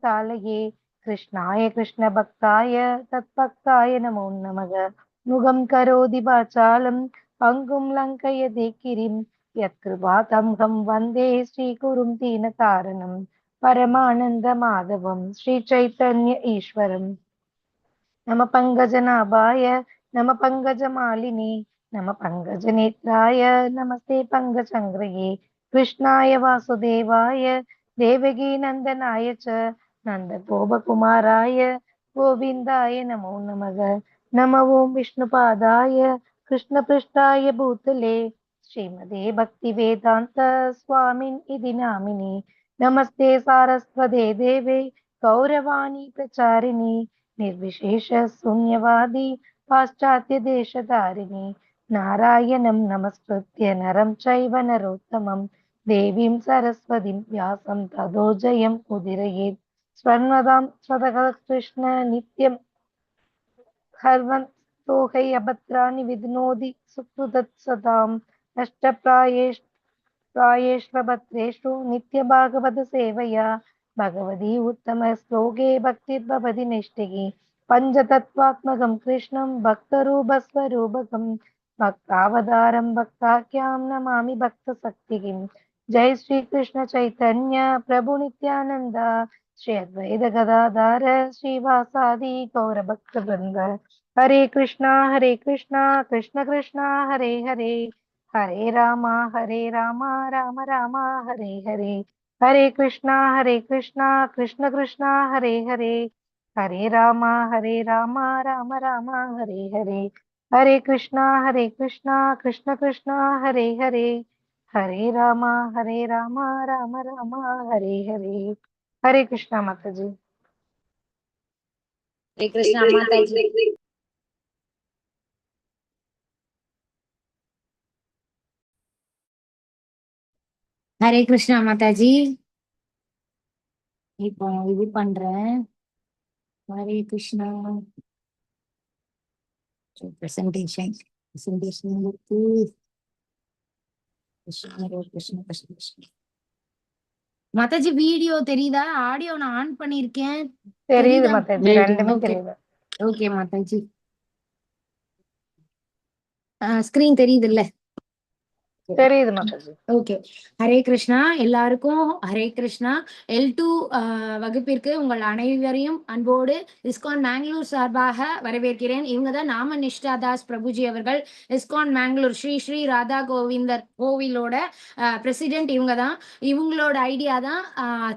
तालये कृष्णाय कृष्णभक्ताय तत्भक्ताय नमो नमः। मुगं करोति वाचालं पङ्गुं लङ्कयते गिरिं यत्कृपातमहं वन्दे श्रीगुरुं दीनतारणं परमानन्दमाधवं श्रीचैतन्य ईश्वरम्। नम पंकजनाभाय नम पंकजमालिनी नम पंकजनेत्राय नमस्ते पंकजंग्रये कृष्णाय वासुदेवाय देवकी नंदनाय च नंदगोपकुमाराय गोविन्दाय नमो नमः। नम ओं विष्णुपादाय कृष्णपृष्ठाय भूतले श्रीमते भक्तिवेदांत स्वामिन् इति नामिने। नमस्ते सारस्वते देवे गौरवाणी प्रचारिणी निर्विशेष शून्यवादी पाश्चात्य देशधारिणी नारायणं नमस्कृत्य नरं चैव नरोत्तमं देवीं सरस्वतीं व्यासं ततो जयम् उदीरयेत्। स्वर्णदां स्वतकृष्ण नित्यं हर्वन्तोहै अभद्राणि विध्नोति सुकृतत्सताम् नष्टप्रायेष्वभद्रेषु नित्यभागवतसेवया भगवती उत्तमश्लोके भक्तिर्भवति नैष्टिकी। पञ्चतत्त्वात्मकं कृष्णं भक्तरूपस्वरूपकं भक्तावतारं भक्ताख्यां नमामि भक्तशक्तिं। जय श्री कृष्ण चैतन्य प्रभु नित्यानंद श्री अद्वैत गदाधर श्रीवासादि गौरभक्तवृंद। हरे कृष्णा कृष्ण कृष्णा हरे हरे हरे रामा राम राम हरे हरे। हरे कृष्णा कृष्ण कृष्णा हरे हरे हरे रामा राम राम हरे हरे। हरे कृष्णा कृष्ण कृष्णा हरे हरे हरे रामा राम राम हरे हरे। हरे कृष्णा माता जी। हरे कृष्णा माता जी। हरे कृष्णा माता जी। இப்போ இது பண்றேன். ஹரே கிருஷ்ணா பிரசன்டேஷன் இருக்கு. கிருஷ்ண கிருஷ்ண மாதாஜி வீடியோ தெரியுதா? ஆடியோ நான் ஆன் பண்ணிருக்கேன். தெரியுது மாதாஜி, ரெண்டுமே தெரியுது. ஓகே மாதாஜி. ஸ்கிரீன் தெரியுது இல்ல? தெரியுது மாதாஜி. ஓகே. ஹரே கிருஷ்ணா எல்லாருக்கும். ஹரே கிருஷ்ணா. L2 வகுப்பிற்கு உங்கள் அனைவரையும் அன்போடு இஸ்கான் மேங்களூர் சார்பாக வரவேற்கிறேன். இவங்க தான் நாம நிஷ்டா தாஸ் பிரபுஜி அவர்கள். இஸ்கான் மேங்களூர் ஸ்ரீ ஸ்ரீ ராதா கோவிந்தர் கோவிலோட பிரசிடென்ட் இவங்க தான். இவங்களோட ஐடியா தான்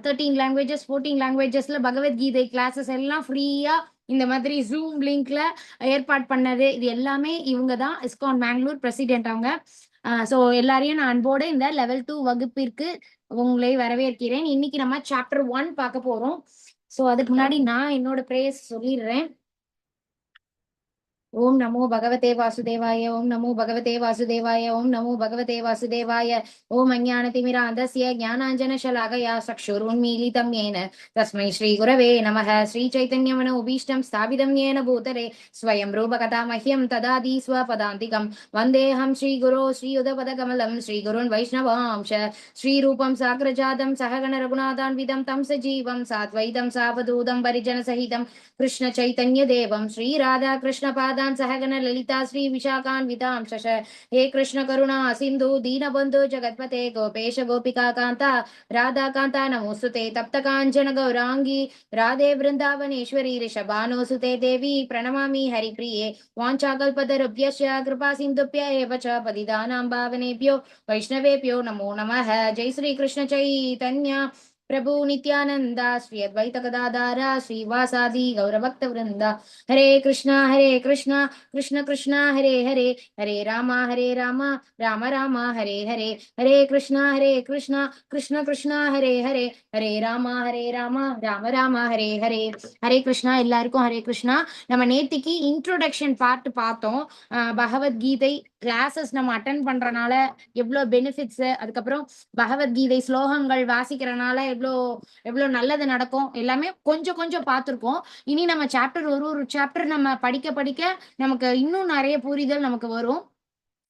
13 லாங்குவேஜஸ் 14 லாங்குவேஜஸ்ல பகவத்கீதை கிளாஸஸ் எல்லாம் ஃப்ரீயா இந்த மாதிரி ஜூம் லிங்க்ல ஏற்பாடு பண்ணது. இது எல்லாமே இவங்க தான் இஸ்கான் மேங்களூர் பிரசிடென்ட் அவங்க. ஸோ எல்லாரையும் நான் அன்போடு இந்த லெவல் 2 வகுப்பிற்கு உங்களை வரவேற்கிறேன். இன்னைக்கு நம்ம சாப்டர் 1 பார்க்க போறோம். ஸோ அதுக்கு முன்னாடி நான் என்னோட பிரேயர்ஸ் சொல்லிடுறேன். ஓம் நமோ பகவதே வாசுதேவாய ஓம் நமோ பகவதே வாசுதேவாய ஓம் நமோ பகவதே வாசுதேவாய ஓம் அஞ்ஞானதிமிராந்தஸ்ய ஞானாஞ்சனசலாகயா சக்ஷுருன்மீலிதம் येन तस्मै श्रीगुरवे नमः। श्रीचैतन्यमनोभीष्टं स्थापितं येन भूतले स्वयं रूपकथा मह्यं ददाति स्वपदान्तिकं वन्देऽहं श्रीगुरो श्रीयुतपदकमलं श्रीगुरुन् वैष्णवांश श्रीरूपं साग्रजातं सहगण रघुनाथान्वितं तं सजीवं साद्वैतं सावधूतं परिजनसहितं कृष्ण चैतन्य देवं श्री राधा कृष्ण पादान् सहगण ललिता श्री विशाखान्वितां शश। हे कृष्ण करुणा सिंधु दीनबंधु जगत्पते गोपेश गोपिका कांता राधा कांता नमोस्तुते तप्त कांचन गौरांगी राधे वृंदावनेश्वरी ऋषभानुसुते देवी प्रणमामि हरिप्रिये वाञ्छाकल्पतरुभ्यश्च कृपा सिन्धुभ्य एव च पतितानां पावनेभ्यो वैष्णवेभ्यो नमो नमः। जय श्री कृष्ण चैतन्य प्रभु नित्यानंद श्री अद्वैत गदाधर श्रीवासादि गौरभक्त वृंदा। हरे कृष्णा कृष्ण कृष्णा हरे हरे हरे राम राम राम हरे हरे। हरे कृष्णा कृष्ण कृष्णा हरे हरे हरे राम राम राम हरे हरे। हरे कृष्णा எல்லாருக்கும் ஹரே கிருஷ்ணா. நம்ம நேத்திக்கு இன்ட்ரோடக்ஷன் பார்ட் பார்த்தோம். பகவத்கீதை கிளாஸஸ் நம்ம அட்டன் பண்றனால எவ்வளோ பெனிஃபிட்ஸ், அதுக்கப்புறம் பகவத்கீதை ஸ்லோகங்கள் வாசிக்கிறனால எவ்வளோ நல்லது நடக்கும் எல்லாமே கொஞ்சம் கொஞ்சம் பார்த்துருக்கோம். இனி நம்ம சாப்டர் ஒரு சாப்டர் நம்ம படிக்க நமக்கு இன்னும் நிறைய புரிதல் நமக்கு வரும்.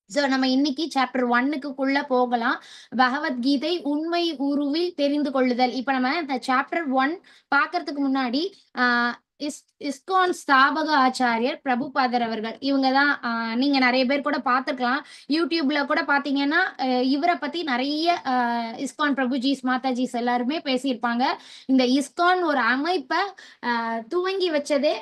சோ நம்ம இன்னைக்கு சாப்டர் 1க்குள்ள போகலாம். பகவத்கீதை உண்மை உருவில் தெரிந்து கொள்ளுதல். இப்ப நம்ம இந்த சாப்டர் 1 பாக்குறதுக்கு முன்னாடி ஆஹ் இஸ்கான் ஸ்தாபக ஆச்சாரியர் பிரபுபாதர் அவர்கள், இவங்கதான் நீங்க நிறைய பேர் கூட பார்த்திருக்கலாம். யூடியூப்ல கூட பாத்தீங்கன்னா இவரை பத்தி நிறைய இஸ்கான் பிரபுஜிஸ் மாதாஜிஸ் எல்லாருமே பேசியிருப்பாங்க. இந்த இஸ்கான் ஒரு அமைப்பை துவங்கி வச்சதே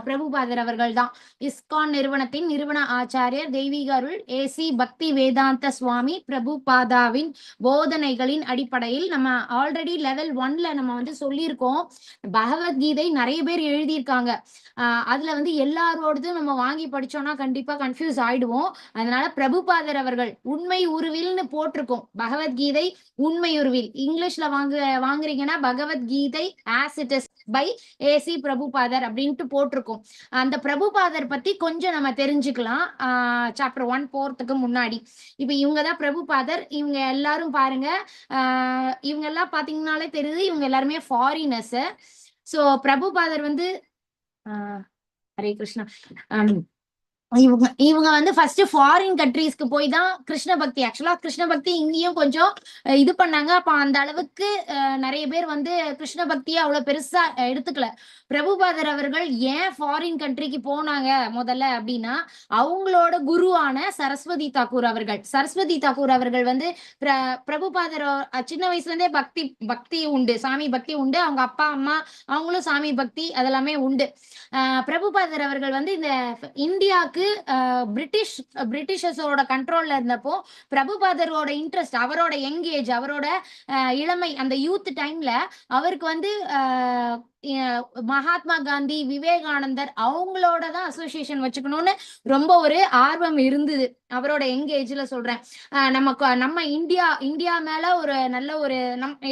பிரபுபாதர் அவர்கள் தான். இஸ்கான் நிறுவனத்தின் நிறுவன ஆச்சாரியர் தெய்வீக அருள் ஏசி பக்தி வேதாந்த சுவாமி பிரபுபாதாவின் போதனைகளின் அடிப்படையில் நம்ம ஆல்ரெடி லெவல் 1ல நம்ம வந்து சொல்லியிருக்கோம். பகவத்கீதை நிறைய பேர் எழுதியிருக்காங்க. அதுல வந்து எல்லாரோடது நம்ம வாங்கி படிச்சோம்னா கண்டிப்பா கன்ஃபியூஸ் ஆயிடுவோம். அதனால பிரபுபாதர் அவர்கள் உண்மை உருவில்னு போட்டிருக்கோம். பகவத்கீதை உண்மை உருவில் இங்கிலீஷ்ல வாங்குறீங்கன்னா Bhagavad Gita as it is by AC பிரபுபாதர் அப்படின்ட்டு போட்டிருக்கோம். அந்த பிரபுபாதர் பத்தி கொஞ்சம் நம்ம தெரிஞ்சுக்கலாம். சாப்டர் 1 போறதுக்கு முன்னாடி இப்ப இவங்கதான் பிரபுபாதர். இவங்க எல்லாரும் பாருங்க, இவங்க எல்லாம் பாத்தீங்கன்னாலே தெரியுது இவங்க எல்லாருமே ஃபாரினர்ஸ். சோ பிரபுபாதர் வந்து ஹரே கிருஷ்ணா, இவங்க வந்து ஃபர்ஸ்ட் ஃபாரின் கண்ட்ரீஸ்க்கு போய் தான் கிருஷ்ண பக்தி, ஆக்சுவலா கிருஷ்ண பக்தி இங்கேயும் கொஞ்சம் இது பண்ணாங்க. அப்ப அந்த அளவுக்கு நிறைய பேர் வந்து கிருஷ்ண பக்தியை அவ்வளவு பெருசா எடுத்துக்கல. பிரபுபாதர் அவர்கள் ஏன் ஃபாரின் கண்ட்ரிக்கு போனாங்க முதல்ல அப்படின்னா, அவங்களோட குருவான சரஸ்வதி தாக்கூர் அவர்கள் வந்து பிரபுபாதர் சின்ன வயசுல இருந்தே பக்தி உண்டு, சாமி பக்தி உண்டு. அவங்க அப்பா அம்மா அவங்களும் சாமி பக்தி அதெல்லாமே உண்டு. பிரபுபாதர் அவர்கள் வந்து இந்த இந்தியாவுக்கு பிரிட்டிஷர்ஸோட கண்ட்ரோல்ல இருந்தப்போ பிரபுபாதரோட இன்ட்ரெஸ்ட், அவரோட யங்கேஜ், அவரோட இளமை, அந்த யூத் டைம்ல அவருக்கு வந்து மகாத்மா காந்தி, விவேகானந்தர் அவங்களோட தான் அசோசியேஷன் வச்சுக்கணும்னு ரொம்ப ஒரு ஆர்வம் இருந்தது. அவரோட எங்கேஜ்ல சொல்றேன். நம்ம இந்தியா மேல ஒரு நல்ல ஒரு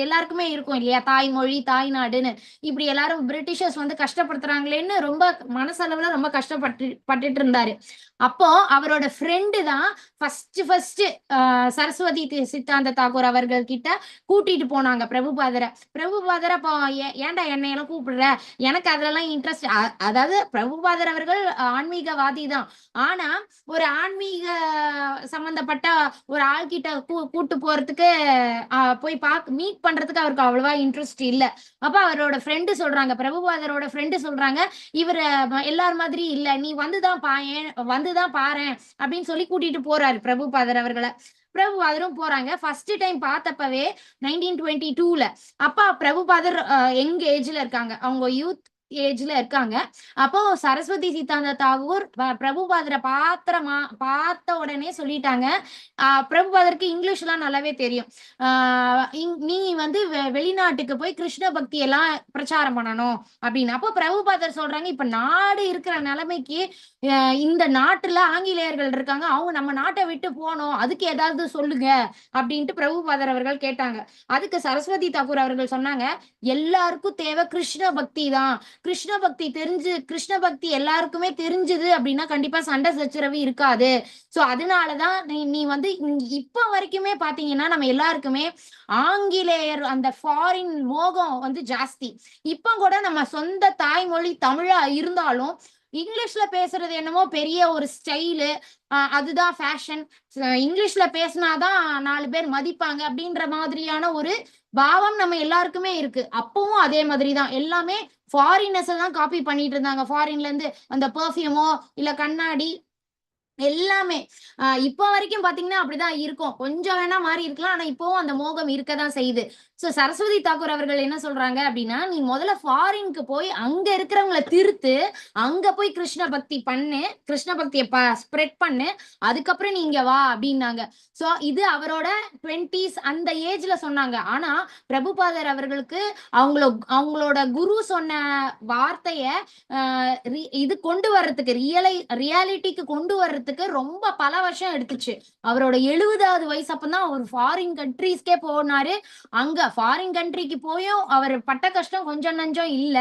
எல்லாருக்குமே இருக்கும் இல்லையா, தாய்மொழி தாய்நாடுன்னு. இப்படி எல்லாரும் பிரிட்டிஷர்ஸ் வந்து கஷ்டப்படுத்துறாங்களேன்னு ரொம்ப மனசளவுல ரொம்ப கஷ்டப்பட்டுட்டு இருந்தாரு. அப்போ அவரோட ஃப்ரெண்டு தான் ஃபர்ஸ்ட் சரஸ்வதி சித்தாந்த தாக்கூர் அவர்கள் கிட்ட கூட்டிட்டு போனாங்க பிரபுபாதரை அப்போ ஏன்டா என்னையெல்லாம் கூப்பிடுற, எனக்கு அதுலலாம் இன்ட்ரெஸ்ட். அதாவது பிரபுபாதர் அவர்கள் ஆன்மீகவாதி தான், ஆனா ஒரு ஆன்மீக சம்பந்தப்பட்ட ஒரு ஆள்கிட்ட கூட்டு போறதுக்கு போய் மீட் பண்றதுக்கு அவருக்கு அவ்வளவா இன்ட்ரெஸ்ட் இல்ல. அப்ப அவரோட ஃப்ரெண்டு சொல்றாங்க, பிரபுபாதரோட ஃப்ரெண்டு சொல்றாங்க, இவர் எல்லார் மாதிரி இல்ல, நீ வந்துதான் பாரேன் அப்படின்னு சொல்லி கூட்டிட்டு போறாரு பிரபுபாதர் அவர்களை. பிரபுபாதரும் போறாங்க. ஃபர்ஸ்ட் டைம் பார்த்தப்பவே 1922ல அப்பா பிரபுபாதர் எங்க ஏஜ்ல இருக்காங்க, அவங்க யூத் ஏஜ்ல இருக்காங்க. அப்போ சரஸ்வதி சித்தாந்த தாகூர் பிரபுபாதரை பார்த்த உடனே சொல்லிட்டாங்க, பிரபுபாதருக்கு இங்கிலீஷ் எல்லாம் நல்லாவே தெரியும், நீ வந்து வெளிநாட்டுக்கு போய் கிருஷ்ண பக்தி எல்லாம் பிரச்சாரம் பண்ணணும் அப்படின்னு. அப்போ பிரபுபாதர் சொல்றாங்க, இப்ப நாடு இருக்கிற நிலைமைக்கு இந்த நாட்டுல ஆங்கிலேயர்கள் இருக்காங்க, அவங்க நம்ம நாட்டை விட்டு போனோம், அதுக்கு ஏதாவது சொல்லுங்க அப்படின்ட்டு பிரபுபாதர் அவர்கள் கேட்டாங்க. அதுக்கு சரஸ்வதி தாக்கூர் அவர்கள் சொன்னாங்க, எல்லாருக்கும் தேவை கிருஷ்ண பக்தி தான். கிருஷ்ண பக்தி எல்லாருக்குமே தெரிஞ்சது அப்படின்னா கண்டிப்பா சண்டை சச்சரவு இருக்காது. சோ அதனாலதான் நீ வந்து இப்ப வரைக்குமே பாத்தீங்கன்னா நம்ம எல்லாருக்குமே ஆங்கிலேயர் அந்த ஃபாரின் மோகம் வந்து ஜாஸ்தி. இப்ப கூட நம்ம சொந்த தாய்மொழி தமிழா இருந்தாலும் இங்கிலீஷ்ல பேசுறது என்னமோ பெரிய ஒரு ஸ்டைலு, அதுதான் ஃபேஷன், இங்கிலீஷ்ல பேசினாதான் 4 பேர் மதிப்பாங்க அப்படின்ற மாதிரியான ஒரு பாவம் நம்ம எல்லாருக்குமே இருக்கு. அப்பவும் அதே மாதிரிதான் எல்லாமே ஃபாரினர்ஸ் தான் காப்பி பண்ணிட்டு இருந்தாங்க. ஃபாரின்ல இருந்து அந்த பெர்ஃப்யூமோ இல்ல கண்ணாடி எல்லாமே இப்ப வரைக்கும் பாத்தீங்கன்னா அப்படிதான் இருக்கும். கொஞ்சம் வேணா மாறி இருக்கலாம், ஆனா இப்பவும் அந்த மோகம் இருக்கதான் செய்யுது. சோ சரஸ்வதி தாக்கூர் அவர்கள் என்ன சொல்றாங்க அப்படின்னா, நீ முதல்ல ஃபாரினுக்கு போய் அங்க இருக்கிறவங்களை திருத்து, அங்க போய் கிருஷ்ண பக்தி பண்ணு, கிருஷ்ண பக்தியை ஸ்ப்ரெட் பண்ணு, அதுக்கப்புறம் நீ இங்க வா அப்படின்னாங்க. சோ இது அவரோட 20s அந்த ஏஜ்ல சொன்னாங்க. ஆனா பிரபுபாதர் அவர்களுக்கு அவங்களோட குரு சொன்ன வார்த்தைய இது கொண்டு வர்றதுக்கு, ரியாலிட்டிக்கு கொண்டு வர்றதுக்கு ரொம்ப பல வருஷம் எடுத்துச்சு. அவரோட 70வது வயசு அப்பதான் அவர் ஃபாரின் கண்ட்ரீஸ்க்கே போனாரு. அங்க ஃபாரின் கண்ட்ரிக்கு போயும் அவர் பட்ட கஷ்டம் கொஞ்சம் நஞ்சம் இல்ல.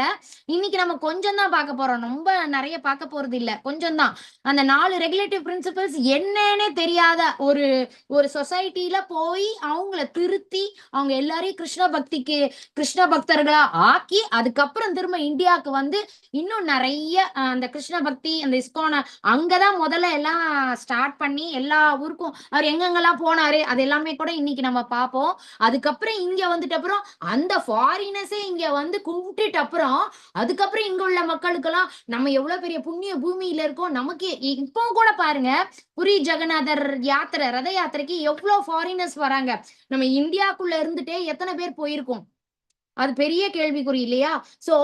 இன்னைக்கு நம்ம கொஞ்சம் தான் பார்க்க போறோம், ரொம்ப நிறைய பார்க்க போறது இல்ல, கொஞ்சம் தான். அந்த 4 ரெகுலேட்டிவ் பிரின்சிபல்ஸ் என்னன்னே தெரியாத ஒரு ஒரு சொசைட்டில போய் அவங்கள திருத்தி அவங்க எல்லாரையும் கிருஷ்ண பக்தர்களா ஆக்கி அதுக்கப்புறம் திரும்ப இந்தியாவுக்கு வந்து இன்னும் நிறைய அந்த கிருஷ்ண பக்தி அந்த இஸ்கான அங்கதான் முதல்ல எல்லாம் ஸ்டார்ட் பண்ணி எல்லா ஊருக்கும் அவர் எங்கெங்கெல்லாம் போனாரு அது எல்லாமே கூட இன்னைக்கு நம்ம பார்ப்போம். அதுக்கப்புறம் இங்க வந்துட்டு அப்புறம் அந்த ஃபாரினர்ஸே இங்க வந்து கும்பிட்டுட்டு அப்புறம் அதுக்கப்புறம் இங்க உள்ள மக்களுக்கெல்லாம் நம்ம எவ்வளவு பெரிய புண்ணிய பூமியில இருக்கோம். நமக்கு இப்போ கூட பாருங்க, புரி ஜெகநாதர் யாத்திரை ரத யாத்திரைக்கு எவ்வளவு ஃபாரினர்ஸ் வராங்க. நம்ம இந்தியாக்குள்ள இருந்துட்டே எத்தனை பேர் போயிருக்கோம், அது பெரிய கேள்விக்குறி இல்லையா? சோ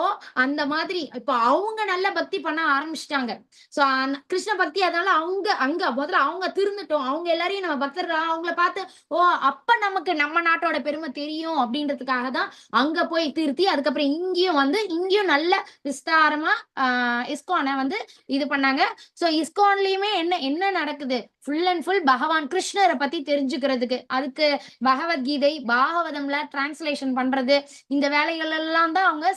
அந்த மாதிரி இப்ப அவங்க நல்ல பக்தி பண்ண ஆரம்பிச்சிட்டாங்க. சோ கிருஷ்ண பக்தி, அதனால அவங்க அங்க முதல்ல அவங்க திருந்துட்டோம், அவங்க எல்லாரையும் நம்ம பக்தர்களா அவங்கள பார்த்து ஓ அப்ப நமக்கு நம்ம நாட்டோட பெருமை தெரியும் அப்படின்றதுக்காக தான் அங்க போய் திருத்தி அதுக்கப்புறம் இங்கேயும் வந்து இங்கேயும் நல்ல விஸ்தாரமா இஸ்கானை வந்து இது பண்ணாங்க. சோ இஸ்கான்லயுமே என்ன என்ன நடக்குது, ஃபுல் அண்ட் ஃபுல் பகவான் கிருஷ்ணரை பத்தி தெரிஞ்சுக்கிறதுக்கு அதுக்கு பகவத்கீதை பாகவதம்ல டிரான்ஸ்லேஷன் பண்றது இந்த வேலைகள் எல்லாம் தான் அவங்க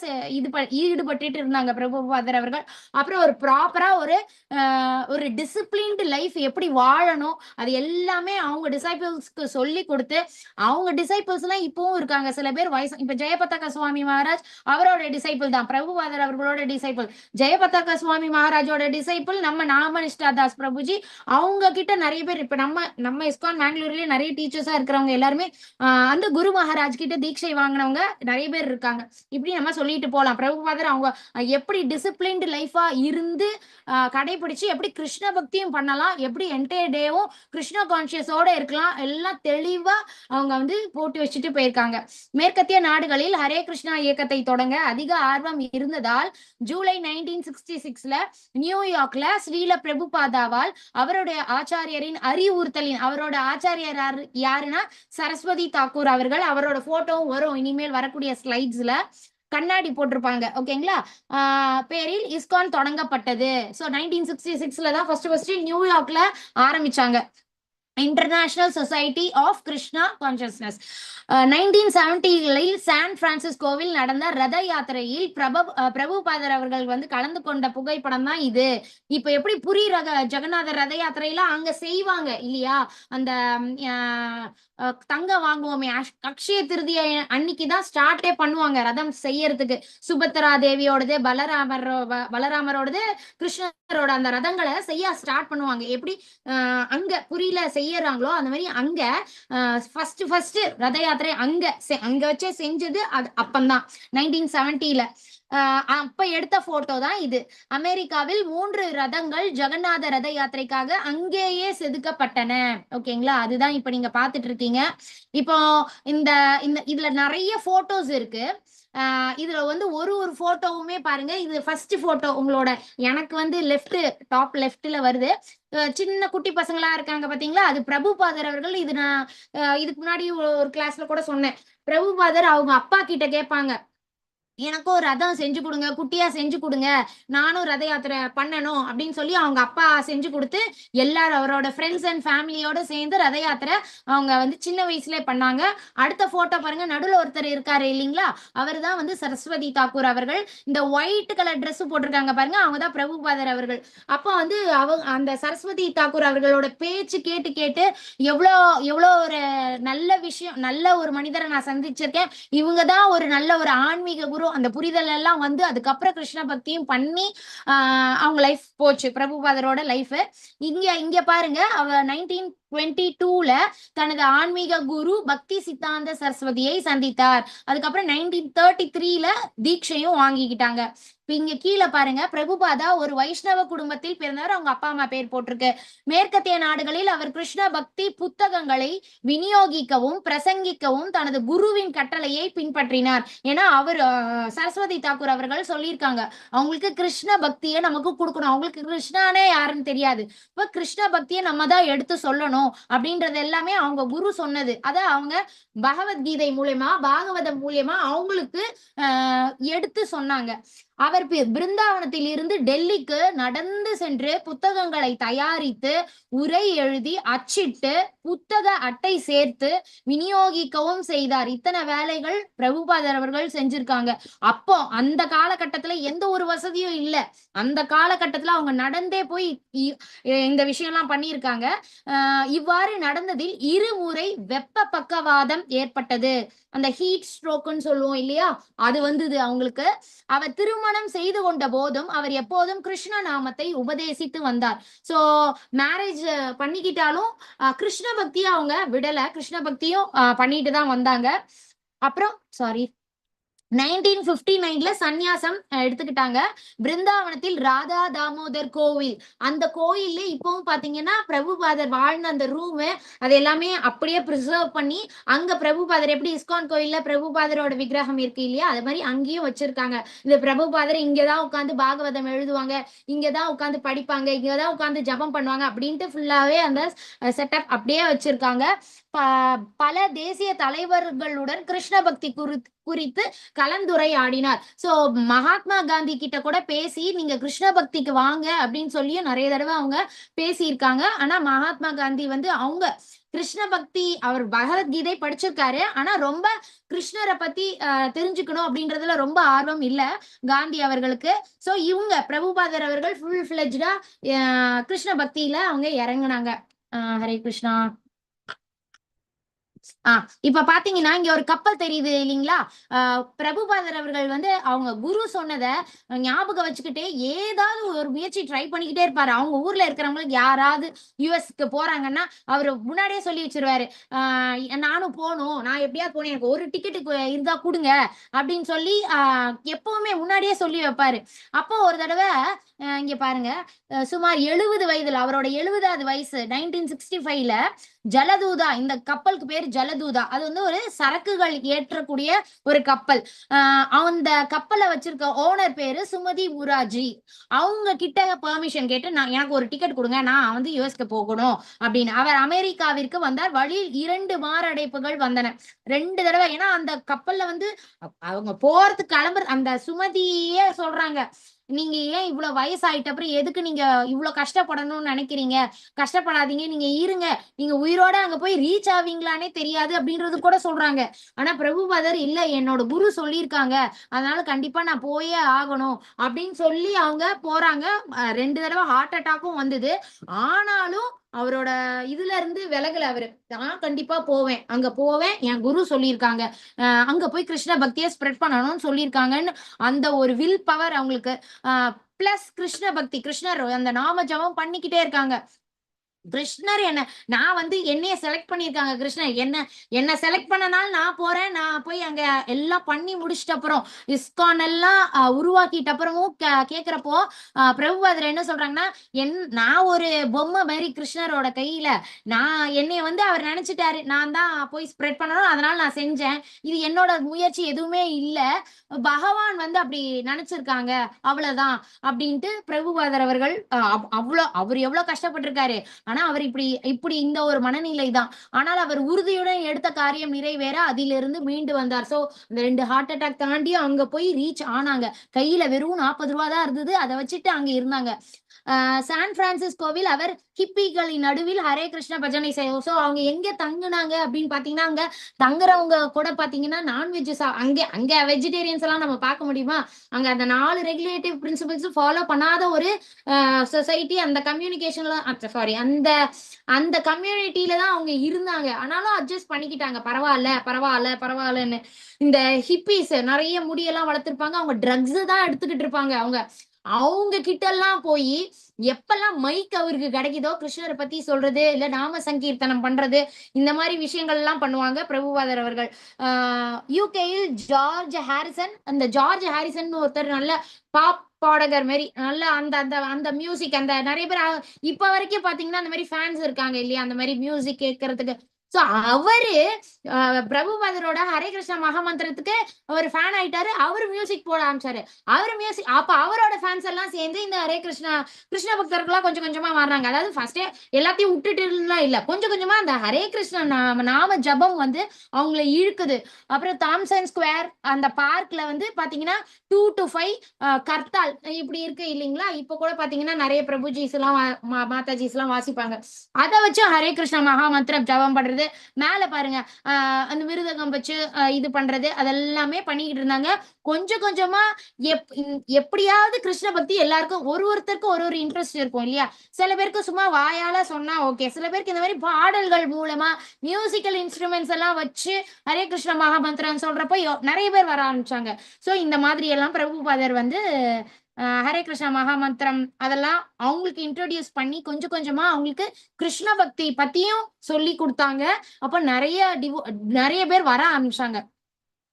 ஈடுபட்டு இருந்தாங்க பிரபுபாதர் அவர்கள். அப்புறம் ஒரு ப்ராப்பரா ஒரு டிசிப்ளின்டு லைஃப் எப்படி வாழணும் அது எல்லாமே அவங்க டிசைபிள்ஸ்க்கு சொல்லி கொடுத்து, அவங்க டிசைபிள்ஸ் எல்லாம் இப்பவும் இருக்காங்க. சில பேர் வயசு இப்ப ஜெயபதாகா சுவாமி மகாராஜ் அவரோட டிசைபிள் தான், பிரபுபாதர் அவர்களோட டிசைபிள். ஜெயபதாகா சுவாமி மகாராஜோட டிசைபிள் நம்ம நாமனிஷ்டா தாஸ் பிரபுஜி. அவங்க கிட்ட நிறைய பேர் இப்ப நம்ம இஸ்கான் பெங்களூர்லயே நிறைய டீச்சர்ஸா இருக்கிறவங்க எல்லாருமே அந்த குரு மகாராஜ் கிட்ட தீட்சை வாங்கினவங்க நிறைய பேர் இருக்காங்க. இப்படி நம்ம சொல்லிட்டு போலாம். பிரபுபாதர் அவங்க எப்படி டிசிப்ளின்டு லைஃபா இருந்து கடைபிடிச்சு எப்படி கிருஷ்ண பக்தியும் பண்ணலாம், எப்படி என்டையர் டேவும் கிருஷ்ண கான்சியஸோட இருக்கலாம், எல்லாம் தெளிவா அவங்க வந்து போட்டு வச்சுட்டு போயிருக்காங்க. மேற்கத்திய நாடுகளில் ஹரே கிருஷ்ணா இயக்கத்தை தொடங்க அதிக ஆர்வம் இருந்ததால் ஜூலை 1966ல நியூயார்க்ல ஸ்ரீல பிரபுபாதாவால் அவருடைய ஆச்சாரியரின் அறிவுறுத்தலின், அவரோட ஆச்சாரியர் யாருன்னா சரஸ்வதி தாக்கூர் அவர்கள். அவரோட போட்டோவும் வரும் இனிமேல் வரக்கூடிய ஸ்லைட்ஸ்ல, கண்ணாடி போட்டிருப்பாங்க ஓகேங்களா, பேரில் இஸ்கான் தொடங்கப்பட்டது. ஸோ 1966ல தான் ஃபர்ஸ்ட் நியூயார்க்ல ஆரம்பிச்சாங்க, international society of Krishna consciousness. 1970களில் சான் பிரான்சிஸ்கோவில் நடந்த ரத யாத்திரையில் பிரபுபாதர் அவர்கள் வந்து கலந்து கொண்ட புகைப்படம் தான் இது. இப்ப எப்படி புரி ஜெகநாதர் ரத யாத்திரையில அங்க செய்வாங்க இல்லையா, அந்த தங்கம் வாங்குவோமே அக்ஷய திருதியை அன்னைக்குதான் ஸ்டார்டே பண்ணுவாங்க ரதம் செய்யறதுக்கு. சுபத்ரா தேவியோடது பலராமரோடது கிருஷ்ணரோட அந்த ரதங்களை செய்ய ஸ்டார்ட் பண்ணுவாங்க. எப்படி அங்க புரியல செய்யறாங்களோ அந்த மாதிரி அங்க ஃபர்ஸ்ட் ரத யாத்திரை அங்க வச்சே செஞ்சது அது அப்பந்தான் 1970ல. அப்ப எடுத்த போட்டோ தான் இது. அமெரிக்காவில் 3 ரதங்கள் ஜெகநாத ரத யாத்திரைக்காக அங்கேயே செதுக்கப்பட்டன ஓகேங்களா, அதுதான் இப்ப நீங்க பாத்துட்டு இருக்கீங்க. இப்போ இந்த இதுல நிறைய போட்டோஸ் இருக்கு. இதுல வந்து ஒரு போட்டோவுமே பாருங்க, இது ஃபர்ஸ்ட் போட்டோ உங்களோட எனக்கு வந்து டாப் லெஃப்ட்ல வருது, சின்ன குட்டி பசங்களா இருக்காங்க பாத்தீங்களா, அது பிரபுபாதர் அவர்கள். இது நான் இதுக்கு முன்னாடி ஒரு கிளாஸ்ல கூட சொன்னேன். பிரபுபாதர் அவங்க அப்பா கிட்ட கேட்பாங்க, எனக்கும் ஒரு ரதம் செஞ்சு கொடுங்க, குட்டியா செஞ்சு கொடுங்க, நானும் ரத யாத்திரை பண்ணணும் அப்படின்னு சொல்லி அவங்க அப்பா செஞ்சு கொடுத்து எல்லாரும் அவரோட ஃப்ரெண்ட்ஸ் அண்ட் ஃபேமிலியோட சேர்ந்து ரத யாத்திரை அவங்க வந்து சின்ன வயசுல பண்ணாங்க. அடுத்த போட்டோ பாருங்க, நடுவில் ஒருத்தர் இருக்காரு இல்லைங்களா, அவர் தான் வந்து சரஸ்வதி தாக்கூர் அவர்கள். இந்த ஒயிட் கலர் ட்ரெஸ் போட்டிருக்காங்க பாருங்க, அவங்க தான் பிரபுபாதர் அவர்கள். அப்போ வந்து அந்த சரஸ்வதி தாக்கூர் அவர்களோட பேச்சு கேட்டு கேட்டு எவ்வளோ ஒரு நல்ல விஷயம், நல்ல ஒரு மனிதரை நான் சந்திச்சிருக்கேன், இவங்க தான் ஒரு நல்ல ஒரு ஆன்மீக குரு, அந்த புரிதல் எல்லாம் வந்து அதுக்கப்புறம் கிருஷ்ண பக்தியும் பண்ணி அவங்க லைஃப் போச்சு பிரபுபாதரோட லைஃப். இங்க பாருங்க, அவ 1922ல தனது ஆன்மீக குரு பக்தி சித்தாந்த சரஸ்வதியை சந்தித்தார். அதுக்கப்புறம் 1933ல தீட்சையும் வாங்கிக்கிட்டாங்க. இங்க கீழே பாருங்க, பிரபுபாதா ஒரு வைஷ்ணவ குடும்பத்தில் பிறந்தவர், அவங்க அப்பா அம்மா பேர் போட்டிருக்கு. மேற்கத்திய நாடுகளில் அவர் கிருஷ்ண பக்தி புத்தகங்களை விநியோகிக்கவும் பிரசங்கிக்கவும் தனது குருவின் கட்டளையை பின்பற்றினார். ஏன்னா அவர் சரஸ்வதி தாக்கூர் அவர்கள் சொல்லியிருக்காங்க, அவங்களுக்கு கிருஷ்ண பக்தியை நமக்கு கொடுக்கணும், அவங்களுக்கு கிருஷ்ணானே யாருன்னு தெரியாது, இப்ப கிருஷ்ண பக்தியை நம்ம தான் எடுத்து சொல்லணும் அப்படின்றது எல்லாமே அவங்க குரு சொன்னது. அத அவங்க பகவத்கீதை மூலியமா பாகவதம் மூலியமா அவங்களுக்கு எடுத்து சொன்னாங்க. அவர் பிருந்தாவனத்தில் இருந்து டெல்லிக்கு நடந்து சென்று புத்தகங்களை தயாரித்து உரை எழுதி அச்சிட்டு புத்தக அட்டை சேர்த்து விநியோகிக்கவும் செய்தார். இத்தனை வேலைகள் பிரபுபாதர் அவர்கள் செஞ்சிருக்காங்க. அப்போ அந்த காலகட்டத்துல எந்த ஒரு வசதியும் இல்ல. அந்த காலகட்டத்துல அவங்க நடந்தே போய் இந்த விஷயம் எல்லாம் பண்ணியிருக்காங்க. இவ்வாறு நடந்ததில் இருமுறை வெப்ப பக்கவாதம் ஏற்பட்டது. அந்த ஹீட் ஸ்ட்ரோக்னு சொல்லுவோம் இல்லையா, அது வந்தது அவங்களுக்கு. அவர் திருமணம் செய்து கொண்ட போதும் அவர் எப்போதும் கிருஷ்ண நாமத்தை உபதேசித்து வந்தார். சோ மேரேஜ் பண்ணிக்கிட்டாலும் கிருஷ்ண பக்தியை அவங்க விடல, கிருஷ்ண பக்தியும் பண்ணிட்டு தான் வந்தாங்க. அப்புறம் 1959ல சந்நியாசம் எடுத்துக்கிட்டாங்க. பிருந்தாவனத்தில் ராதா தாமோதர் கோவில், அந்த கோயில்ல இப்பவும் பாத்தீங்கன்னா பிரபுபாதர் வாழ்ந்த அந்த ரூம் அது எல்லாமே அப்படியே பிரிசர்வ் பண்ணி, அங்க பிரபுபாதர் எப்படி இஸ்கான் கோயில்ல பிரபுபாதரோட விக்கிரகம் இருக்கு இல்லையா, அது மாதிரி அங்கேயும் வச்சிருக்காங்க. இந்த பிரபுபாதர் இங்கதான் உட்காந்து பாகவதம் எழுதுவாங்க, இங்கதான் உட்காந்து படிப்பாங்க, இங்கதான் உட்காந்து ஜபம் பண்ணுவாங்க அப்படின்ட்டு ஃபுல்லாவே அந்த செட்டப் அப்படியே வச்சிருக்காங்க. பல தேசிய தலைவர்களுடன் கிருஷ்ண பக்தி குறித்து கலந்துரையாடினார். சோ மகாத்மா காந்தி கிட்ட கூட பேசி நீங்க கிருஷ்ண பக்திக்கு வாங்க அப்படின்னு சொல்லியும் நிறைய தடவை அவங்க பேசியிருக்காங்க. ஆனா மகாத்மா காந்தி அவங்க கிருஷ்ண பக்தி, அவர் பகவத்கீதை படிச்சிருக்காரு, ஆனா ரொம்ப கிருஷ்ணரை பத்தி தெரிஞ்சுக்கணும் அப்படின்றதுல ரொம்ப ஆர்வம் இல்ல காந்தி அவர்களுக்கு. சோ இவங்க பிரபுபாதர் அவர்கள் ஃபுல் ஃபிளெஜ்டா கிருஷ்ண பக்தியில அவங்க இறங்குனாங்க. ஹரே கிருஷ்ணா. இப்ப பாத்தீங்கன்னா இங்க ஒரு கப்பல் தெரியுது இல்லைங்களா, பிரபுபாதர் அவர்கள் அவங்க குரு சொன்னதை ஞாபகம் வச்சுக்கிட்டே ஏதாவது ஒரு முயற்சி ட்ரை பண்ணிக்கிட்டே இருப்பாரு. அவங்க ஊர்ல இருக்கிறவங்களுக்கு யாராவது யுஎஸ்க்கு போறாங்கன்னா அவரு முன்னாடியே சொல்லி வச்சிருவாரு, நானும் போகணும், நான் எப்படியாவது போனேன், எனக்கு ஒரு டிக்கெட்டுக்கு இருந்தா கொடுங்க அப்படின்னு சொல்லி எப்பவுமே முன்னாடியே சொல்லி வைப்பாரு. அப்போ ஒரு தடவை இங்க பாருங்க, சுமார் 70 வயதுல, அவரோட 70வது வயசு 1965ல ஜலதூதா, இந்த கப்பலுக்கு பேர் ஜலதூதா, அது ஒரு சரக்குகள் ஏற்றக்கூடிய ஒரு கப்பல். அந்த கப்பலை வச்சிருக்க ஓனர் பேரு சுமதி முராஜி. அவங்க கிட்ட பெர்மிஷன் கேட்டு எனக்கு ஒரு டிக்கெட் கொடுங்க, நான் யுஎஸ்க்கு போகணும் அப்படின்னு. அவர் அமெரிக்காவிற்கு வந்தார். வழியில் 2 மாரடைப்புகள் வந்தன, 2 தடவை. ஏன்னா அந்த கப்பல்ல அவங்க போறதுக்கு கிளம்புற அந்த சுமதியே சொல்றாங்க, நீங்க ஏன் இவ்வளவு வயசாயிட்ட அப்புறம் எதுக்கு நீங்க இவ்வளவு கஷ்டப்படணும்னு நினைக்கிறீங்க, கஷ்டப்படாதீங்க, நீங்க இருங்க, நீங்க உயிரோட அங்க போய் ரீச் ஆவீங்களானே தெரியாது அப்படின்றது கூட சொல்றாங்க. ஆனா பிரபுபாதர் இல்ல, என்னோட குரு சொல்லியிருக்காங்க, அதனால கண்டிப்பா நான் போயே ஆகணும் அப்படின்னு சொல்லி அவங்க போறாங்க. 2 தடவை ஹார்ட் அட்டாக்கும் வந்தது. ஆனாலும் அவரோட இதுல இருந்து விலகல. அவரு நான் கண்டிப்பா போவேன், அங்க போவேன், என் குரு சொல்லியிருக்காங்க, அங்க போய் கிருஷ்ண பக்தியை ஸ்ப்ரெட் பண்ணணும்னு சொல்லியிருக்காங்கன்னு அந்த ஒரு வில் பவர் அவங்களுக்கு. பிளஸ் கிருஷ்ண பக்தி, கிருஷ்ணர் அந்த நாம ஜபம் பண்ணிக்கிட்டே இருக்காங்க. கிருஷ்ணர் நான் என்னைய செலக்ட் பண்ணிருக்காங்க, கிருஷ்ணர் என்ன செலக்ட் பண்ணனால நான் போறேன், நான் போய் அங்க எல்லாம் பண்ணி முடிச்சிட்ட அப்புறம் இஸ்கான் எல்லாம் உருவாக்கிட்ட அப்புறமும் கேக்குறப்போ பிரபுபாதர் என்ன சொல்றாங்கன்னா, நான் ஒரு பொம்மை மாதிரி கிருஷ்ணரோட கையில, என்னைய அவர் நினைச்சிட்டாரு, நான் தான் போய் ஸ்ப்ரெட் பண்ணணும், அதனால நான் செஞ்சேன், இது என்னோட முயற்சி எதுவுமே இல்ல, பகவான் அப்படி நினைச்சிருக்காங்க, அவ்வளவுதான் அப்படின்ட்டு பிரபுபாதர் அவர்கள் அவர் எவ்வளவு கஷ்டப்பட்டிருக்காரு. ஆனா அவர் இப்படி இந்த ஒரு மனநிலை தான். ஆனால் அவர் உறுதியுடன் எடுத்த காரியம் நிறைவேற அதிலிருந்து மீண்டு வந்தார். சோ இந்த 2 ஹார்ட் அட்டாக் தாண்டி அங்க போய் ரீச் ஆனாங்க. கையில வெறும் 40 ரூபா தான் இருந்தது, அதை வச்சுட்டு அங்க இருந்தாங்க. சான் பிரான்சிஸ்கோவில் அவர் ஹிப்பிகளின் நடுவில் ஹரே கிருஷ்ண பஜனை செய்வோம். சோ அவங்க எங்க தங்குனாங்க அப்படின்னு பாத்தீங்கன்னா, அங்க தங்குறவங்க கூட பாத்தீங்கன்னா நான்வெஜ் அங்க வெஜிடேரியன்ஸ் எல்லாம் நம்ம பார்க்க முடியுமா, அங்க அந்த 4 ரெகுலேட்டிவ் பிரின்சிபல்ஸ் ஃபாலோ பண்ணாத ஒரு சொசைட்டி, அந்த கம்யூனிகேஷன்ல அந்த கம்யூனிட்டியில தான் அவங்க இருந்தாங்க. ஆனாலும் அட்ஜஸ்ட் பண்ணிக்கிட்டாங்க, பரவாயில்லன்னு. இந்த ஹிப்பிஸ் நிறைய முடியெல்லாம் வளர்த்திருப்பாங்க, அவங்க ட்ரக்ஸ் தான் எடுத்துக்கிட்டு இருப்பாங்க. அவங்க கிட்ட எல்லாம் போய் எப்பெல்லாம் மைக் அவருக்கு கிடைக்குதோ கிருஷ்ணரை பத்தி சொல்றது, இல்ல நாம சங்கீர்த்தனம் பண்றது, இந்த மாதிரி விஷயங்கள் எல்லாம் பண்ணுவாங்க பிரபுபாதர் அவர்கள். யூகேயில் அந்த ஜார்ஜ் ஹாரிசன் ஒருத்தர் நல்ல பாப் பாடகர் மாதிரி, நல்ல அந்த மியூசிக், அந்த நிறைய பேர் இப்ப வரைக்கும் பாத்தீங்கன்னா அந்த மாதிரி ஃபேன்ஸ் இருக்காங்க இல்லையா, அந்த மாதிரி மியூசிக் கேட்கறதுக்கு. சோ அவரு பிரபுபாதரோட ஹரே கிருஷ்ணா மகாமந்திரத்துக்கு ஒரு ஃபேன் ஆயிட்டாரு. அவரு மியூசிக் போட ஆரம்பிச்சாரு. அவரு மியூசிக் அப்ப அவரோட ஃபேன்ஸ் எல்லாம் சேர்ந்து இந்த ஹரே கிருஷ்ணா கிருஷ்ண பக்தர்களா கொஞ்சம் கொஞ்சமா மாறுறாங்க. அதாவது ஃபர்ஸ்டே எல்லாத்தையும் விட்டுட்டுலாம் இல்ல, கொஞ்சம் கொஞ்சமா அந்த ஹரே கிருஷ்ணா நாம ஜபம் வந்து அவங்கள இழுக்குது. அப்புறம் தாம்சன் ஸ்கொயர் அந்த பார்க்ல வந்து பாத்தீங்கன்னா 2 to 5 கர்த்தால் இப்படி இருக்கு இல்லைங்களா? இப்ப கூட பாத்தீங்கன்னா நிறைய பிரபுஜிஸ் எல்லாம் மாதாஜிஸ் எல்லாம் வாசிப்பாங்க. அதை வச்சு ஹரே கிருஷ்ணா மகாமந்திரம் ஜபம் பண்றது, மேல பாருங்க அந்த மிருதகம் வச்சு இது பண்றது, அதெல்லாமே பண்ணிக்கிட்டு இருந்தாங்க. கொஞ்சம் கொஞ்சமா எப்படியாவது கிருஷ்ண பக்தி எல்லாருக்கும் ஒருத்தருக்கும் ஒரு இன்ட்ரெஸ்ட் இருக்கும் இல்லையா? சில பேருக்கு சும்மா வாயால சொன்னா ஓகே, சில பேருக்கு இந்த மாதிரி பாடல்கள் மூலமா மியூசிக்கல் இன்ஸ்ட்ருமெண்ட்ஸ் எல்லாம் வச்சு ஹரே கிருஷ்ண மகாமந்திரம் சொல்றப்போ நிறைய பேர் வர ஆரம்பிச்சாங்க. சோ இந்த மாதிரி எல்லாம் பிரபுபாதர் வந்து ஹரே கிருஷ்ணா மகாமந்திரம் அதெல்லாம் அவங்களுக்கு இன்ட்ரோடியூஸ் பண்ணி கொஞ்சம் கொஞ்சமா அவங்களுக்கு கிருஷ்ண பக்தி பத்தியும் சொல்லி கொடுத்தாங்க. அப்ப நிறைய பேர் வர ஆரம்பிச்சாங்க.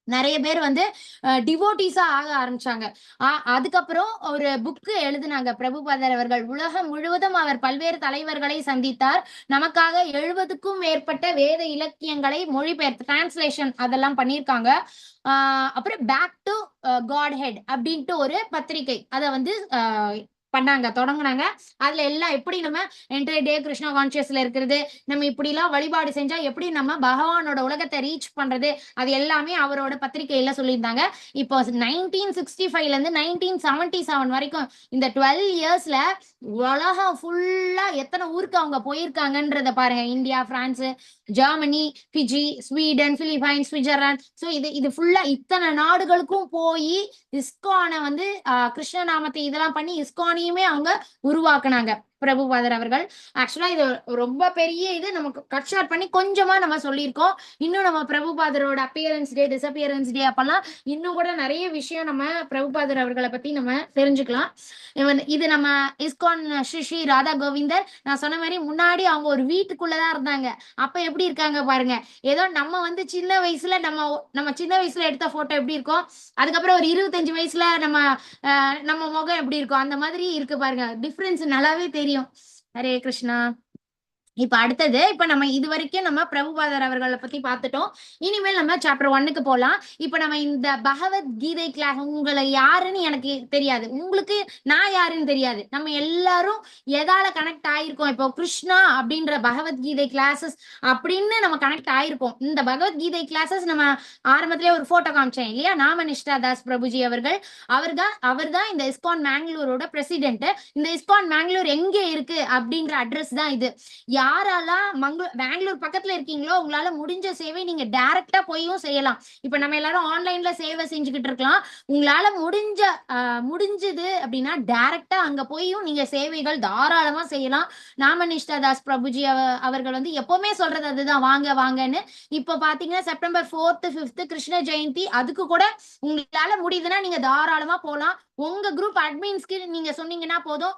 நிறைய பேர் வந்து டிவோட்டிஸா ஆக ஆரம்பிச்சாங்க. அதுக்கப்புறம் ஒரு புக்கு எழுதினாங்க பிரபுபாதர் அவர்கள். உலகம் முழுவதும் அவர் பல்வேறு தலைவர்களை சந்தித்தார். நமக்காக 70க்கும் மேற்பட்ட வேத இலக்கியங்களை மொழிபெயர்த்து டிரான்ஸ்லேஷன் அதெல்லாம் பண்ணியிருக்காங்க. அப்புறம் பேக் டு காட் ஹெட் அப்படின்ட்டு ஒரு பத்திரிகை அதை வந்து தொடங்கினாங்க. அதுல எல்லாம் எப்படி நம்ம என்டையர் டே கிருஷ்ணா கான்சியஸ்ல இருக்கிறது, நம்ம இப்படி எல்லாம் வழிபாடு செஞ்சா எப்படி நம்ம பகவானோட உலகத்தை ரீச் பண்றது, அது எல்லாமே அவரோட பத்திரிகையில சொல்லியிருந்தாங்க. இப்போ 1965ல இருந்து 1977 வரைக்கும் இந்த 12 இயர்ஸ்ல உலகம் ஃபுல்லா எத்தனை ஊருக்கு அவங்க போயிருக்காங்கன்றத பாருங்க. India, France, Germany, Fiji, Sweden, Philippines, Switzerland. So இது ஃபுல்லா இத்தனை நாடுகளுக்கும் போய் இஸ்கானை வந்து கிருஷ்ண நாமத்தை இதெல்லாம் பண்ணி இஸ்கானையுமே அவங்க உருவாக்குனாங்க பிரபுபாதர் அவர்கள். ஆக்சுவலா இது ரொம்ப பெரிய இது, நமக்கு கட் ஷார்ட் பண்ணி கொஞ்சமா நம்ம சொல்லியிருக்கோம். இன்னும் நம்ம பிரபுபாதரோட அப்பியரன்ஸ் டே, டிஸ்அப்பியரன்ஸ் டே அப்பெல்லாம் இன்னும் கூட நிறைய விஷயம் நம்ம பிரபுபாதர் அவர்களை பத்தி நம்ம தெரிஞ்சுக்கலாம். இது நம்ம இஸ்கான் ஸ்ரீ ஸ்ரீ ராதா கோவிந்தர், நான் சொன்ன மாதிரி முன்னாடி அவங்க ஒரு வீட்டுக்குள்ளதான் இருந்தாங்க. அப்ப எப்படி இருக்காங்க பாருங்க. ஏதோ நம்ம வந்து சின்ன வயசுல நம்ம சின்ன வயசுல எடுத்த போட்டோ எப்படி இருக்கும், அதுக்கப்புறம் ஒரு 25 வயசுல நம்ம முகம் எப்படி இருக்கும், அந்த மாதிரி இருக்கு பாருங்க. டிஃபரன்ஸ் நல்லாவே தெரியும். ஹரே கிருஷ்ணா. இப்ப அடுத்தது, இப்ப நம்ம இது வரைக்கும் நம்ம பிரபுபாதர் அவர்களை பத்தி பார்த்துட்டோம். இனிமேல் நம்ம சாப்டர் 1க்கு போலாம். இப்ப நம்ம இந்த பகவத்கீதை கிளாஸ், உங்களை யாருன்னு எனக்கு தெரியாது, உங்களுக்கு நான் யாருன்னு தெரியாது, நம்ம எல்லாரும் எதால கனெக்ட் ஆயிருக்கோம். இப்போ கிருஷ்ணா அப்படின்ற பகவத்கீதை கிளாஸஸ் அப்படின்னு நம்ம கனெக்ட் ஆயிருக்கோம். இந்த பகவத்கீதை கிளாஸஸ் நம்ம ஆரம்பத்திலே ஒரு போட்டோ காமிச்சேன் இல்லையா, நாமனிஷ்டா தாஸ் பிரபுஜி அவர்கள். அவர்தான் இந்த இஸ்கான் மேங்களூரோட பிரசிடென்ட். இந்த இஸ்கான் மேங்களூர் எங்க இருக்கு அப்படின்ற அட்ரஸ் தான் இது. யாரெல்லாம் பெங்களூர் பக்கத்துல இருக்கீங்களோ உங்களால முடிஞ்ச சேவை நீங்க டைரக்டா போயும் செய்யலாம். இப்ப நம்ம எல்லாரும் ஆன்லைன்ல சேவை செஞ்சுக்கிட்டு இருக்கலாம். உங்களால முடிஞ்சது அப்படின்னா டைரக்டா அங்க போயும் நீங்க சேவைகள் தாராளமா செய்யலாம். நாமனிஷ்டா தாஸ் பிரபுஜி அவர்கள் வந்து எப்பவுமே சொல்றது அதுதான், வாங்க வாங்கன்னு. இப்ப பாத்தீங்கன்னா September 4th 5th Krishna Jayanthi, அதுக்கு கூட உங்களால முடியுதுன்னா நீங்க தாராளமா போலாம். உங்க குரூப் அட்மின்ஸ்க்கு நீங்க சொன்னீங்கன்னா போதும்,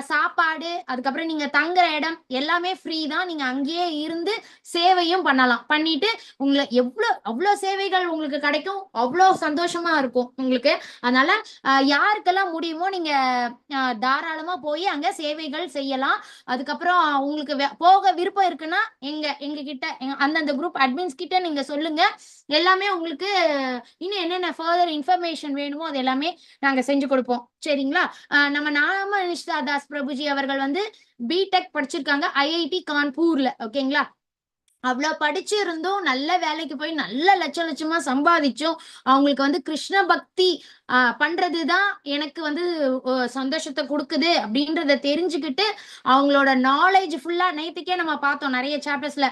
சாப்பாடு அதுக்கப்புறம் நீங்க தங்குற இடம் எல்லாமே ஃப்ரீ தான். நீங்க அங்கேயே இருந்து சேவையும் பண்ணலாம். பண்ணிட்டு உங்களுக்கு அவ்வளோ சேவைகள் உங்களுக்கு கிடைக்கும், அவ்வளோ சந்தோஷமா இருக்கும் உங்களுக்கு. அதனால யாருக்கெல்லாம் முடியுமோ நீங்க தாராளமா போய் அங்க சேவைகள் செய்யலாம். அதுக்கப்புறம் உங்களுக்கு போக விருப்பம் இருக்குன்னா எங்க கிட்ட அந்தந்த குரூப் அட்மின்ஸ் கிட்ட நீங்க சொல்லுங்க. எல்லாமே உங்களுக்கு இன்னும் என்னென்ன ஃபர்தர் இன்ஃபர்மேஷன் வேணுமோ அது எல்லாமே நாங்க செஞ்சு கொடுப்போம். சரிங்களா? நம்ம நாமனிஷ்டா தாஸ் பிரபுஜி அவர்கள் வந்து பிடெக் படிச்சிருக்காங்க ஐஐடி கான்பூர்ல. ஓகேங்களா? அவ்வளவு படிச்சு இருந்தும் நல்ல வேலைக்கு போய் நல்ல லட்சமா சம்பாதிச்சும் அவங்களுக்கு வந்து கிருஷ்ண பக்தி பண்றதுதான் எனக்கு வந்து சந்தோஷத்தை கொடுக்குது அப்படின்றத தெரிஞ்சுக்கிட்டு அவங்களோட நாலேஜ் ஃபுல்லா, நேற்றுக்கே நம்ம பார்த்தோம் நிறைய சாப்டர்ஸ்ல,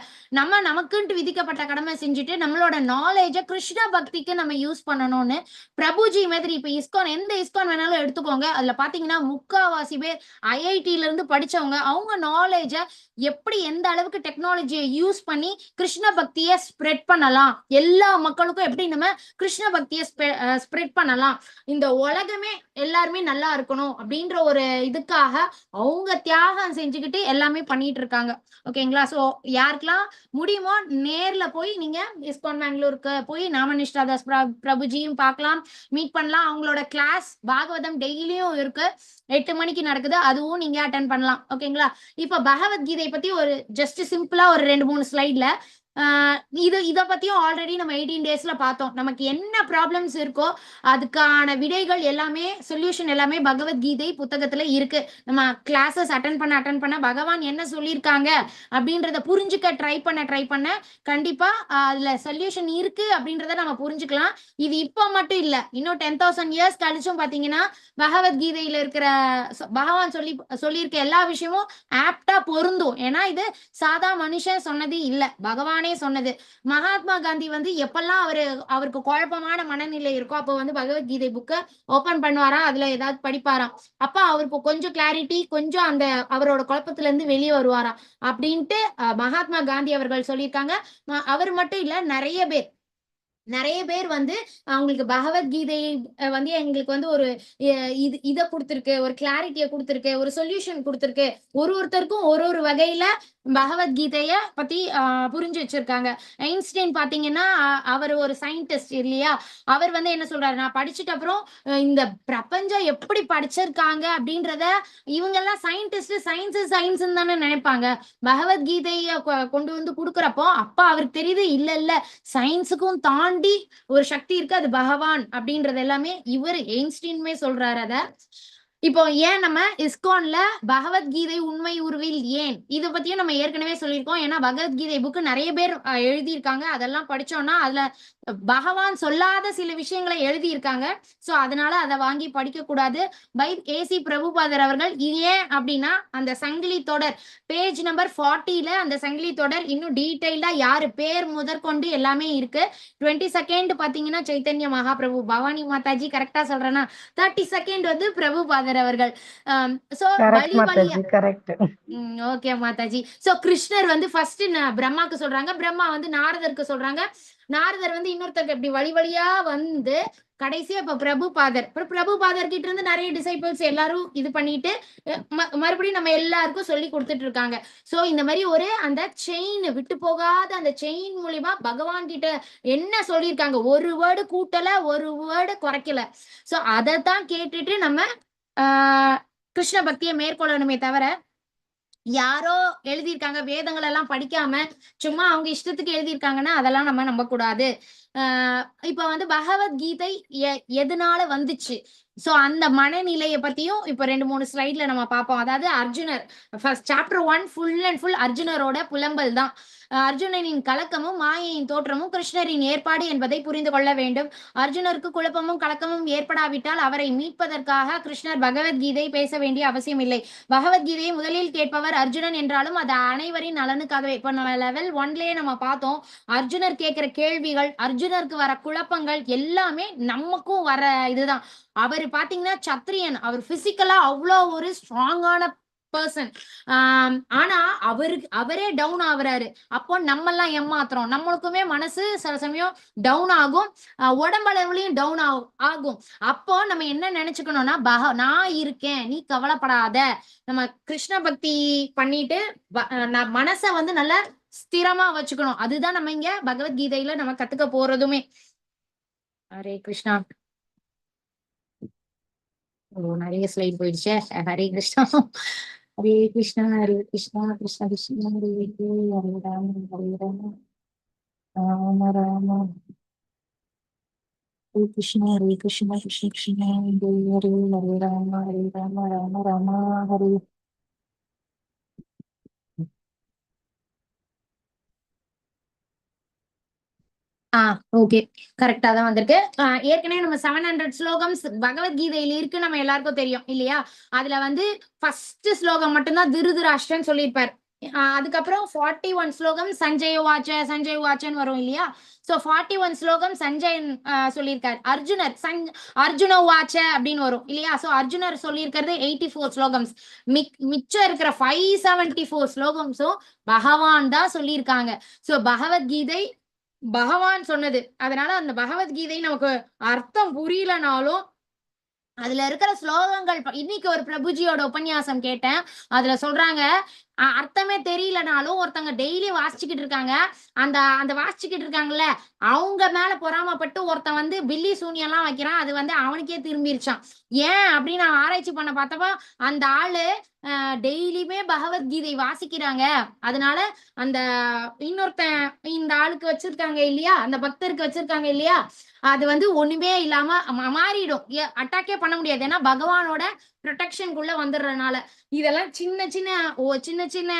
நமக்குன்ட்டு விதிக்கப்பட்ட கடமை செஞ்சுட்டு நம்மளோட நாலேஜை கிருஷ்ண பக்திக்கு நம்ம யூஸ் பண்ணணும்னு பிரபுஜி மாதிரி. இப்ப இஸ்கான், எந்த இஸ்கான் வேணாலும் எடுத்துக்கோங்க, அதுல பாத்தீங்கன்னா முக்காவாசி பேர் ஐஐடில இருந்து படிச்சவங்க. அவங்க நாலேஜை எப்படி எந்த அளவுக்கு டெக்னாலஜியை யூஸ் பண்ணி கிருஷ்ண பக்தியை ஸ்ப்ரெட் பண்ணலாம், எல்லா மக்களுக்கும் எப்படி நம்ம கிருஷ்ண பக்தியை ஸ்ப்ரெட் பண்ணலாம், இந்த உலகமே எல்லாருமே நல்லா இருக்கணும் அப்படின்ற ஒரு இதுக்காக அவங்க தியாகம் செஞ்சுக்கிட்டு எல்லாமே பண்ணிட்டு இருக்காங்க. ஓகேங்களா? சோ யாருக்கெல்லாம் முடியுமோ நேர்ல போய் நீங்க இஸ்கான் பெங்களூருக்கு போய் நாமனிஷ்டா தாஸ் பிரபுஜியும் பார்க்கலாம், மீட் பண்ணலாம். அவங்களோட கிளாஸ் பாகவதம் டெய்லியும் இருக்கு, 8 மணிக்கு நடக்குது, அதுவும் நீங்க அட்டென்ட் பண்ணலாம். ஓகேங்களா? இப்ப பகவத்கீதை பத்தி ஒரு ஜஸ்ட் சிம்பிளா ஒரு 2-3 ஸ்லைட்ல இத பத்தியும் ஆல்ரெடி நம்ம 18 டேஸ்ல பார்த்தோம். நமக்கு என்ன ப்ராப்ளம்ஸ் இருக்கோ அதுக்கான விடைகள் எல்லாமே, சொல்யூஷன் எல்லாமே பகவத்கீதை புத்தகத்துல இருக்கு. நம்ம கிளாஸஸ் அட்டன் பண்ண பகவான் என்ன சொல்லியிருக்காங்க அப்படின்றத புரிஞ்சுக்க ட்ரை பண்ண கண்டிப்பா அதுல சொல்யூஷன் இருக்கு அப்படின்றத நம்ம புரிஞ்சுக்கலாம். இது இப்போ மட்டும் இல்ல, இன்னும் 10,000 இயர்ஸ் கழிச்சும் பாத்தீங்கன்னா பகவத்கீதையில இருக்கிற பகவான் சொல்லியிருக்க எல்லா விஷயமும் ஆப்டா பொருந்தும். ஏன்னா இது சாதா மனுஷன் சொன்னது இல்ல, பகவானே சொன்னது. மகாத்மா காந்தி வந்து எப்பெல்லாம் அவருக்கு குழப்பமான மனநிலை இருக்கோ அப்போ வந்து பகவத்கீதை புக்க ஓபன் பண்ணுவாராம், அதுல ஏதாவது படிப்பாராம். அப்ப அவருக்கு கொஞ்சம் கிளாரிட்டி, கொஞ்சம் அந்த அவரோட குழப்பத்துல இருந்து வெளியே வருவாராம் அப்படின்ட்டு மகாத்மா காந்தி அவர்கள் சொல்லியிருக்காங்க. அவர் மட்டும் இல்ல, நிறைய பேர் வந்து அவங்களுக்கு பகவத்கீதை வந்து எங்களுக்கு வந்து ஒரு இத கொடுத்திருக்கு, ஒரு கிளாரிட்டியை கொடுத்திருக்கு, ஒரு சொல்யூஷன் கொடுத்திருக்கு. ஒருத்தருக்கும் ஒரு வகையில பகவத்கீதைய பத்தி புரிஞ்சு வச்சிருக்காங்க. ஐன்ஸ்டைன் பாத்தீங்கன்னா அவர் ஒரு சயின்டிஸ்ட் இல்லையா, அவர் வந்து என்ன சொல்றாரு, நான் படிச்சுட்டு அப்புறம் இந்த பிரபஞ்சம் எப்படி படிச்சிருக்காங்க அப்படின்றத, இவங்க எல்லாம் சயின்டிஸ்ட், சயின்ஸ் தானே நினைப்பாங்க. பகவத்கீதைய கொண்டு வந்து கொடுக்குறப்போ அப்ப அவருக்கு தெரியுது, இல்ல சயின்ஸுக்கும் தாண்டி ஒரு சக்தி இருக்கு, அது பகவான் அப்படின்றது எல்லாமே இவர் ஐன்ஸ்டீனுமே சொல்றாரு. அத இப்போ ஏன் நம்ம இஸ்கான்ல பகவத்கீதை உண்மை உருவில் ஏன் இத பத்தியும் நம்ம ஏற்கனவே சொல்லியிருக்கோம். ஏன்னா பகவத்கீதை புக்கு நிறைய பேர் எழுதியிருக்காங்க. அதெல்லாம் படிச்சோம்னா அதுல பகவான் சொல்லாத சில விஷயங்களை எழுதியிருக்காங்க. சோ அதனால அதை வாங்கி படிக்க கூடாது. பை ஏசி பிரபுபாதர் அவர்கள் ஏன் அப்படின்னா அந்த சங்கிலி தொடர் பேஜ் நம்பர் 40ல அந்த சங்கிலி தொடர் இன்னும் டீடைல்டா யாரு பேர் முதற்கொண்டு எல்லாமே இருக்கு. 22 பாத்தீங்கன்னா சைத்தன்ய மகாபிரபு, பவானி மாதாஜி கரெக்டா சொல்றேன்னா 32 வந்து பிரபுபாதர் அவர்கள். சோ வழி வழியா ஓகே மாதாஜி. சோ கிருஷ்ணர் வந்து ஃபர்ஸ்ட் பிரம்மாக்கு சொல்றாங்க, பிரம்மா வந்து நாரதருக்கு சொல்றாங்க, நாரதர் வந்து இன்னொருத்தருக்கு இப்படி வழி வழியா வந்து கடைசியா இப்ப பிரபுபாதர் கிட்ட இருந்து நிறைய டிசைபிள்ஸ் எல்லாரும் இது பண்ணிட்டு மறுபடியும் நம்ம எல்லாருக்கும் சொல்லி கொடுத்துட்டு இருக்காங்க. சோ இந்த மாதிரி ஒரு அந்த செயின் விட்டு போகாத அந்த செயின் மூலியமா பகவான் கிட்ட என்ன சொல்லியிருக்காங்க, ஒரு வேர்டு கூட்டல, ஒரு வேர்டு குறைக்கல. சோ அதைத்தான் கேட்டுட்டு நம்ம கிருஷ்ண பக்தியை மேற்கொள்ளணுமே தவிர யாரோ எழுதியிருக்காங்க வேதங்கள் எல்லாம் படிக்காம சும்மா அவங்க இஷ்டத்துக்கு எழுதியிருக்காங்கன்னா அதெல்லாம் நம்ம நம்ப கூடாது. இப்ப வந்து பகவத்கீதை எதனால வந்துச்சு, சோ அந்த மனநிலையை பத்தியும் இப்ப 2-3 ஸ்லைட்ல நம்ம பார்ப்போம். அதாவது அர்ஜுனர் first chapter 1 full and full அர்ஜுனரோட புலம்பல் தான். அர்ஜுனனின் கலக்கமும் மாயையின் தோற்றமும் கிருஷ்ணரின் ஏற்பாடு என்பதை புரிந்து கொள்ள வேண்டும். அர்ஜுனருக்கு குழப்பமும் கலக்கமும் ஏற்படாவிட்டால் அவரை மீட்பதற்காக கிருஷ்ணர் பகவத்கீதை பேச வேண்டிய அவசியம் இல்லை. பகவத்கீதையை முதலில் கேட்பவர் அர்ஜுனன் என்றாலும் அது அனைவரின் நலனுக்காகவே. இப்ப நம்ம லெவல் 1லயே நம்ம பார்த்தோம், அர்ஜுனர் கேட்கிற கேள்விகள், அர்ஜுனருக்கு வர குழப்பங்கள் எல்லாமே நமக்கும் வர இதுதான். அவர் பாத்தீங்கன்னா சத்திரியன், அவர் பிசிக்கலா அவ்வளோ ஒரு ஸ்ட்ராங்கான பர்சன். ஆனா அவரே டவுன் ஆகுறாரு. அப்போ நம்ம எல்லாம் ஏமாத்துறோம், நம்மளுக்குமே மனசு சில சமயம் டவுன் ஆகும், உடம்பளவுலயும் டவுன் ஆகும். அப்போ நம்ம என்ன நினைச்சுக்கணும்னா நான் இருக்கேன், நீ கவலைப்படாத. நம்ம கிருஷ்ண பக்தி பண்ணிட்டு மனச வந்து நல்லா ஸ்திரமா வச்சுக்கணும். அதுதான் நம்ம இங்க பகவத்கீதையில நம்ம கத்துக்க போறதுமே. ஹரே கிருஷ்ணா. நிறைய ஸ்லைட் போயிடுச்சே. ஹரே கிருஷ்ணா ஹரே கிருஷ்ணா ஹரே கிருஷ்ணா கிருஷ்ண கிருஷ்ணா ஹரே ஹரே ஹரே ராம ராம ராம ஹரே கிருஷ்ணா கிருஷ்ண கிருஷ்ணா ஹரே ஹரே ஹரே ராம ராம ராம ஹரே. ஓகே, கரெக்டா தான் வந்திருக்கு. ஏற்கனவே நம்ம 700 ஸ்லோகம்ஸ் பகவத்கீதையில இருக்கு, நம்ம எல்லாருக்கும் தெரியும் இல்லையா. அதுல வந்து ஃபர்ஸ்ட் ஸ்லோகம் மட்டும்தான் திருதராஷ்டிரன் சொல்லியிருப்பார். அதுக்கப்புறம் 41 ஸ்லோகம் சஞ்சய் வாச்சன்னு வரும் இல்லையா. சோ 41 ஸ்லோகம் சஞ்சயன் சொல்லியிருக்காரு. அர்ஜுன வாச்ச அப்படின்னு வரும் இல்லையா. சோ அர்ஜுனர் சொல்லியிருக்கிறது 84 ஸ்லோகம்ஸ். மிச்சம் இருக்கிற 574 ஸ்லோகம்ஸும் பகவான் தான் சொல்லியிருக்காங்க. சோ பகவத்கீதை பகவான் சொன்னது. அதனால அந்த பகவத்கீதை நமக்கு அர்த்தம் புரியலனாலும் அதுல இருக்கிற ஸ்லோகங்கள், இன்னைக்கு ஒரு பிரபுஜியோட உபன்யாசம் கேட்டேன், அதுல சொல்றாங்க அர்த்தமே தெரியலனாலும் ஒருத்தங்க டெய்லி வாசிச்சுக்கிட்டு இருக்காங்க. அந்த அந்த வாசிச்சுக்கிட்டு இருக்காங்கல்ல, அவங்க மேல பொறாமப்பட்டு ஒருத்தன் வந்து பில்லி சூனியம்லாம் வைக்கிறான். அது வந்து அவனுக்கே திரும்பிருச்சாம். ஏன் அப்படின்னு நான் ஆராய்ச்சி பண்ண பார்த்தப்ப, அந்த ஆளு டெய்லியுமே பகவத்கீதை வாசிக்கிறாங்க. அதனால அந்த இன்னொருத்தன் இந்த ஆளுக்கு வச்சிருக்காங்க இல்லையா, அந்த பக்தருக்கு வச்சிருக்காங்க இல்லையா, அது வந்து ஒண்ணுமே இல்லாம மாறிடும். அட்டாக்கே பண்ண முடியாது. ஏன்னா பகவானோட ப்ரொடெக்ஷனுக்குள்ள வந்துடுறதுனால. இதெல்லாம் சின்ன சின்ன சின்ன சின்ன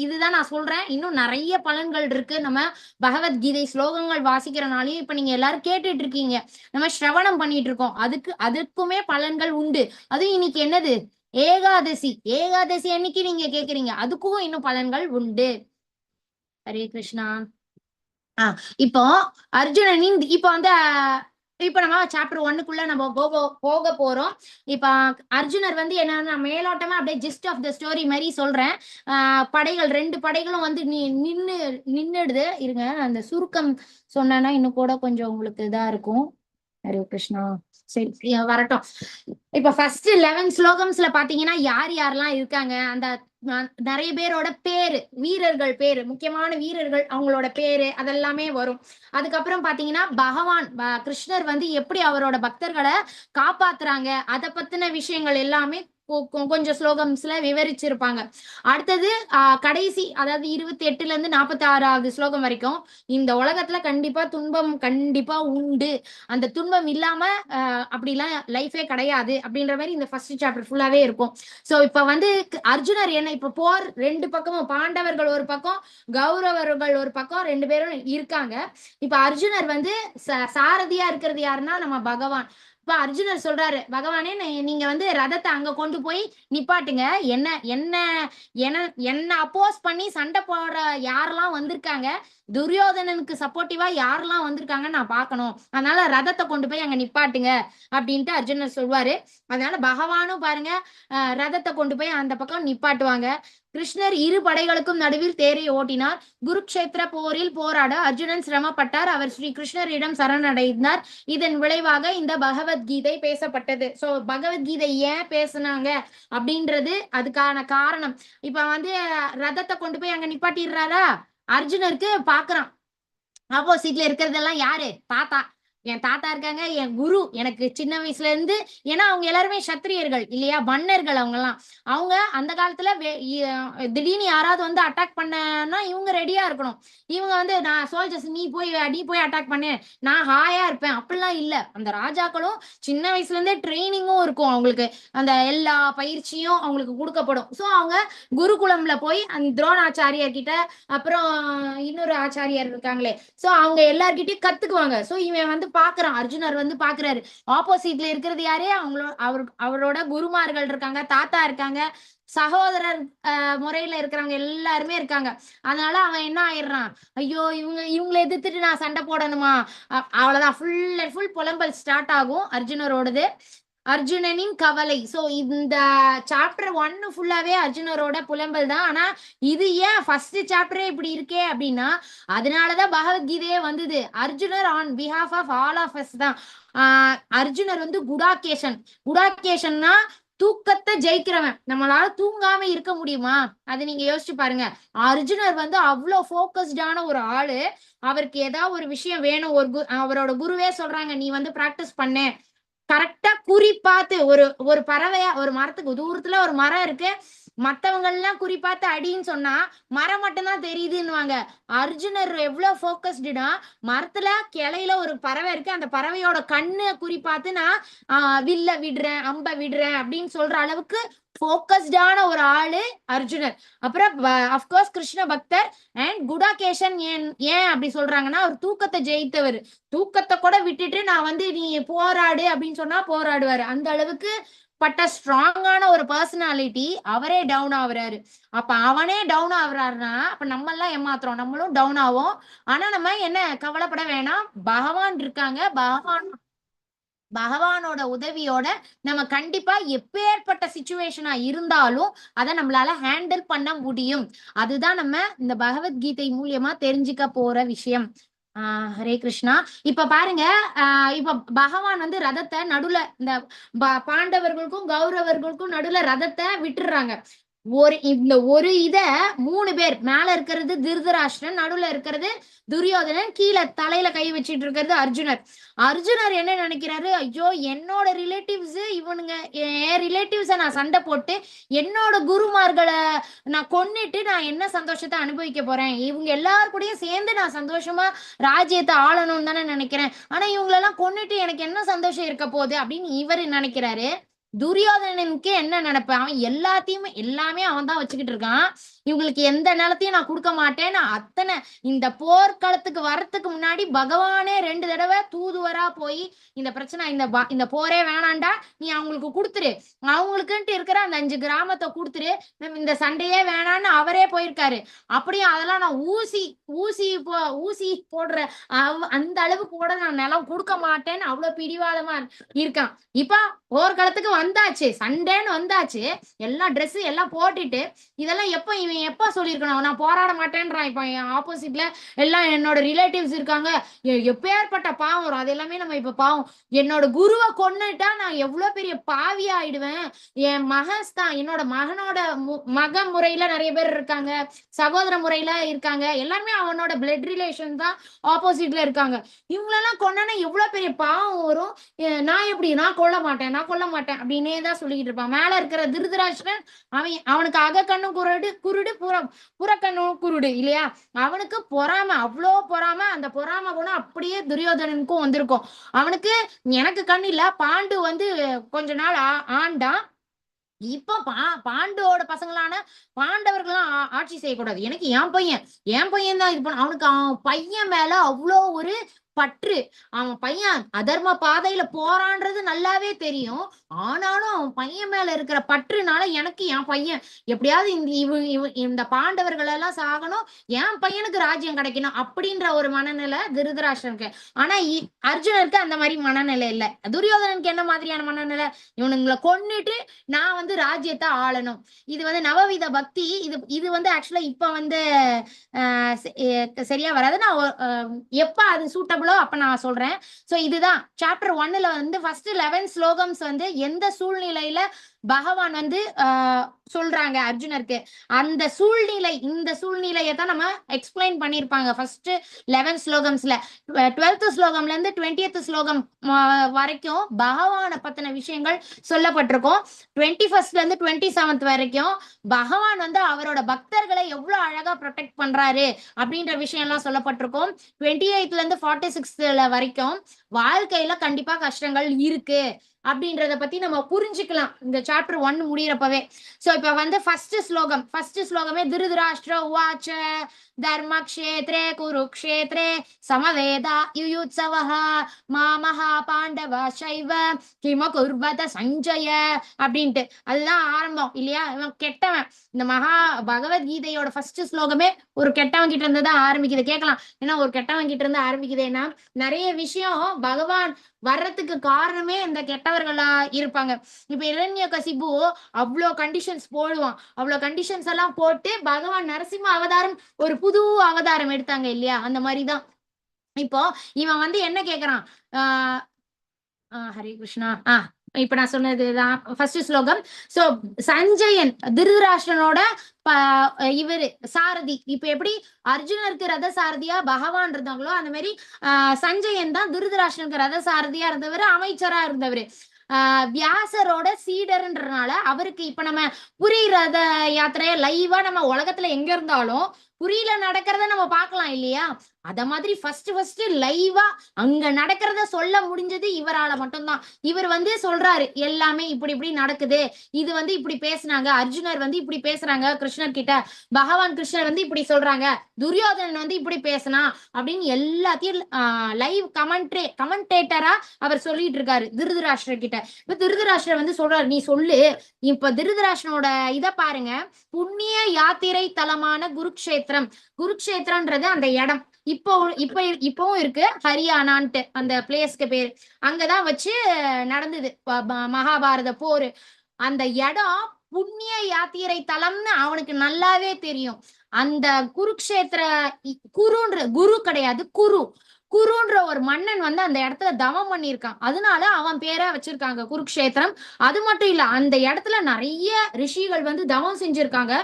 இதுதான் நான் சொல்றேன். இன்னும் நிறைய பலன்கள் இருக்கு. நம்ம பகவத்கீதை ஸ்லோகங்கள் வாசிக்கிறனாலையும் இப்ப நீங்க எல்லாரும் கேட்டுட்டு இருக்கீங்க, நம்ம சிரவணம் பண்ணிட்டு இருக்கோம், அதுக்குமே பலன்கள் உண்டு. அதுவும் இன்னைக்கு என்னது, ஏகாதசி. ஏகாதசி அன்னைக்கு நீங்க கேக்குறீங்க, அதுக்கும் இன்னும் பலன்கள் உண்டு. ஹரே கிருஷ்ணா. இப்போ அர்ஜுனனின் இப்ப வந்து இப்ப நம்ம சாப்டர் 1க்குள்ள நம்ம போக போறோம். இப்ப அர்ஜுனர் வந்து என்னன்னா மேலோட்டமா அப்படியே ஜிஸ்ட் ஆஃப் த ஸ்டோரி மாதிரி சொல்றேன். படைகள் 2 படைகளும் வந்து நின்னுடுது. இருங்க, அந்த சுருக்கம் சொன்னா இன்னும் கூட கொஞ்சம் உங்களுக்கு இதா இருக்கும். ஹரே கிருஷ்ணா. சரி வரட்டும். இப்ப ஃபர்ஸ்ட் 11 ஸ்லோகம்ஸ்ல பாத்தீங்கன்னா யார் யாரெல்லாம் இருக்காங்க, அந்த நிறைய பேரோட பேரு, வீரர்கள் பேரு, முக்கியமான வீரர்கள் அவங்களோட பேரு அதெல்லாமே வரும். அதுக்கப்புறம் பாத்தீங்கன்னா பகவான் கிருஷ்ணர் வந்து எப்படி அவரோட பக்தர்களை காப்பாத்துறாங்க அத பத்தின விஷயங்கள் எல்லாமே கொஞ்சம் ஸ்லோகம்ஸ்ல விவரிச்சிருப்பாங்க. அடுத்தது கடைசி, அதாவது 28ல இருந்து 46வது ஸ்லோகம் வரைக்கும் இந்த உலகத்துல கண்டிப்பா துன்பம் கண்டிப்பா உண்டு, அந்த துன்பம் இல்லாம அப்படிலாம் லைஃபே கிடையாது அப்படின்ற மாதிரி இந்த ஃபர்ஸ்ட் சாப்டர் ஃபுல்லாவே இருக்கும். சோ இப்ப வந்து அர்ஜுனர் என்ன, இப்ப போர் 2 பக்கமும், பாண்டவர்கள் ஒரு பக்கம், கௌரவர்கள் ஒரு பக்கம், 2 பேரும் இருக்காங்க. இப்ப அர்ஜுனர் வந்து சாரதியா இருக்கிறது யாருன்னா நம்ம பகவான். இப்ப அர்ஜுனர் சொல்றாரு, பகவானே நீங்க வந்து ரதத்தை அங்க கொண்டு போய் நிப்பாட்டுங்க. என்ன என்ன என்ன அப்போஸ் பண்ணி சண்டை போடுற யாரெல்லாம் வந்திருக்காங்க, துரியோதனனுக்கு சப்போர்ட்டிவா யாரெல்லாம் வந்திருக்காங்கன்னு நான் பார்க்கணும். அதனால ரதத்தை கொண்டு போய் அங்க நிப்பாட்டுங்க அப்படின்ட்டு அர்ஜுனர் சொல்வாரு. அதனால பகவானும் பாருங்க ரதத்தை கொண்டு போய் அந்த பக்கம் நிப்பாட்டுவாங்க. கிருஷ்ணர் இரு படைகளுக்கும் நடுவில் தேரை ஓட்டினார். குருக்ஷேத்திர போரில் போராட அர்ஜுனன் சிரமப்பட்டார். அவர் ஸ்ரீ கிருஷ்ணரிடம் சரணடைந்தார். இதன் விளைவாக இந்த பகவத்கீதை பேசப்பட்டது. சோ பகவத்கீதை ஏன் பேசுனாங்க அப்படின்றது அதுக்கான காரணம். இப்ப வந்து ரதத்தை கொண்டு போய் அங்க நிப்பாட்டிடுறாரா, அர்ஜுனருக்கு பாக்குறான் ஆப்போசிட்ல இருக்கிறதெல்லாம் யாரு, தாத்தா. என் தாத்தா இருக்காங்க, என் குரு, எனக்கு சின்ன வயசுல இருந்து. ஏன்னா அவங்க எல்லாருமே சத்திரியர்கள் இல்லையா, மன்னர்கள் அவங்க எல்லாம். அவங்க அந்த காலத்துல திடீர்னு யாராவது வந்து அட்டாக் பண்ணா இவங்க ரெடியா இருக்கணும். இவங்க வந்து நான் சோல்ஜர்ஸ், நீ போய் அட்டாக் பண்ணு, நான் ஹாயா இருப்பேன் அப்படிலாம் இல்ல. அந்த ராஜாக்களும் சின்ன வயசுல இருந்தே ட்ரைனிங்கும் இருக்கும் அவங்களுக்கு, அந்த எல்லா பயிற்சியும் அவங்களுக்கு கொடுக்கப்படும். சோ அவங்க குருகுலம்ல போய் அந்த துரோணாச்சாரியார் கிட்ட, அப்புறம் இன்னொரு ஆச்சாரியார் இருக்காங்களே, சோ அவங்க எல்லார்கிட்டயும் கத்துக்குவாங்க. சோ இவன் வந்து பாக்குறான், அர்ஜுனர் வந்து பாக்குறாரு ஆப்போசிட்ல இருக்கிறது யாரு, அவரோட குருமார்கள் இருக்காங்க, தாத்தா இருக்காங்க, சகோதரர் முறையில இருக்கிறவங்க எல்லாருமே இருக்காங்க. அதனால அவன் என்ன ஆயிடுறான், ஐயோ இவங்களை எதிர்த்துட்டு நான் சண்டை போடணுமா, அவ்வளவுதான், ஃபுல் அண்ட் ஃபுல் புலம்பல் ஸ்டார்ட் ஆகும் அர்ஜுனரோடது. அர்ஜுனனின் கவலை. சோ இந்த சாப்டர் 1 ஃபுல்லாவே அர்ஜுனரோட புலம்பல் தான். ஆனா இது ஏன் ஃபர்ஸ்ட் சாப்டரே இப்படி இருக்கே அப்படின்னா, அதனாலதான் பகவத்கீதையே வந்தது. Arjunar on behalf of all of us தான். அர்ஜுனர் வந்து குடாகேஷன்னா தூக்கத்தை ஜெயிக்கிறவன். நம்மளால தூங்காம இருக்க முடியுமா, அது நீங்க யோசிச்சு பாருங்க. அர்ஜுனர் வந்து அவ்வளவு போக்கஸ்டான ஒரு ஆளு. அவருக்கு ஏதாவது ஒரு விஷயம் வேணும், அவரோட குருவே சொல்றாங்க, நீ வந்து பிராக்டிஸ் பண்ணு, கரெக்டா குறி பார்த்து, ஒரு பறவையா, ஒரு மரத்துக்கு தூரத்துல ஒரு மரம் இருக்கு, மத்தவங்க எல்லாம் குறி பார்த்து அடின்னு சொன்னா மரம் மட்டும்தான் தெரியுதுன்னுவாங்க. அர்ஜுனர் எவ்வளவு போக்கஸ்டுனா, மரத்துல கிளையில ஒரு பறவை இருக்கு, அந்த பறவையோட கண்ணு குறி பார்த்து நான் வில்ல விடுறேன், அம்ப விடுறேன் அப்படின்னு சொல்ற அளவுக்கு போக்கஸ்டான ஒரு ஆளு அர்ஜுனர். அப்புறம் அப்கோர்ஸ் கிருஷ்ண பக்தர் அண்ட் குடாகேஷன். ஏன் அப்படி சொல்றாங்கன்னா, அவர் தூக்கத்தை ஜெயித்தவர். தூக்கத்தை கூட விட்டுட்டு நான் வந்து நீ போராடு அப்படின்னு சொன்னா போராடுவாரு. அந்த அளவுக்கு பட்ட ஸ்ட்ராங்கான ஒரு பர்சனாலிட்டி. அவரே டவுன் ஆகுறாரு. அப்ப அவனே டவுன் ஆகுறாருன்னா அப்ப நம்ம எல்லாம் ஏமாத்துறோம், நம்மளும் டவுன் ஆகும். ஆனா நம்ம என்ன கவலைப்பட வேணாம், பகவான் இருக்காங்க. பகவானோட உதவியோட நம்ம கண்டிப்பா எப்பேற்பட்ட சிச்சுவேஷனா இருந்தாலும் அதை நம்மளால ஹேண்டில் பண்ண முடியும். அதுதான் நம்ம இந்த பகவத்கீதை மூலியமா தெரிஞ்சுக்க போற விஷயம். ஹரே கிருஷ்ணா. இப்ப பாருங்க, இப்ப பகவான் வந்து ரதத்தை நடுல, இந்த பாண்டவர்களுக்கும் கௌரவர்களுக்கும் நடுல ரதத்தை விட்டுறாங்க. இந்த ஒரு இத 3 பேர் மேல இருக்கிறது திருதராஷ்டிரன், நடுவுல இருக்கிறது துரியோதனன், கீழே தலையில கை வச்சிட்டு இருக்கிறது அர்ஜுனர். அர்ஜுனர் என்ன நினைக்கிறாரு, ஐயோ என்னோட ரிலேட்டிவ்ஸ் இவனுங்க, என் ரிலேட்டிவ்ஸ நான் சண்டை போட்டு என்னோட குருமார்களை நான் கொன்னுட்டு நான் என்ன சந்தோஷத்தை அனுபவிக்க போறேன், இவங்க எல்லாரும் கூடயும் சேர்ந்து நான் சந்தோஷமா ராஜ்யத்தை ஆளணும்னு தானே நினைக்கிறேன், ஆனா இவங்களெல்லாம் கொன்னுட்டு எனக்கு என்ன சந்தோஷம் இருக்க போகுது அப்படின்னு இவரு நினைக்கிறாரு. துரியோதனனுக்கு என்ன நினைப்பு, அவன் எல்லாமே அவன் தான் வச்சுக்கிட்டு இருக்கான். இவங்களுக்கு எந்த நிலத்தையும் நான் கொடுக்க மாட்டேன்னு அத்தனை இந்த போர்க்களத்துக்கு வர்றதுக்கு முன்னாடி பகவானே 2 தடவை தூதுவரா போய் இந்த பிரச்சனை இந்த போரே வேணாண்டா, நீ அவங்களுக்கு கொடுத்துரு, அவங்களுக்குன்ட்டு இருக்கிற அந்த 5 கிராமத்தை கொடுத்துரு, இந்த சண்டையே வேணான்னு அவரே போயிருக்காரு. அப்படியும் அதெல்லாம் நான் ஊசி போடுற அந்த அளவு கூட நான் நிலம் கொடுக்க மாட்டேன்னு அவ்வளவு பிடிவாதமா இருக்கான். இப்ப போர்க்களத்துக்கு வந்தாச்சு, சண்டேன்னு வந்தாச்சு, எல்லாம் ட்ரெஸ் எல்லாம் போட்டுட்டு இதெல்லாம் இவன் எப்ப சொல்லியிருக்கணும், நான் போராட மாட்டேன்றான். இப்ப என் ஆப்போசிட்ல எல்லாம் என்னோட ரிலேட்டிவ்ஸ் இருக்காங்க, எப்பேற்பட்ட பாவம் வரும். அது எல்லாமே நம்ம இப்ப பாவம், என்னோட குருவை கொன்னுட்டா நான் எவ்வளவு பெரிய பாவி ஆயிடுவேன். என் மகஸ்தான், என்னோட மகனோட மக முறையில நிறைய பேர் இருக்காங்க, சகோதர முறையில இருக்காங்க, எல்லாருமே அவனோட பிளட் ரிலேஷன் தான் ஆப்போசிட்ல இருக்காங்க. இவங்களெல்லாம் கொன்னா எவ்வளவு பெரிய பாவம் வரும். நான் எப்படி, நான் கொல்ல மாட்டேன் அப்படின்னே தான் சொல்லிக்கிட்டு இருப்பான். மேல இருக்கிற திருதராஷ்டிரன் அவனுக்கு அகக்கண்ணும் குருடு புறக்கண்ணும் குருடு இல்லையா, அவனுக்கு பொறாம, அவ்வளோ பொறாம. அந்த பொறாம குணம் அப்படியே துரியோதனனுக்கும் வந்திருக்கும். அவனுக்கு எனக்கு கண் இல்ல, பாண்டு கொஞ்ச நாள் ஆண்டான். இப்ப பாண்டோட பசங்களான பாண்டவர்கள்லாம் ஆட்சி செய்யக்கூடாது, எனக்கு என் பையன் தான் இது பண்ண. அவனுக்கு அவன் பையன் மேல அவ்வளோ ஒரு பற்று. அவன் பையன் அதர்ம பாதையில போறான்றது நல்லாவே தெரியும், ஆனாலும் அவன் பையன் மேல இருக்கிற பற்றுனால எனக்கு என் பையன் எப்படியாவது இந்த பாண்டவர்கள் எல்லாம் சாகணும், என் பையனுக்கு ராஜ்யம் கிடைக்கணும் அப்படின்ற ஒரு மனநிலை திருதராஷ்டிரனுக்கு. ஆனா அர்ஜுனருக்கு அந்த மாதிரி மனநிலை இல்லை. துரியோதனனுக்கு என்ன மாதிரியான மனநிலை, இவனுங்களை கொன்னுட்டு நான் ராஜ்யத்தை ஆளணும். இது நவவித பக்தி. இது ஆக்சுவலா இப்ப சரியா வராது. நான் எப்ப அது சூட்டபிள் அப்ப நான் சொல்றேன். சோ இதுதான் சாப்டர் 1ல ஃபர்ஸ்ட் 11 ஸ்லோகம்ஸ் எந்த சூழ்நிலையில பகவான் சொல்றாங்க அர்ஜுனருக்கு, அந்த இந்த சூழ்நிலையை தான் நம்ம எக்ஸ்பிளைன் பண்ணிருப்பாங்க ஃபர்ஸ்ட் 11 ஸ்லோகம்ஸ்ல. 12th ஸ்லோகம்ல இருந்து 20th ஸ்லோகம் வரைக்கும் பகவானை பத்தின விஷயங்கள் சொல்லப்பட்டிருக்கும். 21st இருந்து 27th வரைக்கும் பகவான் அவரோட பக்தர்களை எவ்வளவு அழகா ப்ரொடெக்ட் பண்றாரு அப்படின்ற விஷயம் எல்லாம் சொல்லப்பட்டிருக்கும். 28th இருந்து 46th வரைக்கும் வாழ்க்கையில கண்டிப்பா கஷ்டங்கள் இருக்கு அப்படின்றத பத்தி நம்ம புரிஞ்சுக்கலாம் இந்த சாப்டர் 1 முடியறப்பவே. சோ இப்ப ஃபர்ஸ்ட் ஸ்லோகமே திருதராஷ்டிர உவாச்ச தர்மக்ஷேத்ரே குருக்ஷேத்ரே சமவேதா யுயுத்சவஹ மாமஹா பாண்டவ சைவ கிம குர்வத சஞ்சய அப்படின்ட்டு அதுதான் ஆரம்பம் இல்லையா. இவன் கெட்டவன். இந்த பகவத்கீதையோட ஃபர்ஸ்ட் ஸ்லோகமே ஒரு கெட்டவன் கிட்ட இருந்து தான் ஆரம்பிக்குது. கேட்கலாம், ஏன்னா ஒரு கெட்டவன் கிட்ட இருந்து ஆரம்பிக்குதுன்னா நிறைய விஷயம் பகவான் வர்றதுக்கு காரணமே இந்த கெட்டவர்களா இருப்பாங்க. இப்ப இரண்யகசிபு அவ்வளோ கண்டிஷன்ஸ் போடுவான், அவ்வளோ கண்டிஷன்ஸ் எல்லாம் போட்டு பகவான் நரசிம்ம அவதாரம் ஒரு புது அவதாரம் எடுத்தாங்க இல்லையா. அந்த மாதிரிதான் இப்போ இவன் என்ன கேக்குறான், ஹரே கிருஷ்ணா. இப்ப நான் சொன்னதுதான் ஃபர்ஸ்ட் ஸ்லோகம். சோ சஞ்சயன் திருதராஷ்டிரனோட இவரு சாரதி. இப்ப எப்படி அர்ஜுனருக்கு ரத சாரதியா பகவான் இருந்தாங்களோ அந்த மாதிரி சஞ்சயன் தான் திருதராஷ்டிரனுக்கு ரத சாரதியா இருந்தவர், அமைச்சரா இருந்தவர். வியாசரோட சீடர்ன்றனால அவருக்கு இப்ப நம்ம புரி ரத யாத்திரைய லைவா நம்ம உலகத்துல எங்க இருந்தாலும் புரியல நடக்கிறத நம்ம பார்க்கலாம் இல்லையா. அத மாதிரி ஃபர்ஸ்ட் லைவா அங்க நடக்கிறத சொல்ல முடிஞ்சது இவரால மட்டும்தான். இவர் சொல்றாரு எல்லாமே இப்படி நடக்குது, இது இப்படி பேசுனாங்க, அர்ஜுனர் இப்படி பேசுறாங்க கிருஷ்ணர் கிட்ட, பகவான் கிருஷ்ணர் இப்படி சொல்றாங்க, துரியோதனன் இப்படி பேசினா அப்படின்னு எல்லாத்தையும் லைவ் கமெண்டேட்டரா அவர் சொல்லிட்டு இருக்காரு திருதராஷ்டிரர் கிட்ட. இப்ப திருதராஷ்டிரர் சொல்றாரு, நீ சொல்லு. இப்ப திருதராஷ்டிரனோட இத பாருங்க, புண்ணிய யாத்திரை தலமான குருக்ஷேத்திரம்ன்றது அந்த இடம் இப்பவும் இருக்கு, ஹரியானான்ட்டு அந்த பிளேஸ்க்கு பேரு. அங்கதான் வச்சு நடந்தது மகாபாரத போர். அந்த இடம் புண்ணிய யாத்திரை தலம்னு அவனுக்கு நல்லாவே தெரியும். அந்த குருக்ஷேத்திர குரு கிடையாது, குருன்ற ஒரு மன்னன் வந்து அந்த இடத்துல தவம் பண்ணியிருக்கான், அதனால அவன் பேரை வச்சிருக்காங்க குருக்ஷேத்திரம். அது மட்டும் இல்ல, அந்த இடத்துல நிறைய ரிஷிகள் வந்து தவம் செஞ்சிருக்காங்க.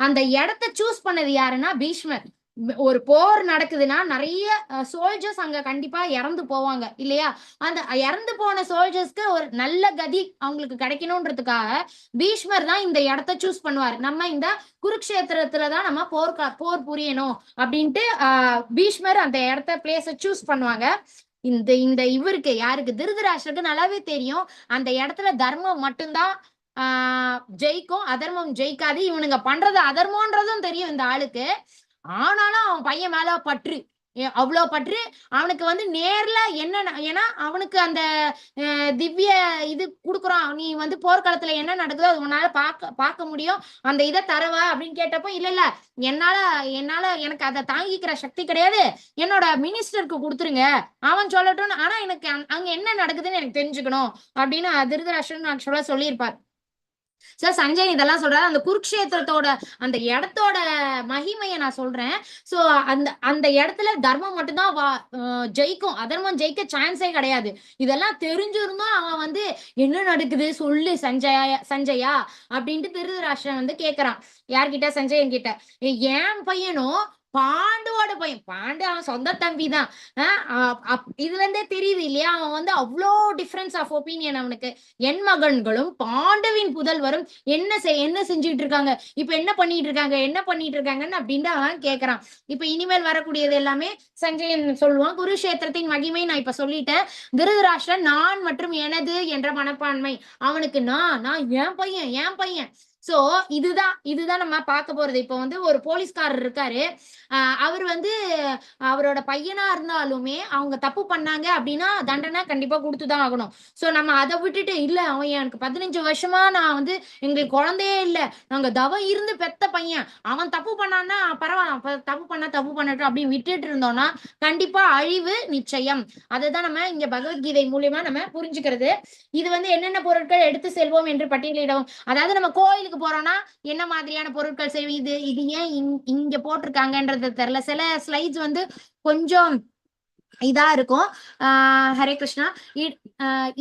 அந்த இடத்த சூஸ் பண்ணது யாருன்னா பீஷ்மர். ஒரு போர் நடக்குதுன்னா நிறைய சோல்ஜர்ஸ் அங்க கண்டிப்பா இறந்து போவாங்க இல்லையா? அந்த இறந்து போன சோல்ஜர்ஸ்க்கு ஒரு நல்ல கதி அவங்களுக்கு கிடைக்கணும்ன்றதுக்காக பீஷ்மர் தான் இந்த இடத்த சூஸ் பண்ணுவாரு. நம்ம இந்த குருக்ஷேத்திரத்துலதான் நம்ம போர் புரியணும் அப்படின்ட்டு பீஷ்மர் அந்த இடத்த பிளேஸ சூஸ் பண்ணுவாங்க. இந்த இந்த இவருக்கு யாருக்கு, திருதராஷ்டிரருக்கு நல்லாவே தெரியும் அந்த இடத்துல தர்மம் மட்டும்தான் ஜெயிக்கும், அதர்மம் ஜெயிக்காது. இவனுங்க பண்றது அதர்மம்ன்றதும் தெரியும் இந்த ஆளுக்கு. ஆனாலும் அவன் பையன் மேல பற்று, அவ்வளோ பற்று அவனுக்கு வந்து நேர்ல என்ன, ஏன்னா அவனுக்கு அந்த திவ்ய இது குடுக்குறான், நீ வந்து போர்க்களத்துல என்ன நடக்குதோ அது உன்னால பார்க்க முடியும், அந்த இதை தரவா அப்படின்னு கேட்டப்போ இல்ல இல்ல என்னால என்னால எனக்கு அதை தாங்கிக்கிற சக்தி கிடையாது, என்னோட மினிஸ்டருக்கு கொடுத்துருங்க அவன் சொல்லட்டும், ஆனா எனக்கு அங்க என்ன நடக்குதுன்னு எனக்கு தெரிஞ்சுக்கணும் அப்படின்னு திருதராஷ்டிரன் ஆக்சுவலா சொல்லியிருப்பார். சார் சஞ்சய் இதெல்லாம் சொல்றாரு. அந்த குருக்ஷேத்திரத்தோட அந்த இடத்தோட மகிமையை நான் சொல்றேன். சோ அந்த அந்த இடத்துல தர்மம் மட்டும்தான் ஜெயிக்கும், அதர்மம் ஜெயிக்க சான்ஸே கிடையாது. இதெல்லாம் தெரிஞ்சிருந்தும் அவன் வந்து என்ன நடக்குது சொல்லு சஞ்சயா அப்படின்ட்டு திருதராஷ்டிரன் வந்து கேக்குறான். யார்கிட்ட? சஞ்சயன் கிட்ட. என் பையனும் பாண்டுவோட பையன், பாண்டு அவன் சொந்த தம்பி தான். இதுல இருந்தே தெரியுது இல்லையா, அவன் வந்து அவ்வளோ டிஃபரன்ஸ் ஆஃப் ஒப்பீனியன் அவனுக்கு. என் மகன்களும் பாண்டவின் புதல்வரும் என்ன செஞ்சுட்டு இருக்காங்க, இப்ப என்ன பண்ணிட்டு இருக்காங்கன்னு அப்படின்ட்டு அவன் கேக்குறான். இப்ப இனிமேல் வரக்கூடியது எல்லாமே சஞ்சயன் சொல்லுவான். குருஷேத்திரத்தின் மகிமை நான் இப்ப சொல்லிட்டேன். திருதராஷ்டிரன் நான் மற்றும் எனது என்ற மனப்பான்மை அவனுக்கு. நான் என் பையன். சோ இதுதான் நம்ம பார்க்க போறது. இப்ப வந்து ஒரு போலீஸ்காரர் இருக்காரு, அவர் வந்து அவரோட பையனா இருந்தாலுமே அவங்க தப்பு பண்ணாங்க அப்படின்னா தண்டனை கண்டிப்பா கொடுத்துதான் ஆகணும். சோ நம்ம அதை விட்டுட்டு இல்ல அவன் எனக்கு 15 வருஷமா நான் வந்து எங்களுக்கு குழந்தையே இல்ல, நாங்க தவம் இருந்து பெத்த பையன், அவன் தப்பு பண்ணான்னா பரவாயில்ல, தப்பு பண்ணட்டும் அப்படின்னு விட்டுட்டு இருந்தோம்னா கண்டிப்பா அழிவு நிச்சயம். அதுதான் நம்ம இங்க பகவத்கீதை மூலியமா நம்ம புரிஞ்சுக்கிறது. இது வந்து என்னென்ன பொருட்கள் எடுத்து செல்வோம் என்று பட்டியலிடவும், அதாவது நம்ம கோயிலுக்கு போறோம்னா என்ன மாதிரியான பொருட்கள் செய்வோம், இது ஏன் இங்க போட்டிருக்காங்கன்றது தெரியல. சில ஸ்லைட்ஸ் வந்து கொஞ்சம் இதா இருக்கும். ஹரே கிருஷ்ணா.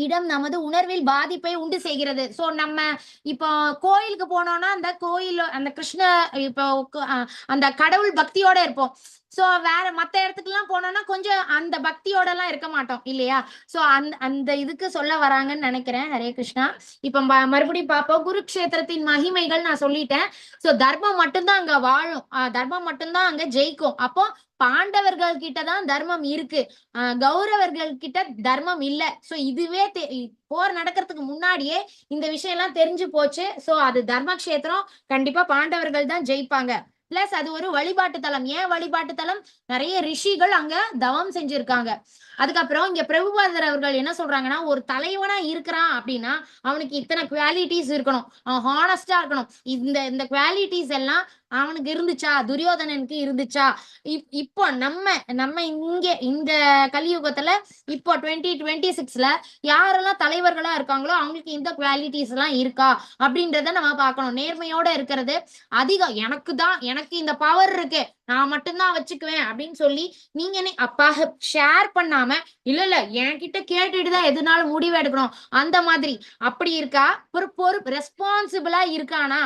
இடம் நமது உணர்வில் பாதிப்பை உண்டு செய்கிறது. சோ நம்ம இப்போ கோயிலுக்கு போனோம்னா அந்த கோயில் அந்த கிருஷ்ண இப்போ அந்த கடவுள் பக்தியோட இருப்போம். சோ வேற மத்த இடத்துக்கு எல்லாம் போனோம்னா கொஞ்சம் அந்த பக்தியோட எல்லாம் இருக்க மாட்டோம் இல்லையா? சோ அந்த இதுக்கு சொல்ல வராங்கன்னு நினைக்கிறேன். ஹரே கிருஷ்ணா. இப்ப மறுபடியும் பார்ப்போம். குருக்ஷேத்திரத்தின் மகிமைகள் நான் சொல்லிட்டேன். சோ தர்மம் மட்டும்தான் அங்க வாழும், தர்மம் மட்டும்தான் அங்க ஜெயிக்கும். அப்போ பாண்டவர்கள் கிட்டதான் தர்மம் இருக்கு, கௌரவர்கள் கிட்ட தர்மம் இல்ல. சோ இதுவே போர் நடக்கிறதுக்கு முன்னாடியே இந்த விஷயம் எல்லாம் தெரிஞ்சு போச்சு. சோ அது தர்மக்ஷேத்திரம், கண்டிப்பா பாண்டவர்கள் தான் ஜெயிப்பாங்க. பிளஸ் அது ஒரு வழிபாட்டு தலம். ஏன் வழிபாட்டு தலம்? நிறைய ரிஷிகள் அங்க தவம் செஞ்சிருக்காங்க. அதுக்கப்புறம் இங்க பிரபுபாதர் அவர்கள் என்ன சொல்றாங்கன்னா, ஒரு தலைவனா இருக்கிறான் அப்படின்னா அவனுக்கு இத்தனை குவாலிட்டிஸ் இருக்கணும், அவன் ஹானஸ்டா இருக்கணும். இந்த குவாலிட்டிஸ் எல்லாம் அவனுக்கு இருந்துச்சா, துரியோதனனுக்கு இருந்துச்சா? இப்போ நம்ம இங்க இந்த கலியுகத்துல இப்போ 2026ல யாரெல்லாம் தலைவர்களா இருக்காங்களோ அவங்களுக்கு இந்த குவாலிட்டிஸ் எல்லாம் இருக்கா அப்படின்றத நம்ம பார்க்கணும். நேர்மையோட இருக்கிறது அதிகம். எனக்கு இந்த பவர் இருக்கு, நான் மட்டும்தான் வச்சுக்குவேன் அப்படின்னு சொல்லி நீங்க அப்பா ஷேர் பண்ணாம இல்ல என்கிட்ட கேட்டுட்டுதான் எதுனாலும் முடிவு எடுக்கணும் அந்த மாதிரி அப்படி இருக்கா? ரெஸ்பான்சிபிளா இருக்கானா?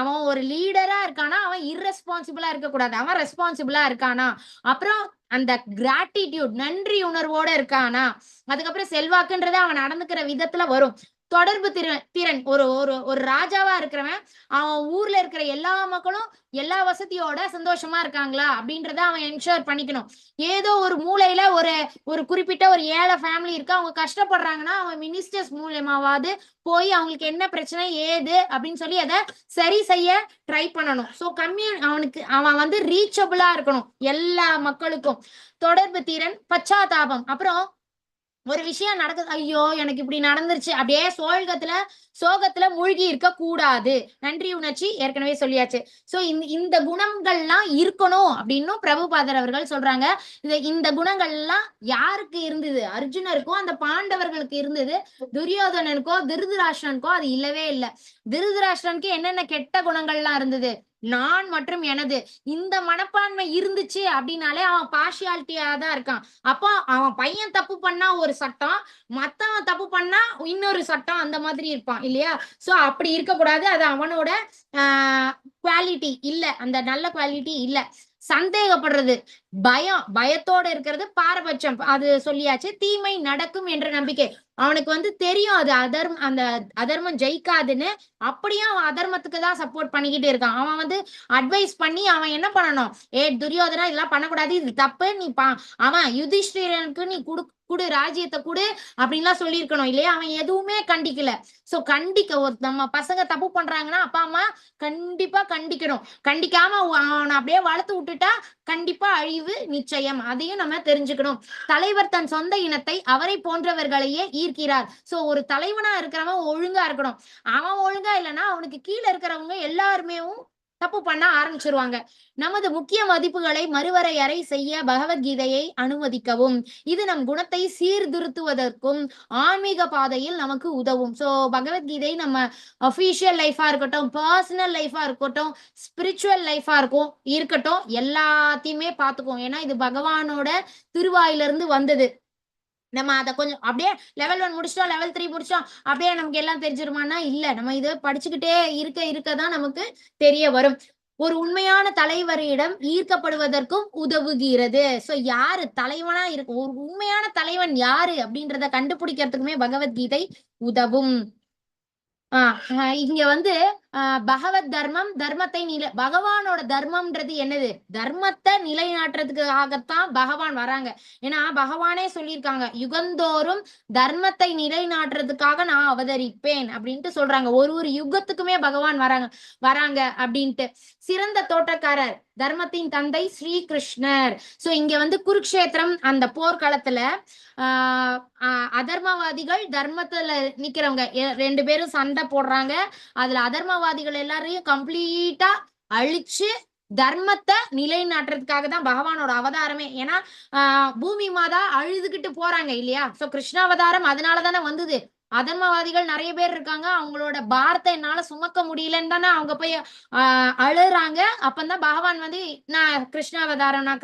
அவன் ஒரு லீடரா இருக்கானா? அவன் இர்ரெஸ்பான்சிபிளா இருக்கக்கூடாது, அவன் ரெஸ்பான்சிபிளா இருக்கானா? அப்புறம் அந்த கிராட்டிடியூட் நன்றி உணர்வோட இருக்கானா? அதுக்கப்புறம் செல்வாக்குன்றது அவன் நடந்துக்கிற விதத்துல வரும். தொடர்பு திறன் ஒரு ராஜாவா இருக்கிறவன் அவன் ஊர்ல இருக்கிற எல்லா மக்களும் எல்லா வசதியோட சந்தோஷமா இருக்காங்களா அப்படின்றத அவன் என்ஷூர் பண்ணிக்கணும். ஏதோ ஒரு மூலையில ஒரு குறிப்பிட்ட ஒரு ஏழை ஃபேமிலி இருக்கு, அவங்க கஷ்டப்படுறாங்கன்னா அவன் மினிஸ்டர்ஸ் மூலியமாவது போய் அவங்களுக்கு என்ன பிரச்சனை ஏது அப்படின்னு சொல்லி அதை சரி செய்ய ட்ரை பண்ணணும். ஸோ அவன் வந்து ரீச்சபிளா இருக்கணும் எல்லா மக்களுக்கும். தொடர்பு திறன், பச்சாதாபம். அப்புறம் ஒரு விஷயம் நடக்குது, ஐயோ எனக்கு இப்படி நடந்துருச்சு அப்படியே சோகத்துல மூழ்கி இருக்க கூடாது. நன்றி உணர்ச்சி ஏற்கனவே சொல்லியாச்சு. சோ இந்த குணங்கள்லாம் இருக்கணும் அப்படின்னு பிரபுபாதர் அவர்கள் சொல்றாங்க. இந்த குணங்கள்லாம் யாருக்கு இருந்தது? அர்ஜுனருக்கும் அந்த பாண்டவர்களுக்கு இருந்தது. துரியோதனனுக்கோ திருதராஷ்டிரனுக்கோ அது இல்லவே இல்லை. திருதராஷ்டிரனுக்கு என்னென்ன கெட்ட குணங்கள்லாம் இருந்தது? நான் மற்றும் எனது இந்த மனப்பான்மை இருந்துச்சு அப்படின்னாலே அவன் பார்ஷியாலிட்டியா தான் இருக்கான். அப்போ அவன் பையன் தப்பு பண்ணா ஒரு சட்டம், மத்தவன் தப்பு பண்ணா இன்னொரு சட்டம், அந்த மாதிரி இருப்பான் இல்லையா? சோ அப்படி இருக்கக்கூடாது. அது அவனோட குவாலிட்டி இல்ல, அந்த நல்ல குவாலிட்டி இல்ல. சந்தேகப்படுறது, பயத்தோட இருக்கிறது பாரபட்சம், அது சொல்லியாச்சு. தீமை நடக்கும் என்ற நம்பிக்கை, அவனுக்கு வந்து தெரியும் அது அந்த அதர்மம் ஜெயிக்காதுன்னு, அப்படியே அவன் அதர்மத்துக்கு தான் சப்போர்ட் பண்ணிக்கிட்டு இருக்கான். அவன் வந்து அட்வைஸ் பண்ணி அவன் என்ன பண்ணணும், துரியோதனா இதெல்லாம் பண்ணக்கூடாது, இது தப்பு, நீ அவன் யுதிஷ்டிரனுக்கு நீ குடு ராஜ்யத்தை குடு அப்படின்லாம் சொல்லியிருக்கணும் இல்லையா? அவன் எதுவுமே கண்டிக்கல. சோ நம்ம பசங்க தப்பு பண்றாங்கன்னா அப்பா அம்மா கண்டிப்பா கண்டிக்கணும். கண்டிக்காம அவனை அப்படியே வளர்த்து விட்டுட்டா கண்டிப்பா அழிவு நிச்சயம். அதையும் நம்ம தெரிஞ்சுக்கணும். தலைவர் தன் சொந்த இனத்தை அவரை போன்றவர்களையே ஈர்க்கிறார். சோ ஒரு தலைவனா இருக்கிறவன் ஒழுங்கா இருக்கணும். அவன் ஒழுங்கா இல்லைன்னா அவனுக்கு கீழே இருக்கிறவங்க எல்லாருமே தப்பு பண்ண ஆரம்பிச்சிருவாங்க. நமது முக்கிய மதிப்புகளை மறுவரையறை செய்ய பகவத்கீதையை அனுமதிக்கவும். இது நம் குணத்தை சீர்திருத்துவதற்கும் ஆன்மீக பாதையில் நமக்கு உதவும். சோ பகவத்கீதை நம்ம அஃபீஷியல் லைஃபா இருக்கட்டும், பர்சனல் லைஃபா இருக்கட்டும், ஸ்பிரிச்சுவல் லைஃபா இருக்கட்டும், எல்லாத்தையுமே பார்த்துக்கும். ஏன்னா இது பகவானோட திருவாயிலிருந்து வந்தது. நம்ம அதை கொஞ்சம் அப்படியே லெவல் 1 முடிச்சிட்டோம், லெவல் 3 முடிச்சோம், அப்படியே நமக்கு எல்லாம் தெரிஞ்சிருமானா இல்ல. நம்ம இதை படிச்சுக்கிட்டே இருக்கதான் நமக்கு தெரிய வரும். ஒரு உண்மையான தலைவரிடம் ஈர்க்கப்படுவதற்கும் உதவுகிறது. சோ யாரு தலைவனா இருக்கு, ஒரு உண்மையான தலைவன் யாரு அப்படின்றத கண்டுபிடிக்கிறதுக்குமே பகவத்கீதை உதவும். இங்க வந்து பகவத் தர்மம், தர்மத்தை பகவானோட தர்மம்ன்றது என்னது, தர்மத்தை நிலைநாட்டுறதுக்காகத்தான் பகவான் வராங்க. ஏன்னா பகவானே சொல்லியிருக்காங்க, யுகந்தோறும் தர்மத்தை நிலைநாட்டுறதுக்காக நான் அவதரிப்பேன் அப்படின்ட்டு சொல்றாங்க. ஒரு யுகத்துக்குமே பகவான் வராங்க அப்படின்ட்டு. சிறந்த தோட்டக்காரர், தர்மத்தின் தந்தை ஸ்ரீ கிருஷ்ணர். சோ இங்க வந்து குருக்ஷேத்திரம் அந்த போர்க்களத்துல அதர்மவாதிகள் தர்மத்துல நிக்கிறவங்க 2 பேரும் சண்டை போடுறாங்க. அதுல அதர்மவாதிகள் எல்லாரையும் கம்ப்ளீட்டா அழிச்சு தர்மத்தை நிலைநாட்டுறதுக்காக தான் பகவானோட அவதாரமே. ஏன்னா பூமி மாதா அழுதுகிட்டு போறாங்க இல்லையா? சோ கிருஷ்ண அவதாரம் அதனாலதானே வந்தது. அதர்மவாதிகள் நிறைய பேர் இருக்காங்க, அவங்களோட பாரத்தை என்னால சுமக்க முடியலன்னு தானே அவங்க போய் அழுறாங்க. அப்பந்தான் பகவான் வந்து நான் கிருஷ்ணாவதாரம், நான்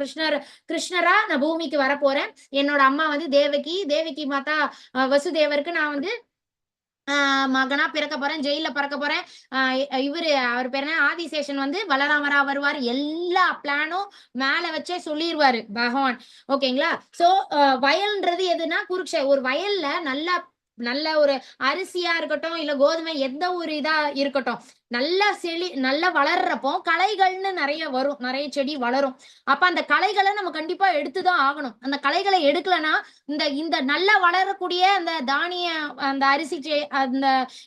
கிருஷ்ணரா நான் பூமிக்கு வரப்போறேன். என்னோட அம்மா வந்து தேவகி மாதா வசுதேவருக்கு நான் வந்து மகனா பிறக்க போறேன், ஜெயில பறக்க போறேன். அவர் பேர் என்ன, ஆதிசேஷன் வந்து பலராமரா வருவார். எல்லா பிளானும் மேல வச்சே சொல்லிடுவாரு பகவான். ஓகேங்களா? சோ வயல்ன்றது எதுனா ஒரு வயல்ல நல்ல ஒரு அரிசியா இருக்கட்டும், இல்ல கோதுமை, எந்த ஒரு இதா இருக்கட்டும், நல்லா வளர்றப்போ களைகள்னு நிறைய வரும், நிறைய செடி வளரும். அப்ப அந்த களைகளை நம்ம கண்டிப்பா எடுத்துதான் ஆகணும். அந்த களைகளை எடுக்கலன்னா இந்த நல்லா வளரக்கூடிய அந்த தானிய அந்த அரிசி அந்த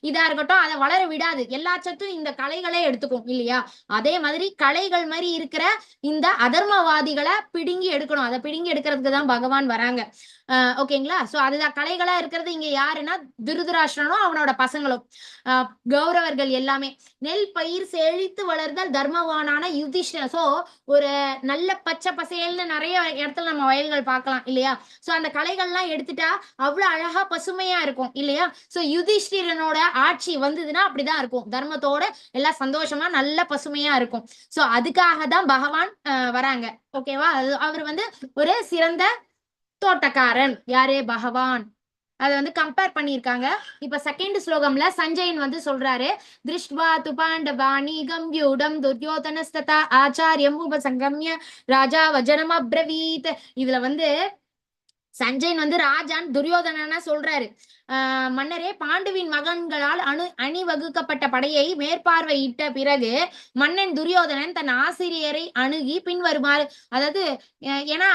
இதா இருக்கட்டும், அதை வளர விடாது. எல்லா சத்தும் இந்த களைகளே எடுத்துக்கும் இல்லையா? அதே மாதிரி களைகள் மாதிரி இருக்கிற இந்த அதர்மவாதிகளை பிடுங்கி எடுக்கணும். அதை பிடுங்கி எடுக்கிறதுக்கு தான் பகவான் வராங்க. ஓகேங்களா? சோ அதுதான் கலைகளா இருக்கிறது. இங்க யாருன்னா திருதராஷ்டிரனும் அவனோட பசங்களும், கௌரவர்கள் எல்லாமே. நெல் பயிர் செழித்து வளர்தல் தர்மவானான யுதிஷ்டர். சோ ஒரு நல்ல பச்சை பசேல்னு நிறைய இடத்துல நம்ம வயல்கள் பார்க்கலாம் இல்லையா? சோ அந்த கலைகள்லாம் எடுத்துட்டா அவ்வளவு அழகா பசுமையா இருக்கும் இல்லையா? சோ யுதிஷ்டிரனோட ஆட்சி வந்ததுன்னா அப்படிதான் இருக்கும், தர்மத்தோட எல்லாம் சந்தோஷமா நல்ல பசுமையா இருக்கும். சோ அதுக்காக தான் பகவான் வராங்க. ஓகேவா? அவர் வந்து ஒரு சிறந்த தோட்டக்காரன். யாரே பகவான். அதை வந்து கம்பேர் பண்ணியிருக்காங்க. இப்ப செகண்ட் ஸ்லோகம்ல சஞ்சயன் வந்து சொல்றாரு, திருஷ்ட்வா து பாண்டவாணி கம்யூடம் துர்யோதனஸ்ததா ஆச்சாரியம் உபசங்கம்ய ராஜா வஜனம் அப்ரவீத். இதுல வந்து சஞ்சயன் வந்து ராஜான் துரியோதனா சொல்றாரு, மன்னரே, பாண்டுவின் மகன்களால் அணிவகுக்கப்பட்ட படையை மேற்பார்வையிட்ட பிறகு மன்னன் துரியோதனன் தன் ஆசிரியரை அணுகி பின்வருமாறு, அதாவது ஏன்னா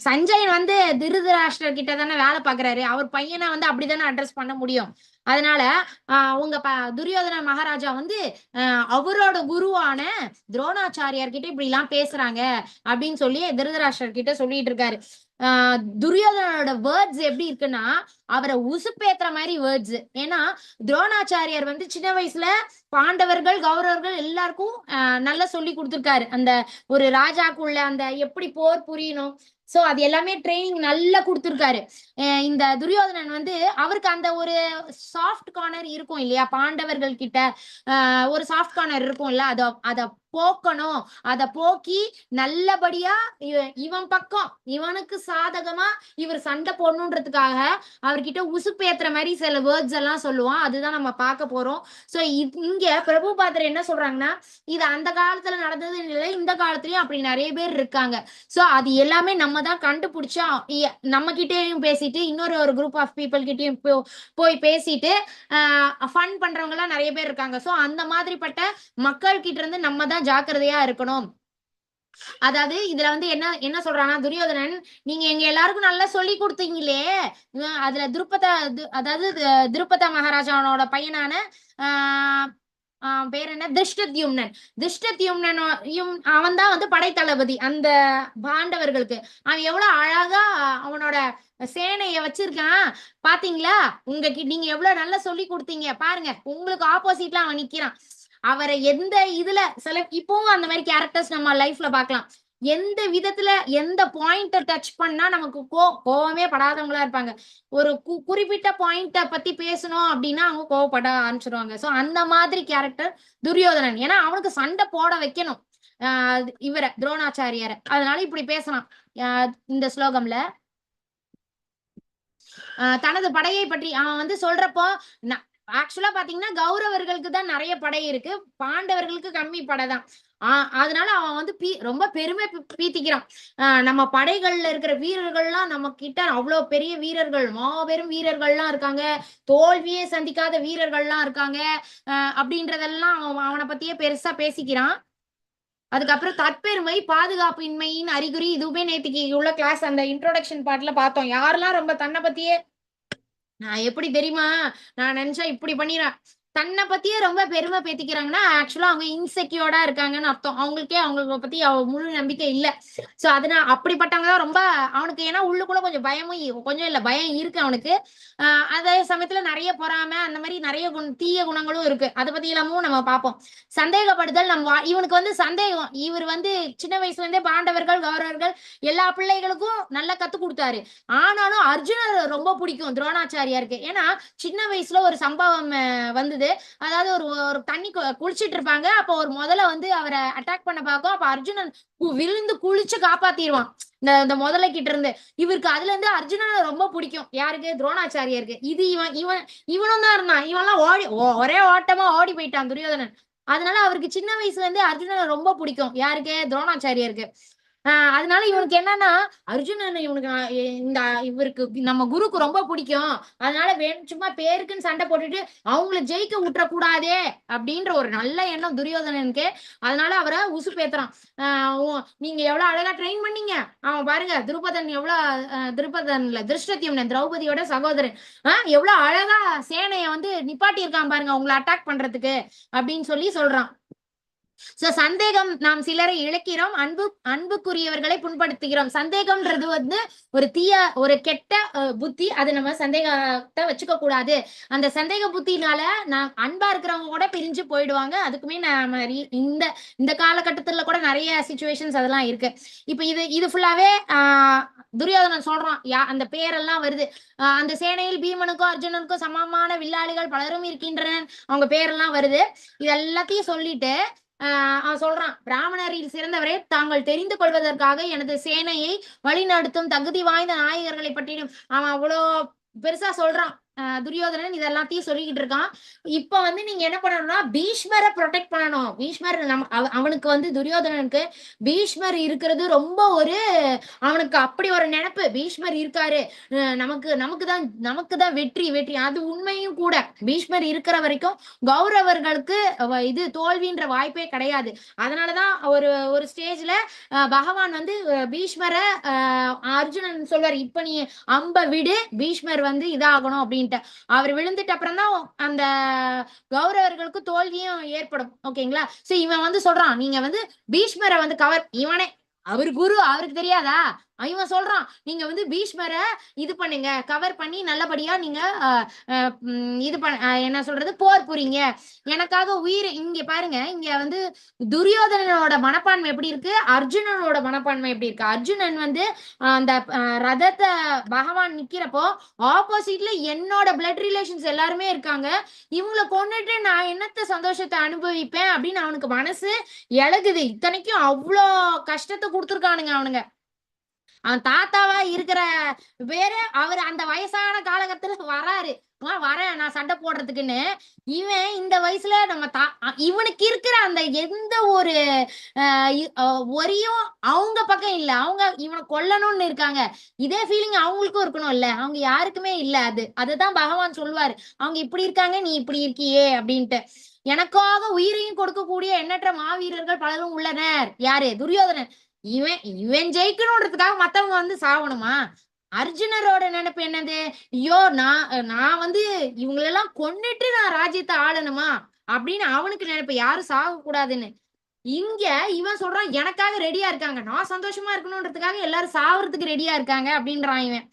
சஞ்சயன் வந்து திருதராஷ்டிரர் கிட்ட தானே வேலை பாக்குறாரு, அவர் பையனை வந்து அப்படித்தானே அட்ரஸ் பண்ண முடியும். அதனால உங்க துரியோதன மகாராஜா வந்து அவரோட குருவான துரோணாச்சாரியார் கிட்ட இப்படி எல்லாம் பேசுறாங்க அப்படின்னு சொல்லி திருதராஷ்டிரர் கிட்ட சொல்லிட்டு இருக்காரு. துரியோதனோட வேர்ட்ஸ் எப்படி இருக்குன்னா அவரை உசுப்பேத்துற மாதிரி வேர்ட்ஸ். ஏன்னா துரோணாச்சாரியார் வந்து சின்ன வயசுல பாண்டவர்கள் கௌரவர்கள் எல்லாருக்கும் நல்லா சொல்லி கொடுத்துருக்காரு. அந்த ஒரு ராஜாக்குள்ள அந்த எப்படி போர் புரியணும், சோ அது எல்லாமே ட்ரைனிங் நல்லா கொடுத்துருக்காரு. இந்த துரியோதனன் வந்து அவருக்கு அந்த ஒரு சாஃப்ட் கார்னர் இருக்கும் இல்லையா, பாண்டவர்கள் கிட்ட ஒரு சாஃப்ட் கார்னர் இருக்கும் இல்ல, அத போக்கணும். அத போக்கி நல்லபடியா இவன் பக்கம் இவனுக்கு சாதகமா இவர் சண்டை போடணுன்றதுக்காக அவர்கிட்ட உசுப்பேத்துற மாதிரி சில வேர்ட்ஸ் எல்லாம் சொல்லுவான். அதுதான் நம்ம பார்க்க போறோம். சோ இங்க பிரபு பாத்திர என்ன சொல்றாங்கன்னா, இது அந்த காலத்துல நடந்தது இல்லை, இந்த காலத்துலயும் அப்படி நிறைய பேர் இருக்காங்க. சோ அது எல்லாமே நம்ம தான் கண்டுபிடிச்சா நம்ம கிட்டேயும் பேசிட்டு இன்னொரு குரூப் ஆஃப் பீப்புள் கிட்டயும் போய் பேசிட்டு ஃபன் பண்றவங்க எல்லாம் நிறைய பேர் இருக்காங்க. சோ அந்த மாதிரிப்பட்ட மக்கள் கிட்ட இருந்து நம்ம தான் ஜாக்கிரதையா இருக்கணும். அதாவது இதுல வந்து என்ன என்ன சொல்றாங்கன்னா, துரியோதனன் நீங்க எங்க எல்லாருக்கும் நல்லா சொல்லி கொடுத்தீங்களே, அதுல அதாவது திருப்பத மகாராஜாவோட பையனான பேர் என்ன, திருஷ்டத்யும்னன் அவன் தான் வந்து படைத்தளபதி அந்த பாண்டவர்களுக்கு. அவன் எவ்வளவு அழகா அவனோட சேனைய வச்சிருக்கான் பாத்தீங்களா, நீங்க எவ்வளவு நல்லா சொல்லி கொடுத்தீங்க பாருங்க, உங்களுக்கு ஆப்போசிட்ல அவன் நிக்கிறான். அவரை எந்த இதுல இப்பவும் அந்த மாதிரி கேரக்டர்ஸ் நம்ம லைஃப்ல பாக்கலாம். எந்த விதத்துல எந்த பாயிண்ட் டச் பண்ணா நமக்கு கோவமே படாதவங்களா இருப்பாங்க. ஒரு குறிப்பிட்ட பாயிண்ட பத்தி பேசணும் அப்படின்னா அவங்க கோவப்பட ஆரம்பிச்சிருவாங்க. சோ அந்த மாதிரி கேரக்டர் துரியோதனன். ஏன்னா அவனுக்கு சண்டை போட வைக்கணும் இவரை துரோணாச்சாரியார, அதனால இப்படி பேசலாம். இந்த ஸ்லோகம்ல தனது படையை பற்றி அவன் வந்து சொல்றப்போ, ஆக்சுவலா பாத்தீங்கன்னா கௌரவர்களுக்கு தான் நிறைய படை இருக்கு, பாண்டவர்களுக்கு கம்மி படை தான். அதனால அவன் வந்து ரொம்ப பெருமை பீத்திக்கிறான். நம்ம படைகள்ல இருக்கிற வீரர்கள்லாம் நம்ம கிட்ட அவ்வளவு பெரிய வீரர்கள், மாபெரும் வீரர்கள்லாம் இருக்காங்க, தோல்வியே சந்திக்காத வீரர்கள்லாம் இருக்காங்க அப்படின்றதெல்லாம் அவனை பத்தியே பெருசா பேசிக்கிறான். அதுக்கப்புறம் தற்பெருமை பாதுகாப்பின்மையின் அறிகுறி, இதுவுமே நேற்றுக்கு உள்ள கிளாஸ் அந்த இன்ட்ரோடக்ஷன் பார்ட்ல பார்த்தோம். யாரெல்லாம் ரொம்ப தன்னை பத்தியே நான் எப்படி தெரியுமா, நான் நினைச்சா இப்படி பண்ணிடுறேன், தன்னை பத்தியே ரொம்ப பெருமை பேத்திக்கிறாங்கன்னா ஆக்சுவலா அவங்க இன்செக்யூர்டா இருக்காங்கன்னு அர்த்தம். அவங்கள பத்தி முழு நம்பிக்கை இல்ல. சோ அதனால அப்படிப்பட்டவங்க தான் ரொம்ப அவனுக்கு, ஏன்னா உள்ளுக்குள்ள கொஞ்சம் பயமும் கொஞ்சம் இல்ல பயம் இருக்கு அவனுக்கு. அதே சமயத்துல நிறைய பொறாம அந்த மாதிரி நிறைய தீய குணங்களும் இருக்கு. அதை பத்தி எல்லாமும் நம்ம பார்ப்போம். சந்தேகப்படுதல் இவனுக்கு வந்து சந்தேகம். இவர் வந்து சின்ன வயசுல இருந்தே பாண்டவர்கள் கௌரவர்கள் எல்லா பிள்ளைகளுக்கும் நல்லா கத்து கொடுத்தாரு. ஆனாலும் அர்ஜுனர் ரொம்ப பிடிக்கும் துரோணாச்சாரியாருக்கு. ஏன்னா சின்ன வயசுல ஒரு சம்பவம் வந்தது. அதாவது ஒரு தண்ணி குளிச்சிட்டு இருப்பாங்க. அப்போ ஒரு முதல்ல வந்து அவரை அட்டாக் பண்ண பார்க்கும். அப்ப அர்ஜுனன் விழுந்து குளிச்சு காப்பாத்திடுவான் இந்த முதல்ல கிட்ட இருந்து. இவருக்கு அதுல இருந்து அர்ஜுனனை ரொம்ப பிடிக்கும். யாருக்கு, துரோணாச்சாரியாருக்கு. இது இவனும் தான் இருந்தான். இவன்லாம் ஒரே ஓட்டமா ஓடி போயிட்டான் துரியோதனன். அதனால அவருக்கு சின்ன வயசுல இருந்தே அர்ஜுனனை ரொம்ப பிடிக்கும். யாருக்கு, துரோணாச்சாரியாருக்கு. அதனால இவனுக்கு என்னன்னா, அர்ஜுனன் இவருக்கு நம்ம குருக்கு ரொம்ப பிடிக்கும், அதனால சும்மா பேருக்குன்னு சண்டை போட்டுட்டு அவங்கள ஜெயிக்க விட்டுற கூடாதே அப்படின்ற ஒரு நல்ல எண்ணம் துரியோதனனுக்கு. அதனால அவரை உசுப்பேத்துறான். நீங்க எவ்வளவு அழகா ட்ரெயின் பண்ணீங்க, அவன் பாருங்க திருப்பதன் இல்ல திருஷ்டத்யும்னன், திரௌபதியோட சகோதரன், எவ்வளவு அழகா சேனைய வந்து நிப்பாட்டி இருக்கான் பாருங்க உங்களை அட்டாக் பண்றதுக்கு அப்படின்னு சொல்றான். சந்தேகம் நாம் சிலரை இழக்கிறோம், அன்புக்குரியவர்களை புண்படுத்துகிறோம். சந்தேகம்ன்றது வந்து ஒரு கெட்ட புத்தி. அது நம்ம சந்தேகத்தை வச்சுக்க கூடாது. அந்த சந்தேக புத்தினால நான் அன்பா இருக்கிறவங்க கூட பிரிஞ்சு போயிடுவாங்க. அதுக்குமே நம்ம இந்த காலகட்டத்துல கூட நிறைய சிச்சுவேஷன்ஸ் அதெல்லாம் இருக்கு. இப்ப இது ஃபுல்லாவே துரியோதனன் சொல்றான். அந்த பேரெல்லாம் வருது. அந்த சேனையில் பீமனுக்கும் அர்ஜுனனுக்கும் சமமான வில்லாளிகள் பலரும் இருக்கின்றன, அவங்க பேரெல்லாம் வருது. இது எல்லாத்தையும் சொல்லிட்டு அவன் சொல்றான், பிராமணரில் சிறந்தவரை தாங்கள் தெரிந்து கொள்வதற்காக எனது சேனையை வழிநடத்தும் தகுதி வாய்ந்த நாயகர்களை பற்றியும் அவன் அவ்வளோ பெருசா சொல்றான். துரியோதனன் இதெல்லாத்தையும் சொல்லிக்கிட்டு இருக்கான். இப்ப வந்து நீங்க என்ன பண்ணணும்னா பீஷ்மரை ப்ரொடெக்ட் பண்ணணும். பீஷ்மர் அவனுக்கு வந்து துரியோதனனுக்கு பீஷ்மர் இருக்கிறது ரொம்ப அவனுக்கு அப்படி ஒரு நினைப்பு. பீஷ்மர் இருக்காரு, நமக்கு தான் வெற்றி. அது உண்மையும் கூட. பீஷ்மர் இருக்கிற வரைக்கும் கௌரவர்களுக்கு இது தோல்வின்ற வாய்ப்பே கிடையாது. அதனாலதான் ஒரு ஸ்டேஜ்ல பகவான் வந்து பீஷ்மரை அர்ஜுனன் சொல்வார், இப்ப நீ அம்ப விடு, பீஷ்மர் வந்து இதாகணும் அப்படின்னு. அவர் விழுந்துட்டு அப்புறம் தான் அந்த கௌரவர்களுக்கு தோல்வியும் ஏற்படும். ஓகேங்களா? சோ இவன் வந்து சொல்றான், நீங்க வந்து பீஷ்மரை வந்து அவர் குரு, அவருக்கு தெரியாதா, இவன் சொல்றான், நீங்க வந்து பீஷ்மரை இது பண்ணுங்க, கவர் பண்ணி நல்லபடியா நீங்க இது பண்ண என்ன சொல்றது, போர் புரிங்க, எனக்காக உயிர். இங்க பாருங்க, இங்க வந்து துரியோதனனோட மனப்பான்மை எப்படி இருக்கு, அர்ஜுனனோட மனப்பான்மை எப்படி இருக்கு. அர்ஜுனன் வந்து அந்த ரதத்தை பகவான் நிக்கிறப்போ ஆப்போசிட்ல என்னோட பிளட் ரிலேஷன்ஸ் எல்லாருமே இருக்காங்க, இவங்களை கொண்டுட்டு நான் என்னத்த சந்தோஷத்தை அனுபவிப்பேன் அப்படின்னு அவனுக்கு மனசு இழகுது. இத்தனைக்கும் அவ்வளோ கஷ்டத்தை கொடுத்துருக்கானுங்க அவனுங்க. அவன் தாத்தாவா இருக்கிற பேரு அவர் அந்த வயசான காலகட்டத்துல வராரு, வரேன் நான் சண்டை போடுறதுக்குன்னு. இவன் இந்த வயசுல இவனுக்கு இருக்கிற அந்த எந்த ஒரு ஒரியும் அவங்க பக்கம் இல்ல. அவங்க இவனை கொல்லணும்னு இருக்காங்க, இதே ஃபீலிங் அவங்களுக்கும் இருக்கணும் இல்ல, அவங்க யாருக்குமே இல்ல. அதுதான் பகவான் சொல்லுவாரு, அவங்க இப்படி இருக்காங்க நீ இப்படி இருக்கியே அப்படின்ட்டு. எனக்காக உயிரையும் கொடுக்கக்கூடிய எண்ணற்ற மாவீரர்கள் பலரும் உள்ளனர். யாரு? துரியோதனன். இவன் ஜெயிக்கணும்ன்றதுக்காக மத்தவங்க வந்து சாவணுமா? அர்ஜுனரோட நினைப்பு என்னது, ஐயோ நான் வந்து இவங்களெல்லாம் கொன்னுட்டு நான் ராஜ்யத்தை ஆளணுமா அப்படின்னு அவனுக்கு நினைப்பு, யாரும் சாக கூடாதுன்னு. இங்க இவன் சொல்றான், எனக்காக ரெடியா இருக்காங்க, நான் சந்தோஷமா இருக்கணும்ன்றதுக்காக எல்லாரும் சாவறதுக்கு ரெடியா இருக்காங்க அப்படின்றான் இவன்.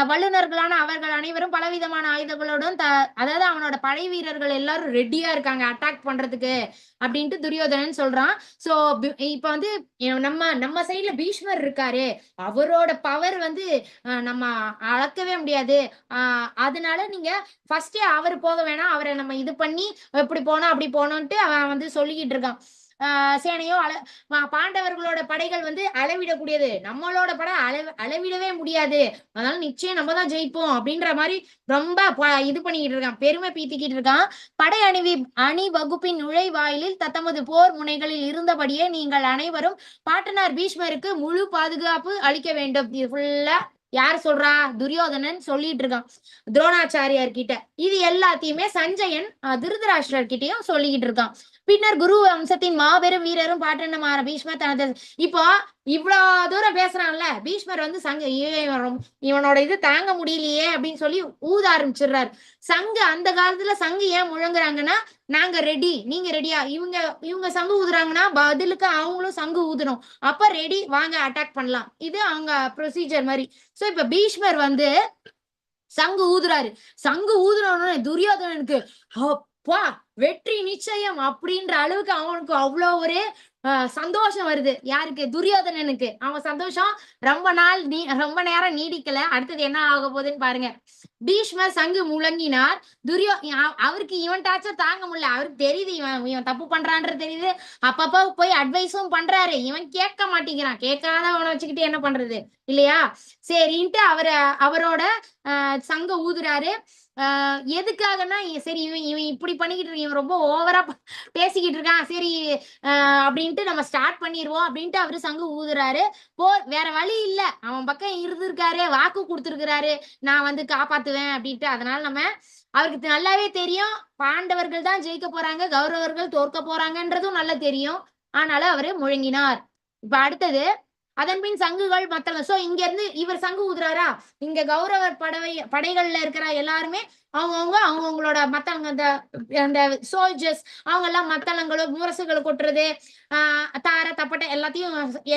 வல்லுநர்களான அவர்கள் அனைவரும் பலவிதமான ஆயுதங்களுடன் அதாவது அவனோட படை வீரர்கள் எல்லாரும் ரெடியா இருக்காங்க அட்டாக் பண்றதுக்கு அப்படின்ட்டு துரியோதனன் சொல்றான். சோ இப்ப வந்து நம்ம சைட்ல பீஷ்மர் இருக்காரு, அவரோட பவர் வந்து நம்ம அளக்கவே முடியாது. அதனால நீங்க ஃபர்ஸ்டே அவர் போக வேணாம், அவரை நம்ம இது பண்ணி எப்படி போனோம் அப்படி போனோம்ட்டு அவன் வந்து சொல்லிக்கிட்டு இருக்கான். சேனையோ பாண்டவர்களோட படைகள் வந்து அளவிடக்கூடியது, நம்மளோட படை அளவிடவே முடியாது, அதனால நிச்சயம் நம்ம தான் ஜெயிப்போம் அப்படின்ற மாதிரி ரொம்ப இது பண்ணிக்கிட்டு இருக்கான், பெருமை பீத்திக்கிட்டு இருக்கான். படை அணி வகுப்பின் நுழைவாயிலில் தத்தமது போர் முனைகளில் இருந்தபடியே நீங்கள் அனைவரும் பாட்டனார் பீஷ்மருக்கு முழு பாதுகாப்பு அளிக்க வேண்டும். இது ஃபுல்லா யார் சொல்றா? துரியோதனன் சொல்லிட்டு இருக்கான் துரோணாச்சாரியார் கிட்ட. இது எல்லாத்தையுமே சஞ்சயன் திருதராஷ்டிரர் கிட்டயும் சொல்லிக்கிட்டு இருக்கான். பின்னர் குரு வம்சத்தின் மாபெரும் வீரரும் பாட்டனமான பீஷ்மர் தனது இப்போ இவ்வளவு தூரம் பேசுறான்ல, பீஷ்மர் வந்து இவனோட இது தாங்க முடியலையே அப்படின்னு சொல்லி ஊத ஆரம்பிச்சிடுறாரு. சங்கு அந்த காலத்துல சங்கு ஏன் முழங்குறாங்கன்னா, நாங்க ரெடி, நீங்க ரெடியா? இவங்க சங்கு ஊதுறாங்கன்னா பதிலுக்கு அவங்களும் சங்கு ஊதுறோம், அப்ப ரெடி, வாங்க அட்டாக் பண்ணலாம். இது அவங்க ப்ரொசீஜர் மாதிரி. சோ இப்ப பீஷ்மர் வந்து சங்கு ஊதுறாரு. சங்கு ஊதுறோன்னு துரியோதனனுக்கு அப்பா வெற்றி நிச்சயம் அப்படின்ற அளவுக்கு அவனுக்கு அவ்வளோ ஒரு சந்தோஷம் வருது. யாருக்கு? துரியோதனனுக்கு. அவன் சந்தோஷம் ரொம்ப நேரம் நீடிக்கல. அடுத்தது என்ன ஆக போகுதுன்னு பாருங்க. பீஷ்மர் சங்கு முழங்கினார். அவருக்கு இவன் டார்ச்சர் தாங்க முடியல, அவருக்கு தெரியுது இவன் தப்பு பண்றான்றது தெரியுது. அப்பப்ப போய் அட்வைஸும் பண்றாரு, இவன் கேட்க மாட்டேங்கிறான். கேட்காதவனை வச்சுக்கிட்டு என்ன பண்றது இல்லையா? சரின்ட்டு அவரோட சங்க ஊதுறாரு. எதுக்காகனா, சரி இவன் இப்படி பண்ணிக்கிட்டு இருக்க, இவன் ரொம்ப ஓவரா பேசிக்கிட்டு இருக்கான், சரி அப்படின்ட்டு நம்ம ஸ்டார்ட் பண்ணிடுவோம் அப்படின்ட்டு அவரு சங்கு ஊதுறாரு. வேற வழி இல்ல, அவன் பக்கம் இருந்திருக்காரு, வாக்கு கொடுத்துருக்கிறாரு, நான் வந்து காப்பாத்துவேன் அப்படின்ட்டு. அதனால அவருக்கு நல்லாவே தெரியும் பாண்டவர்கள் தான் ஜெயிக்க போறாங்க, கௌரவர்கள் தோற்க போறாங்கன்றதும் நல்லா தெரியும். ஆனால அவரு முழங்கினார். இப்ப அடுத்தது, அதன் பின் சங்குகள் மத்தவங்க. சோ இங்க இருந்து இவர் சங்கு ஊதுறாரா, இங்க கௌரவர் படைகள்ல இருக்கிற எல்லாருமே அவங்கவுங்களோட மத்தவங்க அந்த சோல்ஜர்ஸ் அவங்க எல்லாம் மத்தளங்களோ முரசுகளை கொட்டுறது, தார தப்பட்டை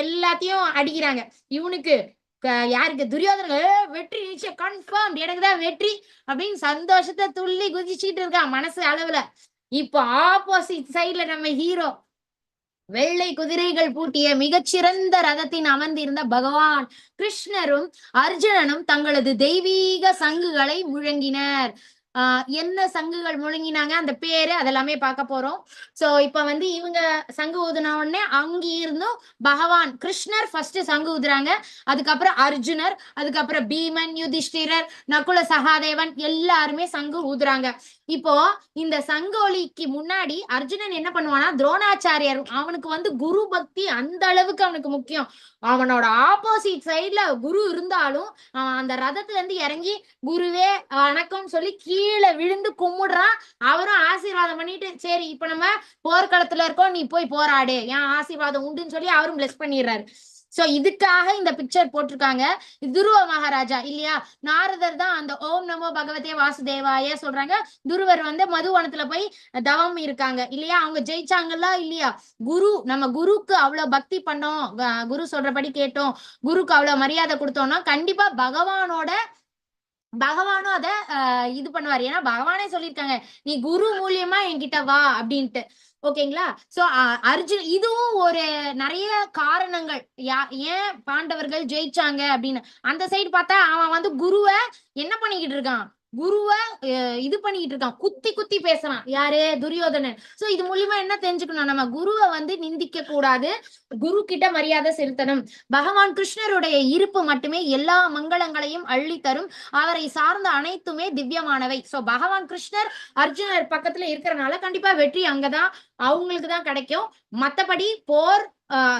எல்லாத்தையும் அடிக்கிறாங்க. இவனுக்கு யாருக்கு? துரியோதன வெற்றி நிச்சயம், கன்ஃபார்ம், எனக்குதான் வெற்றி அப்படின்னு சந்தோஷத்தை துள்ளி குதிச்சுட்டு இருக்கான் மனசு அளவுல. இப்போ ஆப்போசிட் சைட்ல நம்ம ஹீரோ வெள்ளை குதிரைகள் பூட்டிய மிகச்சிறந்த ரதத்தின் அமர்ந்திருந்த பகவான் கிருஷ்ணரும் அர்ஜுனனும் தங்களது தெய்வீக சங்குகளை முழங்கினர். என்ன சங்குகள் முழங்கினாங்க, அந்த பேரு அதெல்லாமே பார்க்க போறோம். சோ இப்ப வந்து இவங்க சங்கு ஊதுன உடனே அங்க இருந்தும் பகவான் கிருஷ்ணர் ஃபர்ஸ்ட் சங்கு ஊதுறாங்க, அதுக்கப்புறம் அர்ஜுனர், அதுக்கப்புறம் பீமன், யுதிஷ்டிரர், நகுல சகாதேவன் எல்லாருமே சங்கு ஊதுறாங்க. இப்போ இந்த சங்கோலிக்கு முன்னாடி அர்ஜுனன் என்ன பண்ணுவானா, துரோணாச்சாரியார் அவனுக்கு வந்து குரு பக்தி அந்த அளவுக்கு அவனுக்கு முக்கியம். அவனோட ஆப்போசிட் சைட்ல குரு இருந்தாலும் அந்த ரதத்துல இருந்து இறங்கி குருவே வணக்கம் சொல்லி கீழே விழுந்து கும்பிடுறான். அவரும் ஆசீர்வாதம் பண்ணிட்டு, சரி இப்ப நம்ம போர்க்களத்துல இருக்கோம், நீ போய் போராடு, என் ஆசீர்வாதம் உண்டுன்னு சொல்லி அவரும் பிளஸ் பண்ணிடுறாரு. சோ இதுக்காக இந்த பிக்சர் போட்டிருக்காங்க. துருவ மகாராஜா இல்லையா, நாரதர் தான் அந்த ஓம் நமோ பகவதே வாசுதேவாய சொல்றாங்க. துருவர் வந்து மதுவனத்துல போய் தவம் இருக்காங்க இல்லையா, அவங்க ஜெயிச்சாங்களா இல்லையா. நம்ம குருக்கு அவ்வளவு பக்தி பண்ணோம், குரு சொல்றபடி கேட்டோம், குருக்கு அவ்வளவு மரியாதை கொடுத்தோம்னா கண்டிப்பா பகவானும் அத இது பண்ணுவாரு. ஏன்னா பகவானே சொல்லியிருக்காங்க, நீ குரு மூலியமா என்கிட்ட வா அப்படின்ட்டு. ஓகேங்களா. சோ அர்ஜுன் இதுவும் ஒரு நிறைய காரணங்கள் ஏன் பாண்டவர்கள் ஜெயிச்சாங்க அப்படின்னு. அந்த சைடு பார்த்தா அவன் வந்து குருவை என்ன பண்ணிக்கிட்டு இருக்கான், குருவை இது பண்ணிக்கிட்டு இருக்கான், குத்தி குத்தி பேசுறான். யாரு, துரியோதனன். சோ இது மூலியமா என்ன தெரிஞ்சுக்கணும், நம்ம குருவை வந்து நிந்திக்க கூடாது, குரு கிட்ட மரியாதை செலுத்தணும். பகவான் கிருஷ்ணருடைய இருப்பு மட்டுமே எல்லா மங்களங்களையும் அள்ளி தரும், அவரை சார்ந்த அனைத்துமே திவ்யமானவை. சோ பகவான் கிருஷ்ணர் அர்ஜுனர் பக்கத்துல இருக்கிறனால கண்டிப்பா வெற்றி அங்கதான் அவங்களுக்கு தான் கிடைக்கும். மத்தபடி போர்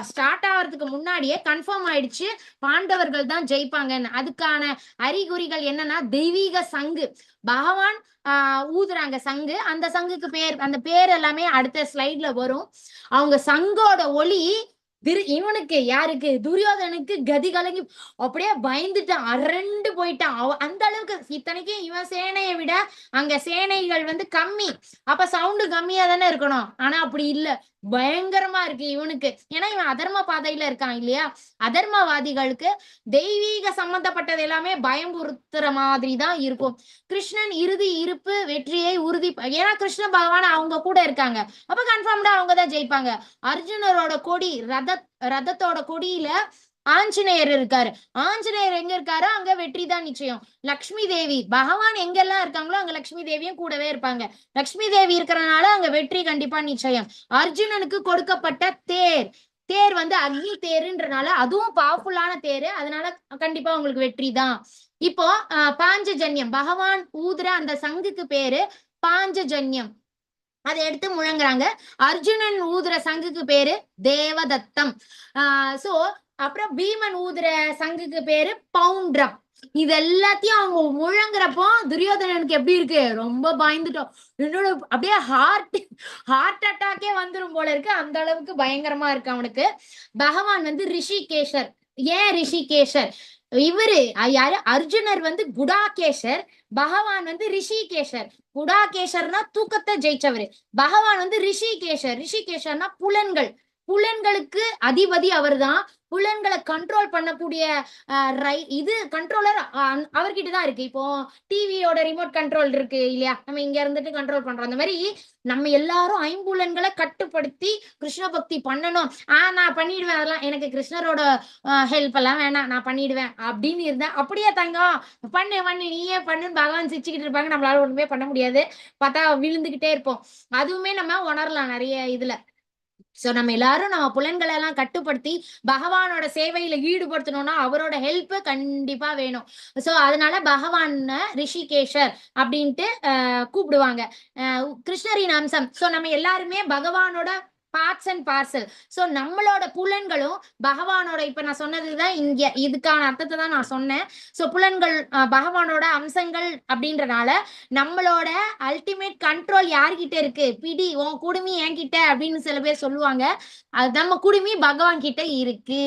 ஸ்டார்ட் ஆகிறதுக்கு முன்னாடியே கன்ஃபார்ம் ஆயிடுச்சு பாண்டவர்கள் தான் ஜெயிப்பாங்கன்னு. அதுக்கான அறிகுறிகள் என்னன்னா, தெய்வீக சங்கு பகவான் ஊதுறாங்க சங்கு. அந்த சங்குக்கு அந்த பேர் எல்லாமே அடுத்த ஸ்லைட்ல வரும். அவங்க சங்கோட ஒளி இவனுக்கு யாருக்கு, துரியோதனுக்கு கதி கலங்கி அப்படியே பயந்துட்டான், அரண்டு போயிட்டான். அந்த அளவுக்கு, இத்தனைக்கும் இவன் சேனையை விட அங்க சேனைகள் வந்து கம்மி, அப்ப சவுண்டு கம்மியா தானே இருக்கணும். ஆனா அப்படி இல்ல, பயங்கரமா இருக்கு இவனுக்கு. ஏன்னா இவன் அதர்ம பாதையில இருக்கான் இல்லையா. அதர்மவாதிகளுக்கு தெய்வீக சம்பந்தப்பட்டது எல்லாமே பயம்புறுத்துற மாதிரி தான் இருக்கும். கிருஷ்ணன் இறுதி இருப்பு வெற்றியை உறுதி, ஏன்னா கிருஷ்ண பகவான் அவங்க கூட இருக்காங்க, அப்ப கன்ஃபார்ம்டா அவங்கதான் ஜெயிப்பாங்க. அர்ஜுனரோட கொடி ரதத்தோட கொடியில ஆஞ்சநேயர் இருக்காரு. ஆஞ்சநேயர் எங்க இருக்காரோ அங்க வெற்றி தான் நிச்சயம். லக்ஷ்மி தேவி, பகவான் எங்கெல்லாம் இருக்காங்களோ அங்க லக்ஷ்மி தேவியும் கூடவே இருப்பாங்க. லக்ஷ்மி தேவி இருக்கிறனால அங்க வெற்றி கண்டிப்பா நிச்சயம். அர்ஜுனனுக்கு கொடுக்கப்பட்ட தேர் வந்து அக்னி தேருன்றனால அதுவும் பவர்ஃபுல்லான தேரு, அதனால கண்டிப்பா உங்களுக்கு வெற்றி தான். இப்போ பாஞ்சஜன்யம், பகவான் ஊதுற அந்த சங்குக்கு பேரு பாஞ்சஜன்யம், அதை எடுத்து முழங்குறாங்க. அர்ஜுனன் ஊதுற சங்குக்கு பேரு தேவதத்தம். சோ அப்புறம் பீமன் ஊதுற சங்குக்கு பேரு பவுண்ட்ரம். இது எல்லாத்தையும் அவங்க முழங்குறப்போ துரியோதனனுக்கு எப்படி இருக்கு, ரொம்ப பயந்துட்டோம், என்னோட அப்படியே ஹார்ட் அட்டாக்கே வந்துரும் போல இருக்கு, அந்த அளவுக்கு பயங்கரமா இருக்கு அவனுக்கு. பகவான் வந்து ரிஷிகேஷர். ஏன் ரிஷிகேஷர், இவரு யாரு, அர்ஜுனர் வந்து குடாகேஷர், பகவான் வந்து ரிஷிகேஷர். குடாகேஷர்னா தூக்கத்தை ஜெயிச்சவரு, பகவான் வந்து ரிஷிகேஷர்னா புலன்களுக்கு அதிபதி அவர் தான். புலன்களை கண்ட்ரோல் பண்ணக்கூடிய இது கண்ட்ரோலர் அவர்கிட்டதான் இருக்கு. இப்போ டிவியோட ரிமோட் கண்ட்ரோல் இருக்கு இல்லையா, நம்ம இங்க இருந்துட்டு கண்ட்ரோல் பண்றோம். அந்த மாதிரி நம்ம எல்லாரும் ஐம்புலன்களை கட்டுப்படுத்தி கிருஷ்ண பக்தி பண்ணணும். நான் பண்ணிடுவேன், அதெல்லாம் எனக்கு கிருஷ்ணரோட ஹெல்ப் எல்லாம் வேணாம், நான் பண்ணிடுவேன் அப்படின்னு இருந்தேன். அப்படியே தங்கம் பண்ணு நீயே பண்ணுன்னு பகவான் சிரிச்சுக்கிட்டு இருப்பாங்க, நம்மளால ஒண்ணுமே பண்ண முடியாது, பார்த்தா விழுந்துகிட்டே இருப்போம். அதுவுமே நம்ம உணரலாம் நிறைய இதுல. சோ நம்ம எல்லாரும் நம்ம புலன்களை எல்லாம் கட்டுப்படுத்தி பகவானோட சேவையில ஈடுபடுத்தணும்னா அவரோட ஹெல்ப் கண்டிப்பா வேணும். சோ அதனால பகவான் ரிஷிகேஷர் அப்படின்ட்டு கூப்பிடுவாங்க. கிருஷ்ணரின் அம்சம். சோ நம்ம எல்லாருமே பகவானோட பார்ட்ஸ் அண்ட் பார்சல். சோ நம்மளோட புலன்களும் பகவானோட, இப்ப நான் சொன்னதுதான் இங்க இதுக்கான அர்த்தத்தை தான் நான் சொன்னேன். சோ புலன்கள் பகவானோட அம்சங்கள் அப்படின்றனால நம்மளோட அல்டிமேட் கண்ட்ரோல் யார்கிட்ட இருக்கு, பிடி உன் குடுமி என்கிட்ட அப்படின்னு சில பேர் சொல்லுவாங்க. அது நம்ம குடுமி பகவான் கிட்ட இருக்கு.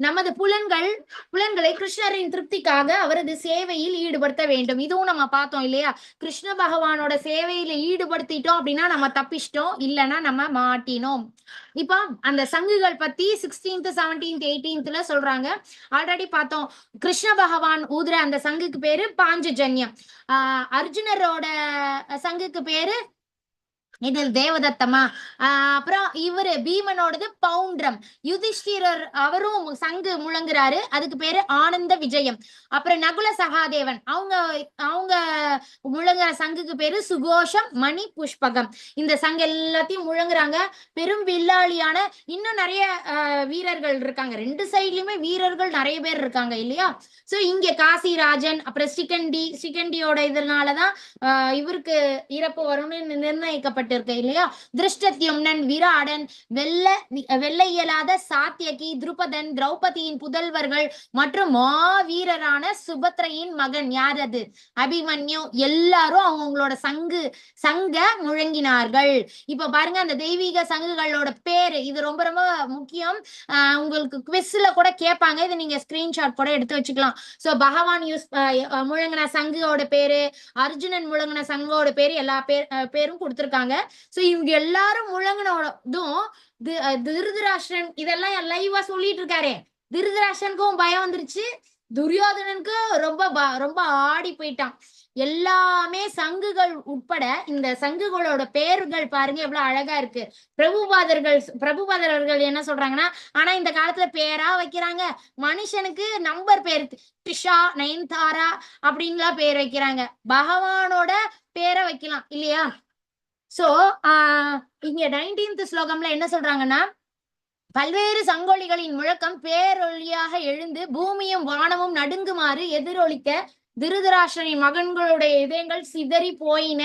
நமது புலன்களை கிருஷ்ணரின் திருப்திக்காக அவரது சேவையில் ஈடுபடுத்த வேண்டும். இதுவும் நம்ம பார்த்தோம் இல்லையா, கிருஷ்ண பகவானோட சேவையில ஈடுபடுத்திட்டோம் அப்படின்னா நம்ம தப்பிச்சிட்டோம், இல்லைன்னா நம்ம மாட்டினோம். இப்போ அந்த சங்குகள் பத்தி 16th 17th 18th சொல்றாங்க. ஆல்ரெடி பார்த்தோம், கிருஷ்ண பகவான் ஊதுற அந்த சங்குக்கு பேரு பாஞ்சஜன்யம். அர்ஜுனரோட சங்குக்கு பேரு இதில் தேவதத்தமா. அப்புறம் இவரு பீமனோடது பவுண்ட்ரம். யுதிஷ்டிரர் அவரும் சங்கு முழங்குறாரு, அதுக்கு பேரு ஆனந்த விஜயம். அப்புறம் நகுல சகாதேவன் அவங்க முழங்குற சங்குக்கு பேரு சுகோஷம் மணி புஷ்பகம். இந்த சங்கு எல்லாத்தையும் முழங்குறாங்க. பெரும் வில்லாளியான இன்னும் நிறைய வீரர்கள் இருக்காங்க, ரெண்டு சைட்லயுமே வீரர்கள் நிறைய பேர் இருக்காங்க இல்லையா. சோ இங்க காசிராஜன், அப்புறம் சிகண்டியோட இதனாலதான் இவருக்கு இறப்பு வரும்னு நிர்ணயிக்கப்பட்டு சொல்லப்பட்டிருக்கு இல்லையா? திருஷ்டத்யும்னன், விராடன், வெல்ல இயலாத சாத்தியகி, துருபதன், திரௌபதியின் புதல்வர்கள் மற்றும் மாவீரரான சுபத்ரையின் மகன் யார் அது? அபிமன்யு. எல்லாரும் அவங்களோட சங்க முழங்கினார்கள். இப்ப பாருங்க, அந்த தெய்வீக சங்குகளோட பேரு, இது ரொம்ப ரொம்ப முக்கியம். உங்களுக்கு குவிஸ்ல கூட கேட்பாங்க, இதை நீங்க ஸ்கிரீன்ஷாட் கூட எடுத்து வச்சுக்கலாம். சோ பகவான் முழங்கின சங்கோட பேரு, அர்ஜுனன் முழங்கின சங்கோட பேரு, எல்லா பேரும் கொடுத்திருக்காங்க. சோ இவங்க எல்லாரும் முழங்கினதும் திருதராஷ்டிரன் இதெல்லாம் லைவா சொல்லிட்டு இருக்காரு. திருதராஷ்டிரனுக்கும் பயம் வந்துருச்சு, துரியோதனனுக்கு ரொம்ப ஆடி போயிட்டான். எல்லாமே சங்குகள் உட்பட இந்த சங்குகளோட பேர்கள் பாருங்க எவ்வளவு அழகா இருக்கு. பிரபுபாதர்கள் என்ன சொல்றாங்கன்னா, ஆனா இந்த காலத்துல பேரா வைக்கிறாங்க, மனுஷனுக்கு நம்பர் பேர் ட்ரிஷா, நயன்தாரா அப்படின்லாம் பேர் வைக்கிறாங்க. பகவானோட பேரை வைக்கலாம் இல்லையா? சோ இங்க 19th ஸ்லோகம்ல என்ன சொல்றாங்கன்னா, பல்வேறு சங்கொலிகளின் முழக்கம் பேரொழியாக எழுந்து பூமியும் வானமும் நடுங்குமாறு எதிரொலிக்க திருதராஷ்டிரனின் மகன்களுடைய இதயங்கள் சிதறி போயின.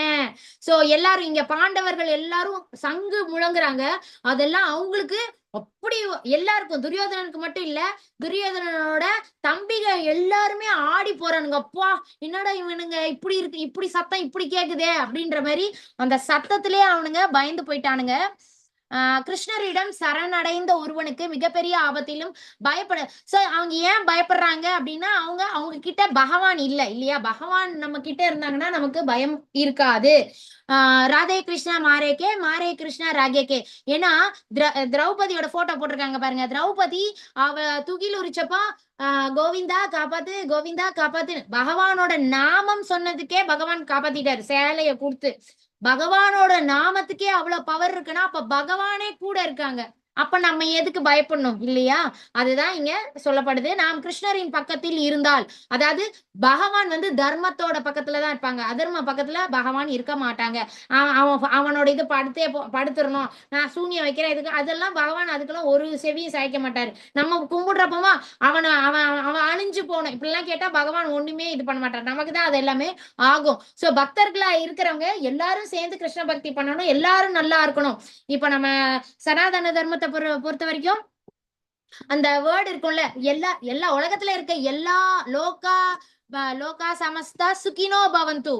சோ எல்லாரும் இங்க பாண்டவர்கள் எல்லாரும் சங்கு முழங்குறாங்க. அதெல்லாம் அவங்களுக்கு அப்படி எல்லாருக்கும், துரியோதனனுக்கு மட்டும் இல்ல, துரியோதனனோட தம்பிக எல்லாருமே ஆடி போறானுங்க. அப்பா என்னடா இவனுங்க இப்படி இருக்கு, இப்படி சத்தம் இப்படி கேக்குதே அப்படின்ற மாதிரி அந்த சத்தத்திலே அவனுங்க பயந்து போயிட்டானுங்க. கிருஷ்ணரிடம் சரணடைந்த ஒருவனுக்கு மிகப்பெரிய ஆபத்திலும் பயப்பட. சோ அவங்க ஏன் பயப்படுறாங்க அப்படின்னா, அவங்க கிட்ட பகவான் இல்லையா? பகவான் நம்ம கிட்ட இருந்தாங்கன்னா நமக்கு பயம் இருக்காது. ராதே கிருஷ்ணா மாரேக்கே, மாரே கிருஷ்ணா ராகேக்கே. ஏன்னா திரௌபதியோட போட்டோ போட்டிருக்காங்க பாருங்க. திரௌபதி அவ துகில் உரிச்சப்பா கோவிந்தா காப்பாத்து, கோவிந்தா காப்பாத்து, பகவானோட நாமம் சொன்னதுக்கே பகவான் காப்பாத்திட்டாரு சேலைய கொடுத்து. பகவானோட நாமத்துக்கே அவ்வளவு பவர் இருக்குன்னா அப்ப பகவானே கூட இருக்காங்க. அப்ப நம்ம எதுக்கு பயப்படணும் இல்லையா? அதுதான் இங்க சொல்லப்படுது. நாம் கிருஷ்ணரின் பக்கத்தில் இருந்தால், அதாவது பகவான் தர்மத்தோட பக்கத்துலதான் இருப்பாங்க, அதர்ம பக்கத்துல பகவான் இருக்க மாட்டாங்க. அவனோட இது படுத்துடணும், நான் சூன்யம் வைக்கிறேன் இதுக்கு, அதெல்லாம் பகவான் அதுக்கெல்லாம் ஒரு செவியும் சாய்க்க மாட்டாரு. நம்ம கும்பிடுறப்பமா அவன் அழிஞ்சு போகணும் இப்படிலாம் கேட்டா பகவான் ஒண்ணுமே இது பண்ண மாட்டார். நமக்குதான் அது எல்லாமே ஆகும். சோ பக்தர்களா இருக்கிறவங்க எல்லாரும் சேர்ந்து கிருஷ்ண பக்தி பண்ணணும், எல்லாரும் நல்லா இருக்கணும். இப்ப நம்ம சனாதன தர்மத்தை பொறுத்த வரைக்கும் அந்த வேர்டு இருக்கும்ல, எல்லா உலகத்துல இருக்க எல்லா லோகா சமஸ்தா சுகினோ பவந்து,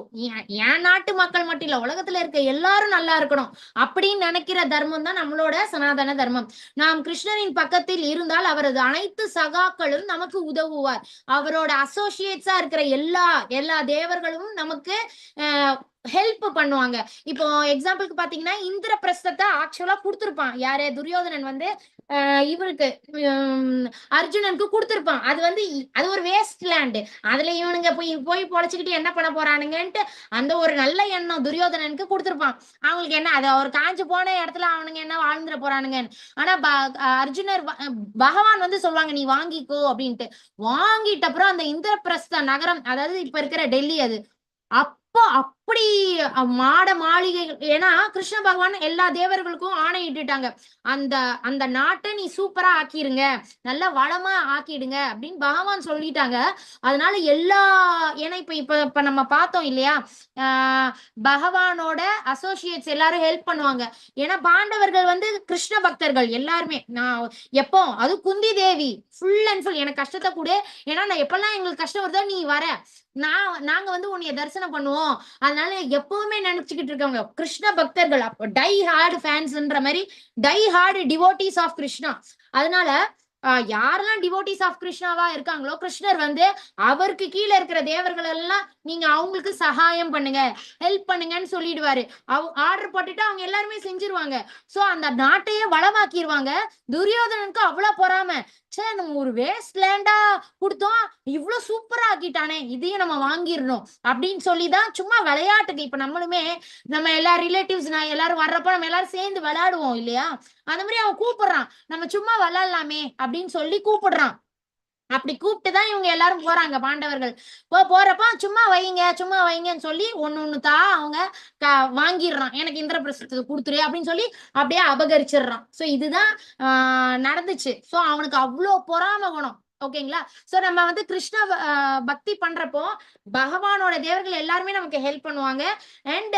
என் நாட்டு மக்கள் மட்டும் இல்ல, உலகத்துல இருக்க எல்லாரும் நல்லா இருக்கணும் அப்படின்னு நினைக்கிற தர்மம் தான் நம்மளோட சனாதன தர்மம். நாம் கிருஷ்ணரின் பக்கத்தில் இருந்தால் அவரது அனைத்து சகாக்களும் நமக்கு உதவுவார். அவரோட அசோசியேட்ஸா இருக்கிற எல்லா தேவர்களும் நமக்கு ஹெல்ப் பண்ணுவாங்க. இப்போ எக்ஸாம்பிளுக்கு பாத்தீங்கன்னா, இந்திரபிரஸ்தத்தை ஆக்சுவலா கொடுத்திருப்பான் யாரு? துரியோதனன் இவருக்கு அர்ஜுனனுக்கு கொடுத்திருப்பான். அது ஒரு வேஸ்ட் லேண்ட். அதுல இவனுங்க போய் பொழைச்சுக்கிட்டு என்ன பண்ண போறானுங்கன்ட்டு அந்த ஒரு நல்ல எண்ணம் துரியோதனனுக்கு கொடுத்திருப்பான். அவங்களுக்கு என்ன, அது ஒரு காஞ்சு போன இடத்துல அவனுங்க என்ன வாழ்ந்துட போறானுங்க. ஆனா அர்ஜுனர் பகவான் சொல்லுவாங்க, நீ வாங்கிக்கோ அப்படின்ட்டு. வாங்கிட்ட அப்புறம் அந்த இந்திரபிரஸ்த நகரம், அதாவது இப்ப இருக்கிற டெல்லி, அது அப்படி மாட மாளிகைகள். ஏன்னா கிருஷ்ண பகவான் எல்லா தேவர்களுக்கும் ஆணையிட்டுட்டாங்க, அந்த நாட்டை நீ சூப்பரா ஆக்கிருங்க, நல்ல வளமா ஆக்கிடுங்க அப்படின்னு பகவான் சொல்லிட்டாங்க. அதனால ஏன்னா இப்ப நம்ம பார்த்தோம் இல்லையா, பகவானோட அசோசியேட்ஸ் எல்லாரும் ஹெல்ப் பண்ணுவாங்க. ஏன்னா பாண்டவர்கள் கிருஷ்ண பக்தர்கள் எல்லாருமே. நான் எப்போ அது Kunti Devi full and full எனக்கு கஷ்டத்தை கூட, ஏன்னா நான் எப்பெல்லாம் எங்களுக்கு கஷ்டம் வருதோ நீ வர, நாங்க உன்னைய தரிசனம் பண்ணுவோம். அதனால எப்பவுமே நினைச்சுக்கிட்டு இருக்கவங்க கிருஷ்ண பக்தர்கள், டை ஹார்ட் ஃபேன்ஸ்ன்ற மாதிரி, die hard devotees of Krishna. அதனால யாரெல்லாம் டிவோட்டிஸ் ஆஃப் கிருஷ்ணாவா இருக்காங்களோ, கிருஷ்ணர் அவருக்கு கீழே இருக்கிற தேவர்கள் எல்லாம் நீங்க அவங்களுக்கு சகாயம் பண்ணுங்க, ஹெல்ப் பண்ணுங்கன்னு சொல்லிடுவாரு. ஆர்டர் போட்டுட்டு அவங்க எல்லாருமே செஞ்சிருவாங்க. சோ அந்த நாட்டையே வளமாக்கிடுவாங்க. துரியோதனனுக்கு அவ்வளவு பொறாம, நம்ம ஒரு வேஸ்ட் லேண்டா கொடுத்தோம், இவ்வளவு சூப்பரா ஆக்கிட்டானே, இதையும் நம்ம வாங்கிடணும் அப்படின்னு சொல்லிதான் சும்மா விளையாட்டுக்கு. இப்ப நம்ம எல்லா ரிலேட்டிவ்ஸ் எல்லாரும் வர்றப்ப நம்ம எல்லாரும் சேர்ந்து விளையாடுவோம் இல்லையா? அந்த மாதிரி அவன் கூப்பிடுறான், நம்ம சும்மா விளையாடலாமே அப்படின்னு சொல்லி கூப்பிடுறான். அப்படி கூப்பிட்டுதான் இவங்க எல்லாரும் போறாங்க பாண்டவர்கள். போறப்ப சும்மா வைங்கன்னு சொல்லி ஒண்ணு அவங்க வாங்கிடுறான். எனக்கு இந்திரபிரஸ்தத்தை கொடுத்துரு அப்படின்னு சொல்லி அப்படியே அபகரிச்சிடுறான். சோ இதுதான் நடந்துச்சு. சோ அவனுக்கு அவ்வளவு பொறாம குணம். ஓகேங்களா? சோ நம்ம வந்து கிருஷ்ண பக்தி பண்றப்போ பகவானோட தேவர்கள் எல்லாருமே நமக்கு ஹெல்ப் பண்ணுவாங்க. அண்ட்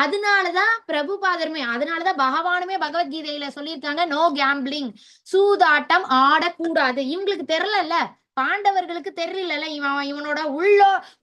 அதனாலதான் பிரபுபாதருமே, அதனாலதான் பகவானுமே பகவத்கீதையில சொல்லியிருக்காங்க, நோ கேம்பிளிங், சூதாட்டம் ஆடக்கூடாது. இவங்களுக்கு தெரியல, பாண்டவர்களுக்கு தெரியல, இவனோட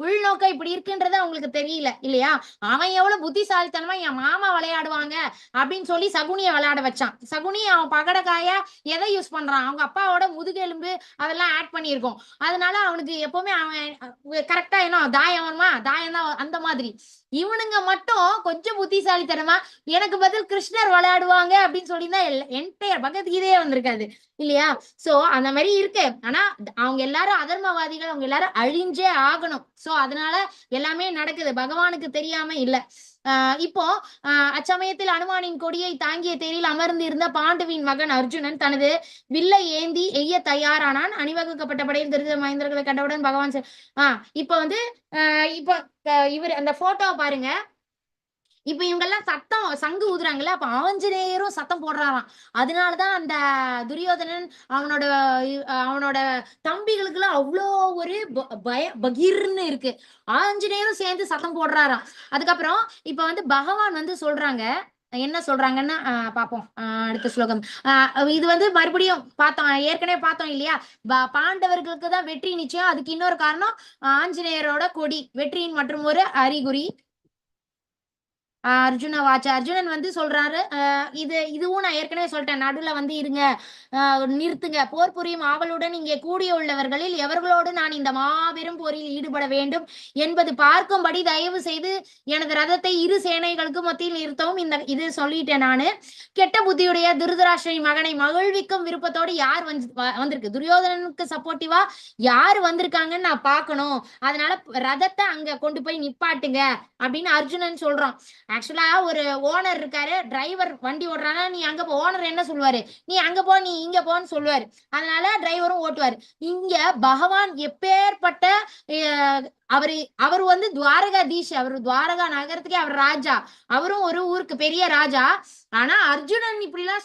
உள்நோக்கம் இப்படி இருக்குன்றது அவங்களுக்கு தெரியல இல்லையா? அவன் எவ்வளவு புத்திசாலித்தனமா என் மாமா விளையாடுவாங்க அப்படின்னு சொல்லி சகுனிய விளையாட வச்சான். சகுனி அவன் பகடக்காயா எதை யூஸ் பண்றான், அவங்க அப்பாவோட முதுகெலும்பு அதெல்லாம் ஆட் பண்ணியிருக்கோம். அதனால அவனுக்கு எப்பவுமே அவன் கரெக்டா என்ன தாயம் வருமா, தாயம் தான் அந்த மாதிரி. இவனுங்க மட்டும் கொஞ்சம் புத்திசாலித்தனமா எனக்கு பதில் கிருஷ்ணர் விளையாடுவாங்க அப்படின்னு சொல்லிதான் என்டையர் பகவத்கீதையே வந்திருக்காது இல்லையா? சோ அந்த மாதிரி இருக்கு. ஆனா அவங்க எல்லாரும் அதர்மவாதிகள், அவங்க எல்லாரும் அழிஞ்சே ஆகணும். சோ அதனால எல்லாமே நடக்குது, பகவானுக்கு தெரியாம இல்ல. இப்போ அச்சமயத்தில் அனுமானின் கொடியை தாங்கிய தேரில் அமர்ந்து இருந்த பாண்டுவின் மகன் அர்ஜுனன் தனது வில்லை ஏந்தி எய்ய தயாரானான். அணிவகுக்கப்பட்ட படையில் திருத மகேந்திரர்களை கண்டவுடன் பகவான் இப்ப வந்து இப்ப இவர் அந்த போட்டோவை பாருங்க. இப்ப இவங்க எல்லாம் சத்தம் சங்கு ஊதுறாங்கல்ல, அப்ப ஆஞ்சநேயரும் சத்தம் போடுறாராம். அதனாலதான் அந்த துரியோதனன் அவனோட தம்பிகளுக்கு எல்லாம் அவ்வளோ ஒரு பகீர்னு இருக்கு. ஆஞ்சநேயரும் சேர்ந்து சத்தம் போடுறாராம். அதுக்கப்புறம் இப்ப வந்து பகவான் வந்து சொல்றாங்க, என்ன சொல்றாங்கன்னா பாப்போம் அடுத்த ஸ்லோகம். இது வந்து மறுபடியும் பார்த்தோம், ஏற்கனவே பார்த்தோம் இல்லையா? பாண்டவர்களுக்கு தான் வெற்றி நிச்சயம். அதுக்கு இன்னொரு காரணம் ஆஞ்சநேயரோட கொடி வெற்றியின் மற்றும் ஒரு அறிகுறி. அர்ஜுன வாச்ச, அர்ஜுனன் வந்து சொல்றாரு, இதுவும் நான் ஏற்கனவே சொல்லிட்டேன், நடுவுல வந்து இருங்க, நிறுத்துங்க, போர் புரியும் ஆவலுடன் இங்கே கூடிய உள்ளவர்களில் எவர்களோடு நான் இந்த மாபெரும் போரில் ஈடுபட வேண்டும் என்பது பார்க்கும்படி தயவு செய்து எனது ரதத்தை இரு சேனைகளுக்கு மத்தியில் நிறுத்தவும். இது சொல்லிட்டேன் நானு. கெட்ட புத்தியுடைய திருதராஷ்டிரன் மகனை மகிழ்விக்கும் விருப்பத்தோடு யார் வந்திருக்கு, துரியோதனனுக்கு சப்போர்ட்டிவா யார் வந்திருக்காங்கன்னு நான் பார்க்கணும். அதனால ரதத்தை அங்க கொண்டு போய் நிப்பாட்டுங்க அப்படின்னு அர்ஜுனன் சொல்றான். ஆக்சுவலா ஒரு ஓனர் இருக்காரு, டிரைவர் வண்டி ஓடுறானா, நீ அங்க போ, ஓனர் என்ன சொல்லுவாரு, நீ அங்க போ நீ இங்க போன்னு சொல்லுவாரு. அதனால டிரைவரும் ஓட்டுவாரு. இங்க பகவான் எப்பேற்பட்ட அவர் வந்து துவாரகாதீஷ், அவர் துவாரகா நகரத்துக்கே அவர் ராஜா, அவரும் ஒரு ஊருக்கு பெரிய ராஜா. ஆனா அர்ஜுனன் இப்படி எல்லாம்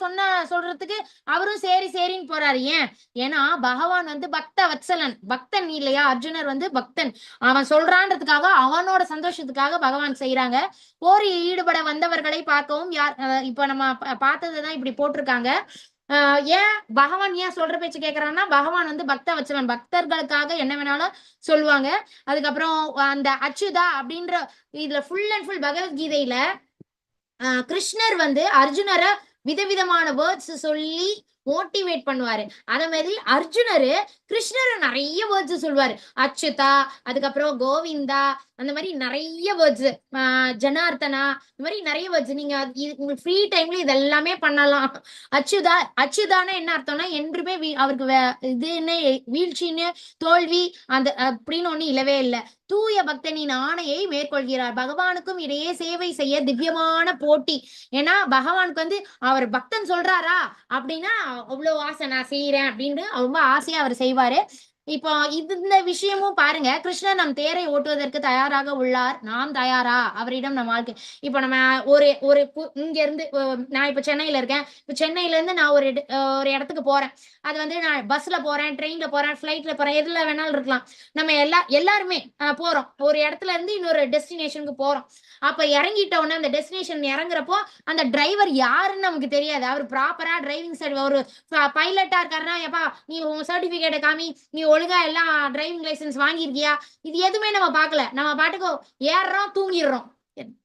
சொல்றதுக்கு அவரும் சரி சரின்னு போறாரு. ஏன்னா பகவான் வந்து பக்த வத்சலன், பக்தன் இல்லையா? அர்ஜுனர் வந்து பக்தன், அவன் சொல்றான்றதுக்காக அவனோட சந்தோஷத்துக்காக பகவான் செய்யறாங்க. போரில் ஈடுபட வந்தவர்களை பார்க்கவும் இப்ப நம்ம பார்த்ததுதான் இப்படி போட்டிருக்காங்க. ஏன் பகவான் ஏன் சொல்ற பேச்சு கேட்கறான்னா, பகவான் வந்து பக்த வச்சவன், பக்தர்களுக்காக என்ன வேணாலும் சொல்லுவாங்க. அதுக்கப்புறம் அந்த அச்சுதா அப்படின்ற இதுல ஃபுல் அண்ட் ஃபுல் பகவத்கீதையில கிருஷ்ணர் வந்து அர்ஜுனரை விதவிதமான வேர்ட்ஸ் சொல்லி மோட்டிவேட் பண்ணுவாரு. அதே மாதிரி அர்ஜுனரு கிருஷ்ணரை நிறைய வேர்ட்ஸ் சொல்லுவாரு, அச்சுதா, அதுக்கப்புறம் கோவிந்தா, அந்த மாதிரி நிறைய வேர்ட்ஸ், ஜனார்த்தனா, இந்த மாதிரி நிறைய வேர்ட்ஸ். நீங்க உங்களுக்கு ஃப்ரீ டைம்ல இதெல்லாமே பண்ணலாம். அச்சுதானா என்ன அர்த்தம்னா, என்றுமே அவருக்கு இதுன்னு வீழ்ச்சின்னு தோல்வி அந்த அப்படின்னு ஒண்ணு இல்லவே இல்லை. தூய பக்தனின் ஆணையை மேற்கொள்கிறார். பகவானுக்கும் இடையே சேவை செய்ய திவ்யமான போட்டி. ஏன்னா பகவானுக்கு வந்து அவர் பக்தன் சொல்றாரா அப்படின்னா அவ்வளவு ஆசை, நான் செய்யறேன் அப்படின்னு ரொம்ப ஆசையா அவர் செய்வாரு. இப்போ இந்த விஷயமும் பாருங்க, கிருஷ்ணர் நம் தேரை ஓட்டுவதற்கு தயாராக உள்ளார், நாம் தயாரா அவரிடம் நம் வாழ்க்கை. இப்ப நம்ம ஒரு இங்க இருந்து நான் இப்ப சென்னையில இருக்கேன், இப்ப சென்னையில இருந்து நான் ஒரு இடத்துக்கு போறேன். அது வந்து நான் பஸ்ல போறேன், ட்ரெயின்ல போறேன், பிளைட்ல போறேன், எதுல வேணாலும் இருக்கலாம். நம்ம எல்லாருமே போறோம், ஒரு இடத்துல இருந்து இன்னொரு டெஸ்டினேஷனுக்கு போறோம். அப்ப இறங்கிட்ட உடனே அந்த டெஸ்டினேஷன் இறங்குறப்போ அந்த டிரைவர் யாருன்னு நமக்கு தெரியாது. அவர் ப்ராப்பரா டிரைவிங் ஒரு பைலட்டா இருக்காருன்னா, எப்பா நீ உன் சர்டிபிகேட்டை காமி, நீ ஒழுங்கா எல்லாம் டிரைவிங் லைசன்ஸ் வாங்கியிருக்கியா, இது எதுவுமே நம்ம பார்க்கல. நம்ம பாட்டுக்கு ஏறுறோம், தூங்கிடுறோம்.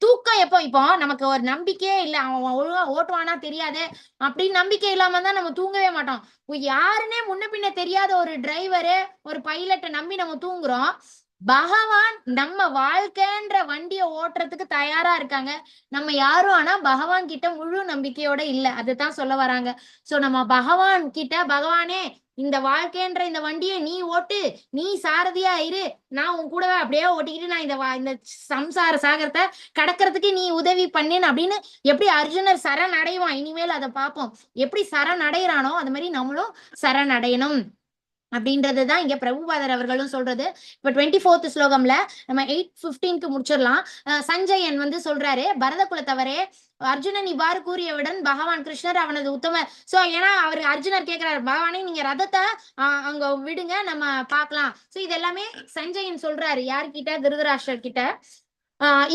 தூக்கம் இப்போ நமக்கு ஒரு நம்பிக்கையே இல்லை, அவன் ஒழுங்கா ஓட்டுவானா தெரியாது அப்படின்னு நம்பிக்கை இல்லாம தான் நம்ம தூங்கவே மாட்டோம். யாருன்னே முன்ன பின்ன தெரியாத ஒரு டிரைவரு, ஒரு பைலட்டை நம்பி நம்ம தூங்குறோம். பகவான் நம்ம வாழ்க்கைன்ற வண்டிய ஓட்டுறதுக்கு தயாரா இருக்காங்க. நம்ம யாரும் ஆனா பகவான் கிட்ட முழு நம்பிக்கையோட இல்ல, அதுதான் சொல்ல வராங்க. சோ நம்ம பகவான் கிட்ட, பகவானே இந்த வாழ்க்கைன்ற இந்த வண்டியை நீ ஓட்டு, நீ சாரதியா இரு, நான் உன் கூடவே அப்படியே ஓட்டிக்கிட்டு நான் இந்த சம்சார சாகரத்தை கடக்கிறதுக்கு நீ உதவி பண்ணேன்னு அப்படின்னு எப்படி அர்ஜுனர் சரண் அடைவான். இனிமேல் அதை பார்ப்போம், எப்படி சரண் அடைகிறானோ அது மாதிரி நம்மளும் சரண் அடையணும் அப்படின்றதுதான் இங்க பிரபுபாதர் அவர்களும் சொல்றது. இப்ப 24th ஸ்லோகம்ல நம்ம 8:15 முடிச்சிடலாம். சஞ்சயன் வந்து சொல்றாரு, பரத குலத்தவரே, அர்ஜுனன் இவ்வாறு கூறியவுடன் பகவான் கிருஷ்ணர் அவனது உத்தம சோ ஏன்னா அவர் அர்ஜுனர் கேட்கிறாரு, பகவானே நீங்க ரதத்தை அங்க விடுங்க, நம்ம பார்க்கலாம். சோ இது எல்லாமே சஞ்சயன் சொல்றாரு யார்கிட்ட, திருதராஷ்டிரர் கிட்ட.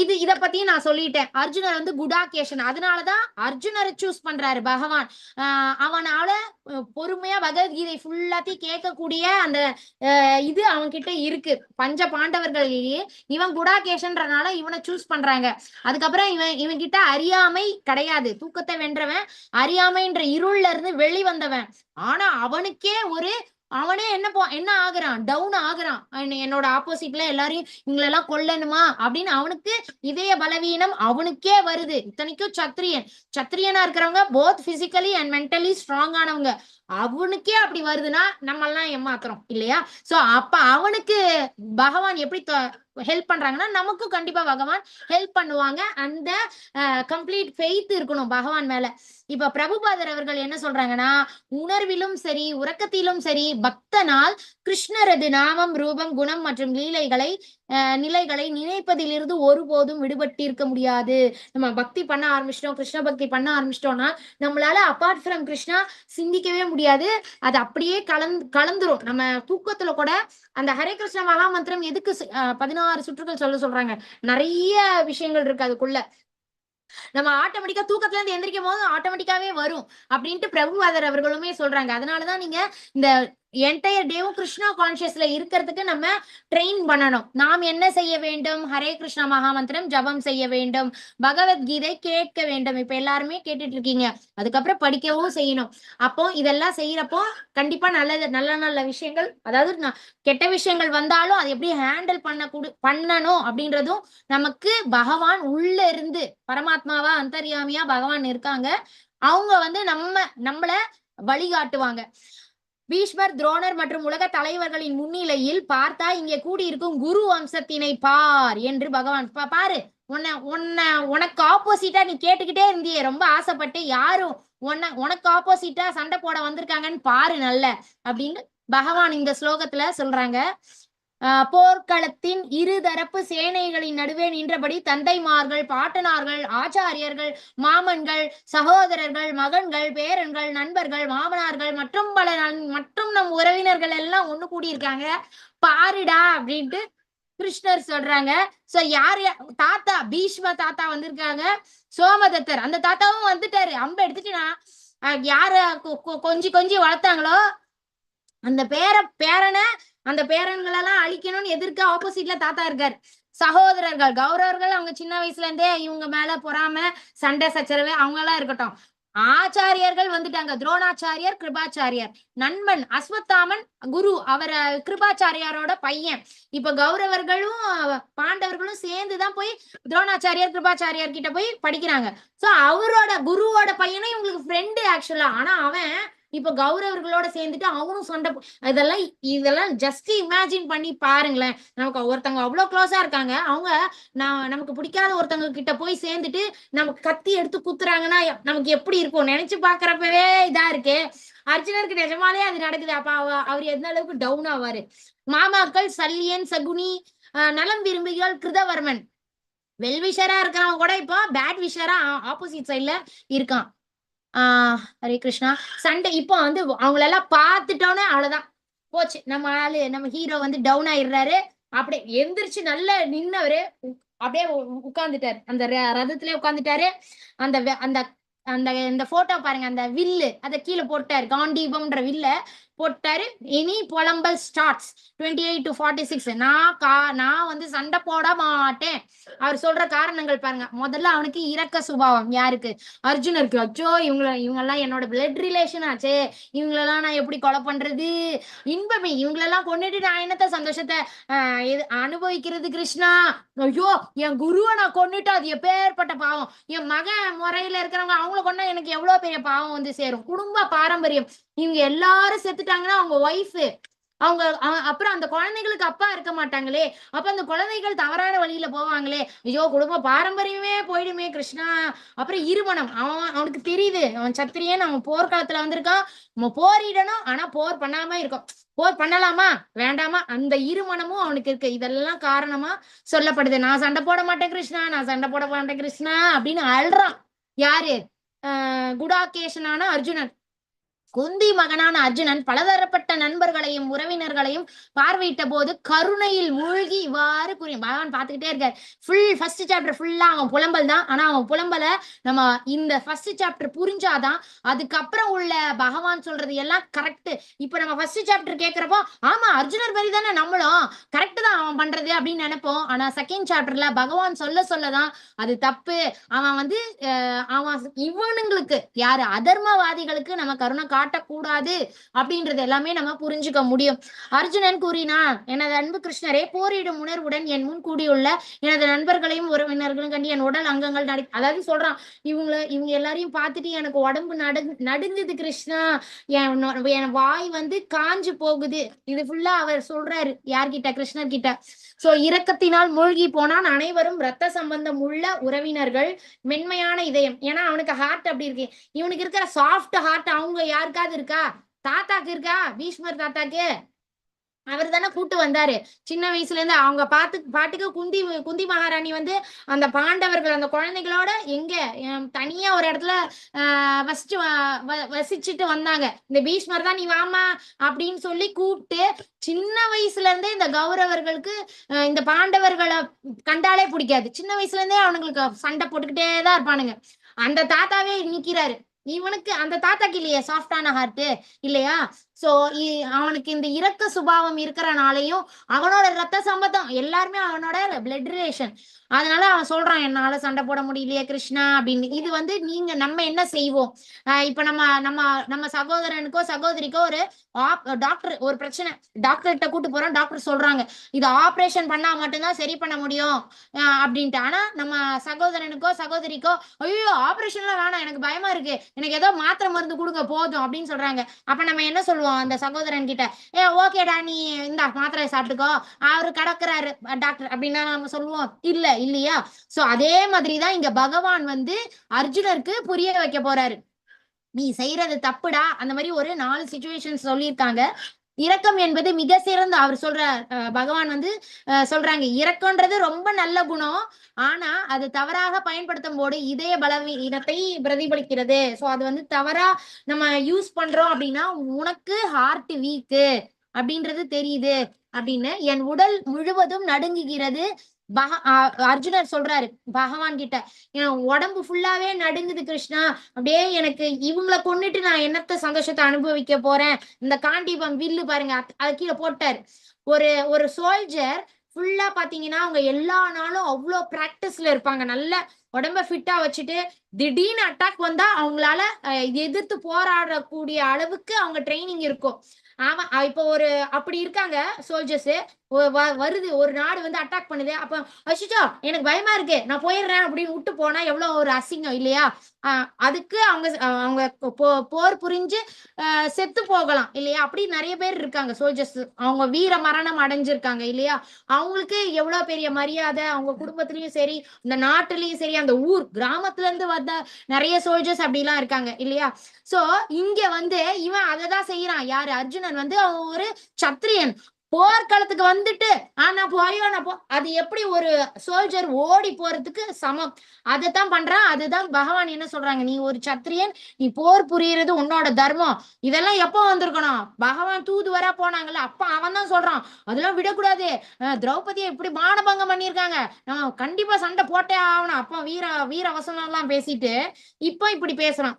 இத பத்தியும் நான் சொல்லிட்டேன். அர்ஜுனர் வந்து குடாகேஷன், அதனாலதான் அர்ஜுனரை சூஸ் பண்றாரு பகவான். அவனால பொறுமையா பகவத்கீதை ஃபுல்லாத்தையும் கேட்கக்கூடிய அந்த இது அவன் கிட்ட இருக்கு. பஞ்ச பாண்டவர்களிலேயே இவன் குடாகேஷன்றனால இவனை சூஸ் பண்றாங்க. அதுக்கப்புறம் இவன் கிட்ட அறியாமை கிடையாது, தூக்கத்தை வென்றவன், அறியாமைன்ற இருள்ல இருந்து வெளிவந்தவன். ஆனா அவனே என்ன ஆகுறான், டவுன் ஆகுறான். என்னோட ஆப்போசிட்ல எல்லாரையும் இவங்களெல்லாம் கொல்லணுமா அப்படின்னு அவனுக்கு இதய பலவீனம் அவனுக்கே வருது. இத்தனைக்கும் சத்திரியனா இருக்கிறவங்க both physically and mentally strong ஆனவங்க, அவனுக்கே அப்படி வருதுன்னா நம்ம எல்லாம் ஏமாத்துறோம் இல்லையா? சோ அப்ப அவனுக்கு பகவான் எப்படி ஹெல்ப் பண்றாங்கன்னா நமக்கும் கண்டிப்பா பகவான் ஹெல்ப் பண்ணுவாங்க. அந்த கம்ப்ளீட் ஃபெய்த் இருக்கணும் பகவான் மேல. இப்ப பிரபுபாதர் அவர்கள் என்ன சொல்றாங்கன்னா, உணர்விலும் சரி உறக்கத்திலும் சரி பக்தனால் கிருஷ்ணரது நாமம் ரூபம் குணம் மற்றும் நிலைகளை நினைப்பதிலிருந்து ஒருபோதும் விடுபட்டிருக்க முடியாது. நம்ம பக்தி பண்ண ஆரம்பிச்சிட்டோம், கிருஷ்ண பக்தி பண்ண ஆரம்பிச்சிட்டோம்னா நம்மளால அப்பார்ட் ஃப்ரம் கிருஷ்ணா சிந்திக்கவே முடியாது. அது அப்படியே கலந்துரும். நம்ம தூக்கத்துல கூட அந்த ஹரே கிருஷ்ண மகாமந்திரம் எதுக்கு 16 சுற்றுகள் சொல்றாங்க, நிறைய விஷயங்கள் இருக்கு அதுக்குள்ள. நம்ம ஆட்டோமேட்டிக்கா தூக்கத்துல இருந்து எந்திரிக்கும் போது ஆட்டோமேட்டிக்காவே வரும் அப்படின்ட்டு பிரபுபாதர் அவர்களுமே சொல்றாங்க. அதனாலதான் நீங்க இந்த என்டையர் டேவும் கிருஷ்ணா கான்சியஸ்ல இருக்கிறதுக்கு நம்ம ட்ரெயின் பண்ணணும். நாம் என்ன செய்ய வேண்டும், ஹரே கிருஷ்ணா மகாமந்திரம் ஜபம் செய்ய வேண்டும், பகவத்கீதை கேட்க வேண்டும். இப்ப எல்லாருமே கேட்டுட்டு இருக்கீங்க, அதுக்கப்புறம் படிக்கவும் செய்யணும். அப்போ இதெல்லாம் செய்யறப்போ கண்டிப்பா நல்ல விஷயங்கள், அதாவது கெட்ட விஷயங்கள் வந்தாலும் அதை எப்படி ஹேண்டில் பண்ணணும் அப்படின்றதும் நமக்கு பகவான் உள்ள இருந்து பரமாத்மாவா அந்தர்யாமியா பகவான் இருக்காங்க. அவங்க வந்து நம்மள வழிகாட்டுவாங்க. பீஷ்மர், துரோணர் மற்றும் உலக தலைவர்களின் முன்னிலையில் பார்த்தா இங்கே கூடியிருக்கும் குரு வம்சத்தினை பார் என்று பகவான் பாரு. உனக்கு ஆப்போசிட்டா நீ கேட்டுக்கிட்டே இருந்தியே, ரொம்ப ஆசைப்பட்டு, யாரும் உனக்கு ஆப்போசிட்டா சண்டை போட வந்திருக்காங்கன்னு பாரு நல்ல அப்படின்னு பகவான் இந்த ஸ்லோகத்துல சொல்றாங்க. போர்க்களத்தின் இருதரப்பு சேனைகளின் நடுவே நின்றபடி தந்தைமார்கள், பாட்டனார்கள், ஆச்சாரியர்கள், மாமன்கள், சகோதரர்கள், மகன்கள், பேரன்கள், நண்பர்கள், மாமனார்கள் மற்றும் நம் உறவினர்கள் எல்லாம் ஒண்ணு கூடியிருக்காங்க பாருடா அப்படின்ட்டு கிருஷ்ணர் சொல்றாங்க. சோ யாரு தாத்தா, பீஷ்ம தாத்தா வந்திருக்காங்க, சோமதத்தர் அந்த தாத்தாவும் வந்துட்டாரு. அம்ப எடுத்துட்டுனா யார கொஞ்சி வளர்த்தாங்களோ அந்த பேரனை அந்த பேரன்களெல்லாம் அழிக்கணும்னு எதிர்க்க ஆப்போசிட்ல தாத்தா இருக்காரு. சகோதரர்கள், கௌரவர்கள், அவங்க சின்ன வயசுல இருந்தே இவங்க மேல பொறாம சண்டை சச்சரவு அவங்க எல்லாம் இருக்கட்டும். ஆச்சாரியர்கள் வந்துட்டாங்க, துரோணாச்சாரியர், கிருபாச்சாரியர். நண்பன் அஸ்வத்தாமன் குரு, அவர கிருபாச்சாரியாரோட பையன். இப்ப கௌரவர்களும் பாண்டவர்களும் சேர்ந்துதான் போய் துரோணாச்சாரியார் கிருபாச்சாரியார் கிட்ட போய் படிக்கிறாங்க. சோ அவரோட குருவோட பையனும் இவங்களுக்கு ஃப்ரெண்டு ஆக்சுவலா. ஆனா அவன் இப்ப கௌரவர்களோட சேர்ந்துட்டு அவனும் சண்டை. இதெல்லாம் ஜஸ்ட் இமேஜின் பண்ணி பாருங்களேன். நமக்கு ஒருத்தவங்க அவ்வளவு க்ளோஸா இருக்காங்க, அவங்க நமக்கு பிடிக்காத ஒருத்தவங்க கிட்ட போய் சேர்ந்துட்டு நமக்கு கத்தி எடுத்து குத்துறாங்கன்னா நமக்கு எப்படி இருக்கும் நினைச்சு பாக்குறப்பவே இதா இருக்கு. அர்ஜுனருக்கு நிஜமாலே அது நடக்குது. அப்ப அவர் எந்த அளவுக்கு டவுன் ஆவாரு. மாமாக்கள் சல்லியன், சகுனி, நலம் விரும்பிகள், கிருதவர்மன், வெல்விஷரா இருக்கிறவங்க கூட இப்போ பேட் விஷரா ஆப்போசிட் சைட்ல இருக்கான். ஹரே கிருஷ்ணா. சண்டை இப்போ வந்து அவங்களெல்லாம் பார்த்துட்டோன்னே அவ்வளவுதான் போச்சு. நம்ம ஹீரோ வந்து டவுன் ஆயிடுறாரு. அப்படியே எந்திரிச்சு நல்ல நின்னவரு அப்படியே உட்கார்ந்துட்டாரு, அந்த ரதத்திலே உட்கார்ந்துட்டாரு. அந்த அந்த அந்த இந்த போட்டோ பாருங்க, அந்த வில்லு அதை கீழே போட்டாரு, காண்டீபம்ன்ற வில்ல போட்டாரு. இனி புலம்பல் ஸ்டார்ட்ஸ் 28 to 46. நான் வந்து சண்டை போட மாட்டேன். அவர் சொல்ற காரணங்கள் பாருங்க. முதல்ல அவனுக்கு இரக்க சுபாவம். யாருக்கு? அர்ஜுனருக்கு. அச்சோ இவங்கெல்லாம் என்னோட பிளட் ரிலேஷன் ஆச்சே, இவங்களெல்லாம் நான் எப்படி கொலை பண்றது, இன்பமே இவங்களெல்லாம் கொண்டுட்டு நான் என்னத்த சந்தோஷத்தை அனுபவிக்கிறது கிருஷ்ணா. ஐயோ என் குருவை நான் கொண்டுட்டு அது எப்பேற்பட்ட பாவம். என் மகன் முறையில இருக்கிறவங்க அவங்கள கொண்டா எனக்கு எவ்வளவு பெரிய பாவம் வந்து சேரும். குடும்ப பாரம்பரியம். இவங்க எல்லாரும் செத்துட்டாங்கன்னா அவங்க ஒய்ஃபு, அவங்க அப்புறம் அந்த குழந்தைகளுக்கு அப்பா இருக்க மாட்டாங்களே, அப்ப அந்த குழந்தைகள் தவறான வழியில போவாங்களே, ஐயோ குடும்ப பாரம்பரியமே போயிடுமே கிருஷ்ணா. அப்புறம் இருமணம். அவனுக்கு தெரியுது அவன் சத்திரியன், அவன் போர்க்காலத்துல வந்திருக்கான், நம்ம போரிடணும், ஆனா போர் பண்ணாம இருக்கும். போர் பண்ணலாமா வேண்டாமா அந்த இருமணமும் அவனுக்கு இருக்கு. இதெல்லாம் காரணமா சொல்லப்படுது. நான் சண்டை போட மாட்டேன் கிருஷ்ணா, நான் சண்டை போட மாட்டேன் கிருஷ்ணா அப்படின்னு அழுறான். யாரு? குடாகேசனான அர்ஜுனன். குந்தி மகனான அர்ஜுனன் பலதரப்பட்ட நண்பர்களையும் உறவினர்களையும் பார்வையிட்ட போது கருணையில் மூழ்கி இவ்வாறு கூறிய பகவான் பார்த்துக்கிட்டே இருக்காரு. ஃபர்ஸ்ட் சாப்டர் ஃபுல்லா அவன் புலம்பல் தான். ஆனா அவன் புலம்பல நம்ம இந்த ஃபர்ஸ்ட் சாப்டர் புரிஞ்சாதான் அதுக்கப்புறம் உள்ள பகவான் சொல்றது எல்லாம் கரெக்ட். இப்ப நம்ம ஃபர்ஸ்ட் சாப்டர் கேட்கிறப்போ ஆமா அர்ஜுனர் மாதிரி தானே நம்மளும் கரெக்ட் தான் அவன் பண்றது அப்படின்னு நினைப்போம். ஆனா செகண்ட் சாப்டர்ல பகவான் சொல்லதான் அது தப்பு. அவன் வந்து அவன் இவனுங்களுக்கு யாரு அதர்மவாதிகளுக்கு நம்ம கருணை காட்டக்கூடாது அப்படின்றது எல்லாமே நம்ம புரிஞ்சுக்க முடியும். அர்ஜுனன் கூறினான், எனது அன்பு கிருஷ்ணரே, போரிடும் உணர்வுடன் என் முன் கூடியுள்ள எனது நண்பர்களையும் உறவினர்களும் கண்டு என் உடல் அங்கங்கள் அதாவது சொல்றான், இவங்க எல்லாரையும் பார்த்துட்டு எனக்கு உடம்பு நடுங்குது கிருஷ்ணா, என் வாய் வந்து காஞ்சு போகுது. இது ஃபுல்லா அவர் சொல்றாரு யார்கிட்ட? கிருஷ்ணர் கிட்ட. சோ இரக்கத்தினால் மூழ்கி போனான். அனைவரும் ரத்த சம்பந்தம் உள்ள உறவினர்கள், மென்மையான இதயம். ஏன்னா அவனுக்கு ஹார்ட் அப்படி இருக்கு. இவனுக்கு இருக்கிற சாஃப்ட் ஹார்ட் அவங்க யாருக்காவது இருக்கா? தாத்தாக்கு இருக்கா? பீஷ்மர் தாத்தாக்கு அவர் தானே கூட்டு வந்தாரு சின்ன வயசுல இருந்து. அவங்க பாட்டுக்கு குந்தி மகாராணி வந்து அந்த பாண்டவர்கள் அந்த குழந்தைகளோட எங்க தனியா ஒரு இடத்துல வசிச்சுட்டு வந்தாங்க. இந்த பீஷ்மர் தான் நீ வாமா அப்படின்னு சொல்லி கூப்பிட்டு சின்ன வயசுல இருந்தே இந்த கௌரவர்களுக்கு இந்த பாண்டவர்களை கண்டாலே பிடிக்காது. சின்ன வயசுல இருந்தே அவனுங்களுக்கு சண்டை போட்டுக்கிட்டே தான் இருப்பானுங்க. அந்த தாத்தாவே நிக்கிறாரு. இவனுக்கு அந்த தாத்தாக்கு இல்லையா சாஃப்டான ஹார்ட் இல்லையா? சோ அவனுக்கு இந்த இரக்க சுபாவம் இருக்கிறனாலையும் அவனோட ரத்த சம்பந்தம் எல்லாருமே அவனோட பிளட் ரிலேஷன். அதனால அவன் சொல்றான், என்னால சண்டை போட முடியலையே கிருஷ்ணா அப்படின்னு. இது வந்து நம்ம என்ன செய்வோம்? இப்ப நம்ம சகோதரனுக்கோ சகோதரிக்கோ ஒரு டாக்டர் ஒரு பிரச்சனை, டாக்டர் கிட்ட கூட்டு போறோம். டாக்டர் சொல்றாங்க இது ஆபரேஷன் பண்ணா மட்டும்தான் சரி பண்ண முடியும் அப்படின்ட்டு. ஆனா நம்ம சகோதரனுக்கோ சகோதரிக்கோ ஐயோ ஆபரேஷன்லாம் வேணாம், எனக்கு பயமா இருக்கு, எனக்கு ஏதோ மாத்திரை மருந்து கொடுங்க போதும் அப்படின்னு சொல்றாங்க. அப்ப நம்ம என்ன சொல்லுவோம் அந்த சகோதரன் கிட்ட? ஓகேடா நீ இந்த மாத்திரை சாப்பிட்டுக்கோ, அவரு கடக்குறாரு டாக்டர் அப்படின்னா நம்ம சொல்லுவோம் இல்லையா? சோ அதே மாதிரிதான் இங்க பகவான் வந்து அர்ஜுனருக்கு புரிய வைக்க போறாரு. நீ செய்யறது தப்புடா. அந்த மாதிரி ஒரு 4 சிச்சுவேஷன் சொல்லியிருக்காங்க. இரக்கம் என்பது மிக சிறந்த அவர் சொல்ற பகவான் வந்து சொல்றாங்க, இரக்கம்ன்றது ரொம்ப நல்ல குணம். ஆனா அது தவறாக பயன்படுத்தும் போது இதய பலவீனத்தை பிரதிபலிக்கிறது. சோ அது வந்து தவறா நம்ம யூஸ் பண்றோம் அப்படின்னா உனக்கு ஹார்ட் வீக்கு அப்படின்றது தெரியுது அப்படின்னு. என் உடல் முழுவதும் நடுங்குகிறது. அர்ஜுனர் சொல்றாரு பகவான் கிட்ட, என் உடம்பு ஃபுல்லாவே நடுங்குது கிருஷ்ணா. அப்படியே எனக்கு இவங்களை கொண்டுட்டு நான் என்னத்த சந்தோஷத்தை அனுபவிக்க போறேன்? இந்த காண்டீபம் வில்லு பாருங்க அது கீழே போட்டாரு. ஒரு சோல்ஜர் ஃபுல்லா பாத்தீங்கன்னா அவங்க எல்லா நாளும் அவ்வளோ பிராக்டிஸ்ல இருப்பாங்க. நல்ல உடம்ப ஃபிட்டா வச்சுட்டு திடீர்னு அட்டாக் வந்தா அவங்களால எதிர்த்து போராடக்கூடிய அளவுக்கு அவங்க ட்ரைனிங் இருக்கும். ஆமா இப்ப அப்படி இருக்காங்க சோல்ஜர்ஸ். வருது ஒரு நாடு வந்து அட்டாக் பண்ணுது. அப்ப அஷிச்சோ எனக்கு பயமா இருக்கு நான் போயிடுறேன் அப்படின்னு விட்டு போனா எவ்வளவு ஒரு அசிங்கம் இல்லையா? அதுக்கு அவங்க போர் புரிஞ்சு செத்து போகலாம் இல்லையா? அப்படி நிறைய பேர் இருக்காங்க சோல்ஜர்ஸ். அவங்க வீர மரணம் அடைஞ்சிருக்காங்க இல்லையா? அவங்களுக்கு எவ்வளவு பெரிய மரியாதை அவங்க குடும்பத்திலயும் சரி இந்த நாட்டுலயும் சரி அந்த ஊர் கிராமத்துல இருந்து வந்த நிறைய சோல்ஜர்ஸ் அப்படி எல்லாம் இருக்காங்க இல்லையா? சோ இங்க வந்து இவன் அததான் செய்யறான். யாரு? அர்ஜுனன் வந்து அவன் ஒரு சத்திரியன். போர்க்களத்துக்கு வந்துட்டு அது எப்படி ஒரு சோல்ஜர் ஓடி போறதுக்கு சமம். அதைத்தான் பண்றான். அதுதான் பகவான் என்ன சொல்றாங்க, நீ ஒரு சத்திரியன், நீ போர் புரியறது உன்னோட தர்மம். இதெல்லாம் எப்போ வந்திருக்கணும்? பகவான் தூதுவரா போனாங்கல்ல அப்ப அவன் தான் சொல்றான் அதெல்லாம் விடக்கூடாது. திரௌபதியை இப்படி மானபங்கம் பண்ணியிருக்காங்க, நம்ம கண்டிப்பா சண்டை போட்டே ஆகணும். அப்ப வீர வசனம் எல்லாம் பேசிட்டு இப்ப இப்படி பேசுறான்.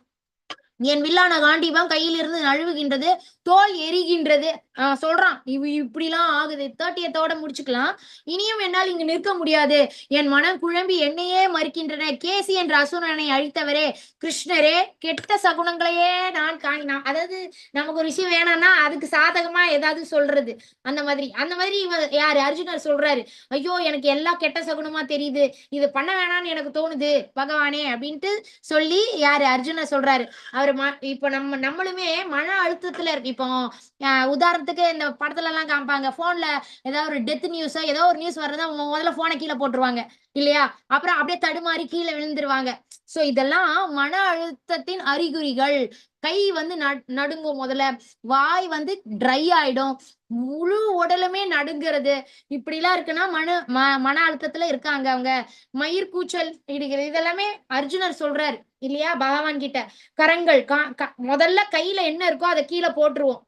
என் வில்லான காண்டீபம் கையில் இருந்து நழுவுகின்றது, தோல் எரிகின்றது. சொல்றான் இப்படிலாம் ஆகுது. 30th முடிச்சுக்கலாம். இனியும் என்னால் இங்கு நிற்க முடியாது. என் மனம் குழம்பி என்னையே மறுக்கின்றன. கேசி என்ற அசுரனை அழித்தவரே கிருஷ்ணரே, கெட்ட சகுனங்களையே நான் காணினான். அதாவது நமக்கு ஒரு விஷயம் வேணாம்னா அதுக்கு சாதகமா ஏதாவது சொல்றது. அந்த மாதிரி யாரு? அர்ஜுனர் சொல்றாரு, ஐயோ எனக்கு எல்லாம் கெட்ட சகுனமா தெரியுது, இது பண்ண வேணாம்னு எனக்கு தோணுது பகவானே அப்படின்ட்டு சொல்லி யாரு? அர்ஜுனர் சொல்றாரு. அவர் இப்ப நம்மளுமே மன அழுத்தத்துல இருக்கு. இப்போ உதாரணத்துக்கு இந்த படத்துல எல்லாம் காமிப்பாங்க, போன்ல ஏதாவது ஒரு டெத் நியூஸ் ஏதோ ஒரு நியூஸ் வர்றதா முதல்ல போனை கீழே போட்டுருவாங்க. இல்லையா? அப்புறம் அப்படியே தடுமாறி கீழே விழுந்துருவாங்க. சோ இதெல்லாம் மன அழுத்தத்தின் அறிகுறிகள். கை வந்து நடுங்கும் முதல்ல, வாய் வந்து ட்ரை ஆயிடும், முழு உடலுமே நடுங்கிறது. இப்படிலாம் இருக்குன்னா மன அழுத்தத்துல இருக்காங்க அவங்க. மயிர் கூச்சல் இடுகிறது, இதெல்லாமே அர்ஜுனர் சொல்றாரு இல்லையா பகவான் கிட்ட. கரங்கள் முதல்ல கையில என்ன இருக்கோ அதை கீழே போட்டுருவோம்.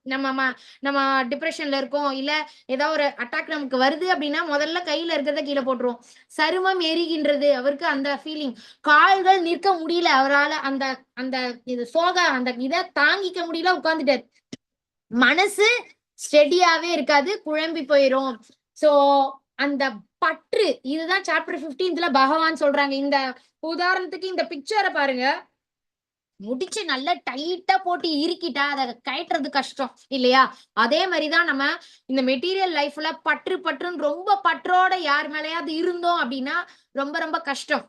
நம்ம டிப்ரெஷன்ல இருக்கோம், இல்ல ஏதாவது ஒரு அட்டாக் நமக்கு வருது அப்படின்னா முதல்ல கையில இருக்கிறத கீழே போட்டுருவோம். சருமம் எரிகின்றது, அவருக்கு அந்த ஃபீலிங். கால்கள் நிற்க முடியல அவரால், அந்த அந்த இது சோகா அந்த இதை தாங்கிக்க முடியல, உட்கார்ந்துட்டார். மனசு ஸ்டெடியாவே இருக்காது, குழம்பி போயிரும். சோ அந்த பற்று, இதுதான் சாப்டர் 15ல பகவான் சொல்றாங்க. இந்த உதாரணத்துக்கு இந்த பிக்சரை பாருங்க, முடிச்சு நல்லா டைட்டா போட்டு இறுக்கிட்டா அதை கயட்டுறது கஷ்டம் இல்லையா? அதே மாதிரிதான் நம்ம இந்த மெட்டீரியல் லைஃப்ல பற்றுன்னு ரொம்ப பற்றோட யார் மேலேயாவது இருந்தோம் அப்படின்னா ரொம்ப ரொம்ப கஷ்டம்.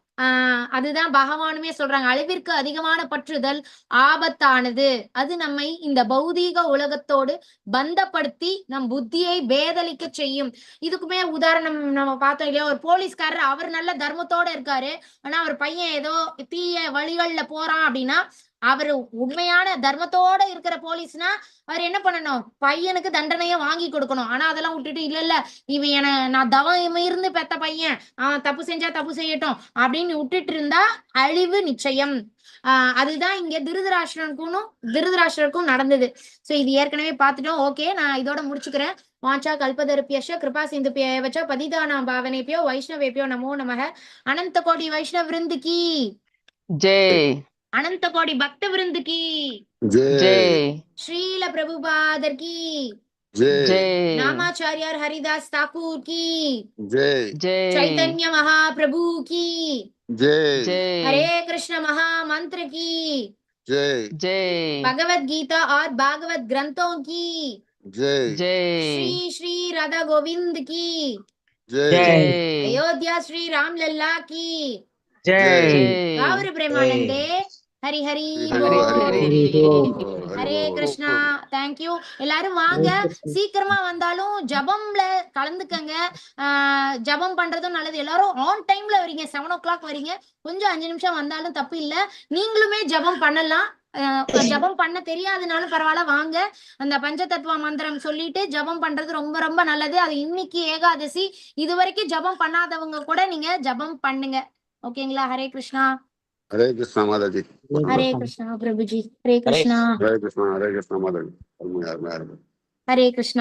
அதுதான் பகவானுமே சொல்றாங்க, அளவிற்கு அதிகமான பற்றுதல் ஆபத்தானது. அது நம்மை இந்த பௌதீக உலகத்தோடு பந்தப்படுத்தி நம் புத்தியை பேதலிக்க செய்யும். இதுக்குமே உதாரணம் நம்ம பார்த்தோம் இல்லையா? ஒரு போலீஸ்காரர், அவர் நல்ல தர்மத்தோட இருக்காரு, ஆனா அவர் பையன் ஏதோ தீய வழிகள்ல போறான் அப்படின்னா, அவரு உண்மையான தர்மத்தோட இருக்கிற போலீஸ்னா அவர் என்ன பண்ணணும்? பையனுக்கு தண்டனையை வாங்கி கொடுக்கணும். ஆனா அதெல்லாம் விட்டுட்டு, இல்ல இல்ல இவன் நான் தவம் இருந்து பெத்த பையன், அவன் தப்பு செஞ்சா தப்பு செய்யட்டும் அப்படின்னு விட்டுட்டு இருந்தா அழிவு நிச்சயம். அதுதான் இங்க திருதராஷ்டிரருக்கும் நடந்தது. சோ இது ஏற்கனவே பார்த்துட்டோம். ஓகே, நான் இதோட முடிச்சுக்கிறேன். வாஞ்சா கல்பதருப்பியஷ கிருபா சிந்துபியவச்ச பதிதானாம் பாவனேபியோ வைஷ்ணவேபியோ நமோ நமக. அனந்த கோடி வைஷ்ணவ விருந்து கி जय। अनंत कोटि भक्त वृंद की जय। श्रील प्रभुपादर की जय। नामाचार्य हरिदास ठाकुर की जय। चैतन्य महाप्रभु की जय। हरे कृष्ण महामंत्र की जय। भगवत गीता और भागवत ग्रंथों की जय। श्री श्री राधा गोविंद की जय। अयोध्या श्री राम लल्ला की गौर प्रेमानंदे हरि हरि ஹரே கிருஷ்ணா. தேங்க்யூ. எல்லாரும் வாங்க, சீக்கிரமா வந்தாலும் ஜபம்ல கலந்துக்கங்க. ஜபம் பண்றதும் நல்லது. எல்லாரும் ஆன் டைம்ல வரீங்க, 7 o'clock வரீங்க, கொஞ்சம் 5 நிமிஷம் வந்தாலும் தப்பு இல்ல. நீங்களுமே ஜபம் பண்ணலாம். ஜபம் பண்ண தெரியாதுனாலும் பரவாயில்ல, வாங்க. அந்த பஞ்சதத்துவ மந்திரம் சொல்லிட்டு ஜபம் பண்றது ரொம்ப ரொம்ப நல்லது. அது இன்னைக்கு ஏகாதசி, இது வரைக்கும் ஜபம் பண்ணாதவங்க கூட நீங்க ஜபம் பண்ணுங்க. ஓகேங்களா? ஹரே கிருஷ்ணா. हरे कृष्णा माता जी। हरे कृष्णा प्रभु जी। हरे कृष्णा। हरे कृष्णा माता जी। हरे कृष्णा।